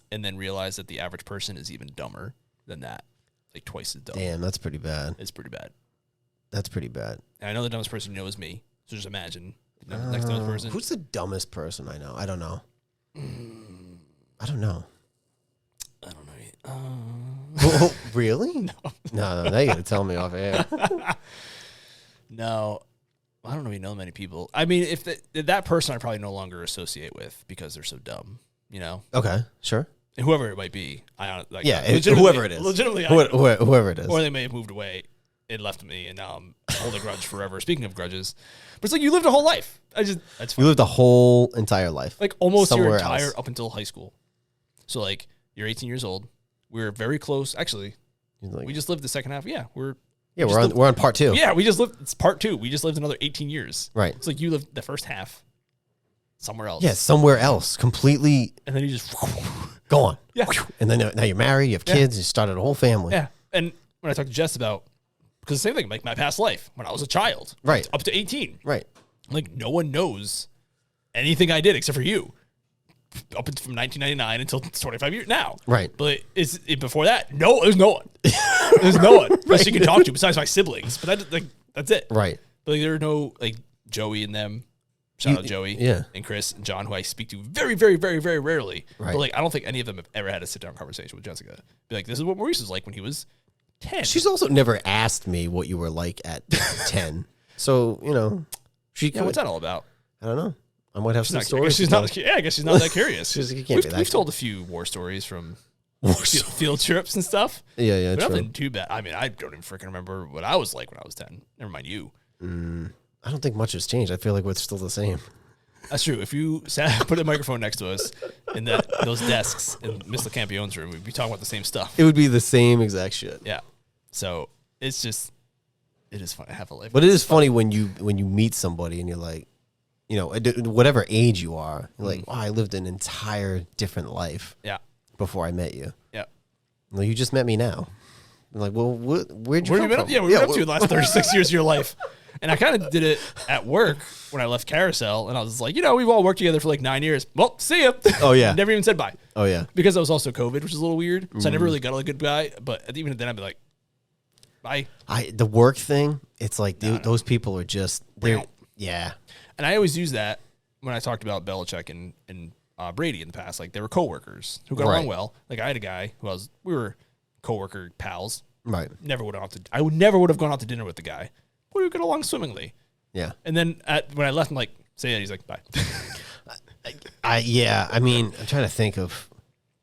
and then realize that the average person is even dumber than that. Like twice as dumb. Damn, that's pretty bad. It's pretty bad. That's pretty bad. And I know the dumbest person you know is me. So just imagine the next dumbest person. Who's the dumbest person I know? I don't know. I don't know. Oh, really? No, now you got to tell me off air. No, I don't really know many people. I mean, if that person I probably no longer associate with because they're so dumb, you know? Okay, sure. And whoever it might be, whoever it is. Legitimately, whoever it is. Or they may have moved away and left me, and now I'm holding a grudge forever. Speaking of grudges, but it's like you lived a whole life. That's fine. You lived a whole entire life. Like almost your somewhere entire else. up until high school. So like you're 18 years old. We're very close. Actually, we just lived the second half. Yeah, we're on part 2. Yeah, we just lived. It's part 2. We just lived another 18 years. Right. It's like you lived the first half somewhere else. Yeah, somewhere else, completely And then you just gone. Yeah. And then now you're married, you have kids, you started a whole family. Yeah. And when I talked to Jess about, because the same thing, like my past life when I was a child, right, up to 18, right, like no one knows anything I did except for you. Up from 1999 until 25 years now. Right. But before that, no, there's no one. There's no one that she can talk to besides my siblings. But that's it. Right. But like, there are no like Joey and them. Shout out Joey and Chris and John, who I speak to very, very, very, very rarely. Right. But like, I don't think any of them have ever had a sit down conversation with Jessica. Be like, this is what Maurice was like when he was 10. She's also never asked me what you were like at 10. So, you know, what's that all about? I don't know. I might have some stories. I guess she's not that curious. We've told a few war stories from field trips and stuff. Yeah, but nothing too bad. I mean, I don't even freaking remember what I was like when I was 10. Never mind you. I don't think much has changed. I feel like we're still the same. That's true. If you put a microphone next to us in those desks in Miss LaCampione's room, we'd be talking about the same stuff. It would be the same exact shit. Yeah. So it is fun to have a life. But it is funny when you meet somebody and you're like, you know, whatever age you are, you're like, wow, I lived an entire different life. Yeah. Before I met you. Yeah. Well, you just met me now. I'm like, well, where'd you come from? Yeah, we were up to the last 36 years of your life. And I kind of did it at work when I left Carousel. And I was like, you know, we've all worked together for like 9 years. Well, see ya. Oh, yeah. Never even said bye. Oh, yeah. Because I was also COVID, which is a little weird. So I never really got a good guy. But even then, I'd be like, bye. The work thing, it's like those people are just, yeah. And I always use that when I talked about Belichick and Brady in the past. Like, they were coworkers who got along well. Like, I had a guy we were coworker pals. Right. I never would have gone out to dinner with the guy. We would get along swimmingly. Yeah. And then when I left, I'm like, say it. He's like, bye. I mean, I'm trying to think of,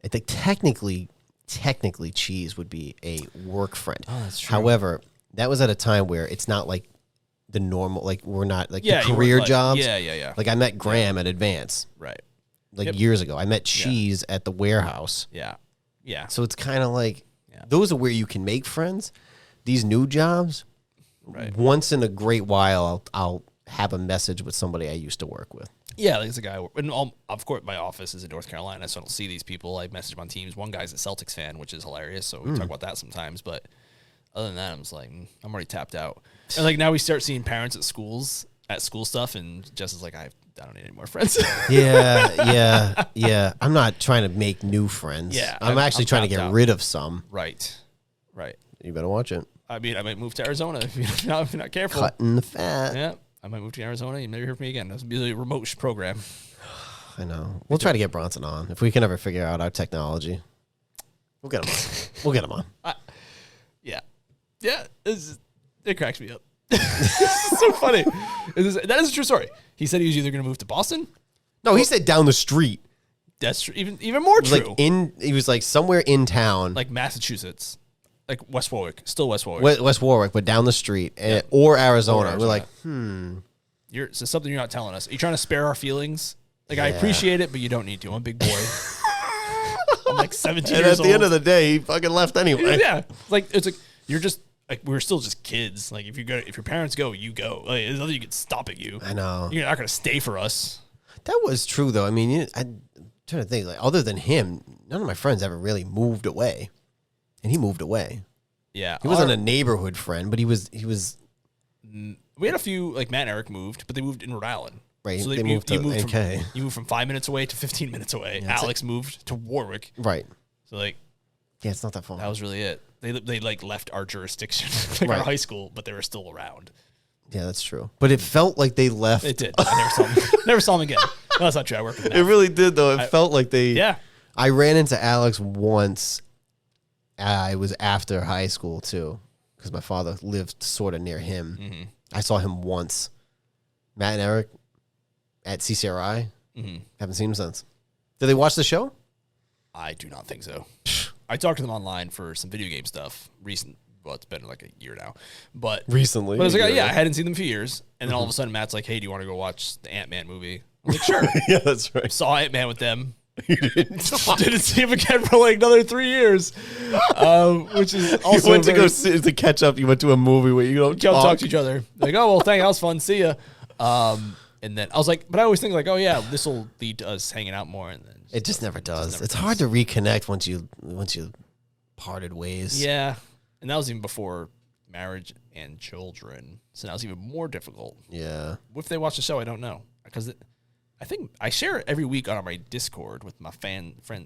I think technically technically Cheese would be a work friend. Oh, that's true. However, that was at a time where it's not like the normal, like we're not like Yeah, the you career weren't, like- jobs. Yeah. Like I met Graham at Advance Right. like years ago. I met Cheese at the warehouse. Yeah. Yeah. So it's kind of like those are where you can make friends. These new jobs, Right. once in a great while, I'll have a message with somebody I used to work with. Yeah, there's a guy. And of course, my office is in North Carolina, so I don't see these people. I message them on Teams. One guy's a Celtics fan, which is hilarious. So we talk about that sometimes. But other than that, I'm just like, I'm already tapped out. And like now we start seeing parents at school stuff, and Jess is like, I don't need any more friends. Yeah. I'm not trying to make new friends. Yeah, I'm actually trying to tapped get out. rid of some. Right. You better watch it. I mean, I might move to Arizona if you're not careful. Cutting the fat. Yeah, I might move to Arizona. You never hear from me again. That's gonna be a remote program. I know. We'll try to get Bronson on if we can ever figure out our technology. We'll get him on. We'll get him on. Yeah. It cracks me up. It's so funny. That is a true story. He said he was either going to move to Boston. No, he said down the street. That's true. Even more It was true. he was like somewhere in town, Like Massachusetts, like West Warwick, still West Warwick. West Warwick, but down the street, or Arizona. Or We're like, So something you're not telling us. Are you trying to spare our feelings? Like I appreciate it, but you don't need to. I'm a big boy. I'm like 17 and years at the old. end of the day, he fucking left anyway. Yeah, it's like you're just like we're still just kids. Like if your parents go, you go. Like there's nothing you can stopping you. I know. You're not gonna stay for us. That was true, though. I mean, I'm trying to think. Like, other than him, none of my friends ever really moved away, and he moved away. Yeah, He wasn't a neighborhood friend, but he was. We had a few like Matt and Eric moved, but they moved in Rhode Island. Right, So they moved to NK. You moved from 5 minutes away to 15 minutes away. Yeah, Alex moved to Warwick. Right. So like Yeah, it's not that far. that was really it. They like left our jurisdiction, like Right. our high school, but they were still around. Yeah, that's true. But it felt like they left. It did. I never saw them again. No, that's not true. I worked with It Matt. really did, though. It felt like they. Yeah. I ran into Alex once. I was after high school too, because my father lived sort of near him. Mm-hmm. I saw him once. Matt and Eric at CCRI. Mm-hmm. Haven't seen him since. Did they watch the show? I do not think so. I talked to them online for some video game stuff. Well, it's been like a year now, but Recently. But I was like, I hadn't seen them for years. And then all of a sudden, Matt's like, hey, do you want to go watch the Ant-Man movie? I'm like, sure. Yeah, that's right. Saw Ant-Man with them. Didn't see him again for like another 3 years, which is also You went to go to catch up. You went to a movie where you don't talk to each other. Like, oh well, thank you, that was fun. See ya. And then I was like, but I always think like, oh yeah, this will lead to us hanging out more. And then It just never does. It's hard to reconnect once you parted ways. Yeah, and that was even before marriage and children. So now it's even more difficult. Yeah. If they watch the show, I don't know because I think I share it every week on my Discord with my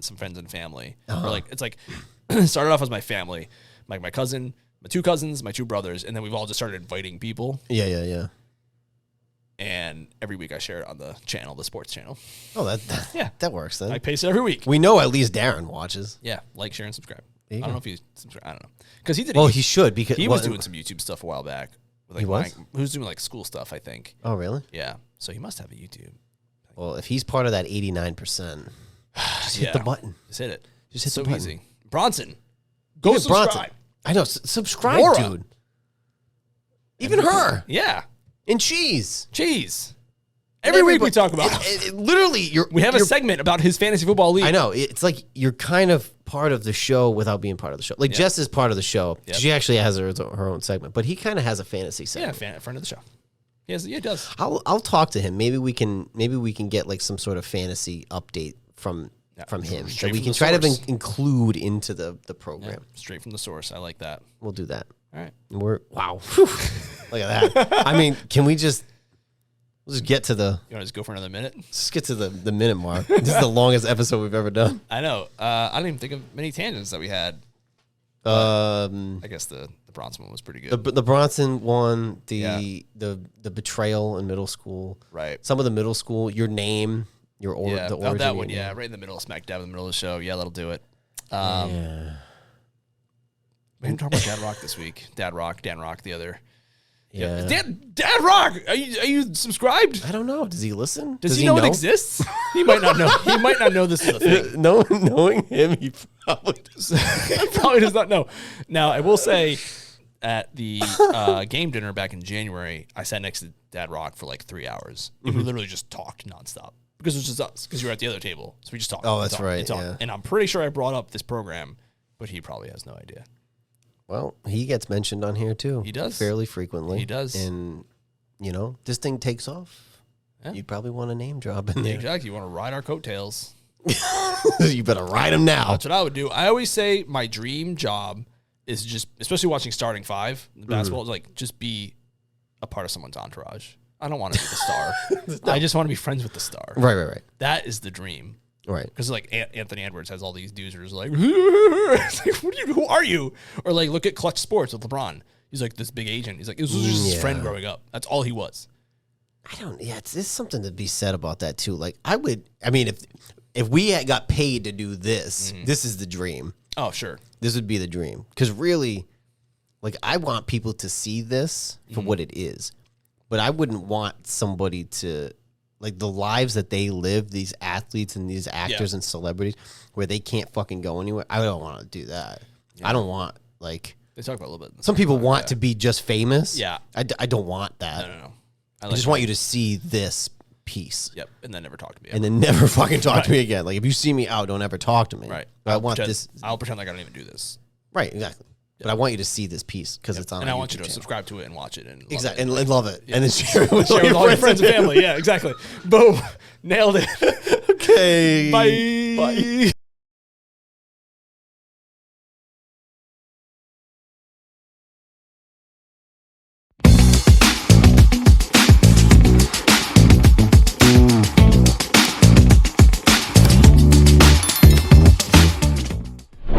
some friends and family. Or like it's like started off as my family, like my cousin, my two cousins, my two brothers, and then we've all just started inviting people. Yeah. And every week I share it on the channel, the sports channel. Oh, that works then. I paste it every week. We know at least Darren watches. Yeah, like, share, and subscribe. I you don't go. know if he subscribed. I don't know because he did. Well, he should because he was doing some YouTube stuff a while back. Like He was? he was doing like school stuff, I think. Oh, really? Yeah, so he must have a YouTube. Well, if he's part of that 89%, just hit the button. Just hit it. Just hit so the button. easy. Bronson, go Even subscribe. Bronson. I know. Subscribe, Laura. dude. Even her. Yeah, And Cheese. cheese. Every week we talk about. Literally, We have a segment about his fantasy football league. I know. It's like you're kind of part of the show without being part of the show. Like Jess is part of the show. Yep. She actually has her own segment, but he kind of has a fantasy Yeah, segment. friend of the show. Yes, yeah, he does. I'll talk to him. Maybe we can get like some sort of fantasy update from him Straight that we from can the try source. to include into the Yeah, program. straight from the source. I like that. We'll do that. All right. Wow. Look at that. I mean, can we just we'll just get to You want to just go for another minute? just get to the minute mark. This is the longest episode we've ever done. I know. I don't even think of many tangents that we had. I I guess the Bronson one was pretty good. the Bronson one, the betrayal in middle school. Right. Some of the middle school, your name, the origin. that of one, your yeah, name. right in the middle, smack dab in the middle of the show. Yeah, that'll do it. Yeah. We didn't talk about Dad Rock this week. Dan Rock, the other Yeah. Dad Rock, are you subscribed? I don't know. Does he listen? Does he know it exists? He might not know. He might not know this is a thing. Knowing him, he probably does. He probably does not know. Now, I will say, at the game dinner back in January, I sat next to Dad Rock for like 3 hours. And we literally just talked nonstop because it was just us. Because you were at the other table, so we just talked. Oh, that's right. Yeah. And I'm pretty sure I brought up this program, but he probably has no idea. Well, he gets mentioned on here too. He does fairly frequently. He does, and this thing takes off. Yeah. You'd probably want a name drop in there. Exactly. You want to ride our coattails. You better ride them now. That's what I would do. I always say my dream job is just, especially watching Starting Five basketball, is like just be a part of someone's entourage. I don't want to be the star. No. I just want to be friends with the star. Right. That is the dream. Right. Because like Anthony Edwards has all these dudes who are just like, it's like, who are you? Or like, look at Clutch Sports with LeBron. He's like this big agent. He's like, this was just his friend growing up. That's all he was. It's something to be said about that too. Like if we had got paid to do this, this is the dream. Oh, sure. This would be the dream. Because really, like, I want people to see this for what it is. But I wouldn't want somebody to, like, the lives that they live, these athletes and these actors and celebrities, where they can't fucking go anywhere. I don't want to do that. Yeah. I don't want, like... They talk about a little bit. Some people want to be just famous. Yeah. I don't want that. No. I just want you to see this piece. Yep. And then never talk to me. And then never fucking talk to me again. Like, if you see me out, don't ever talk to me. Right. But I'll pretend like I don't even do this. Right, exactly. Yep. But I want you to see this piece because it's on. And I want YouTube you to channel. subscribe to it and watch it and exactly and love it and then share it with all your friends and family. Yeah, exactly. Boom, nailed it. Okay, bye.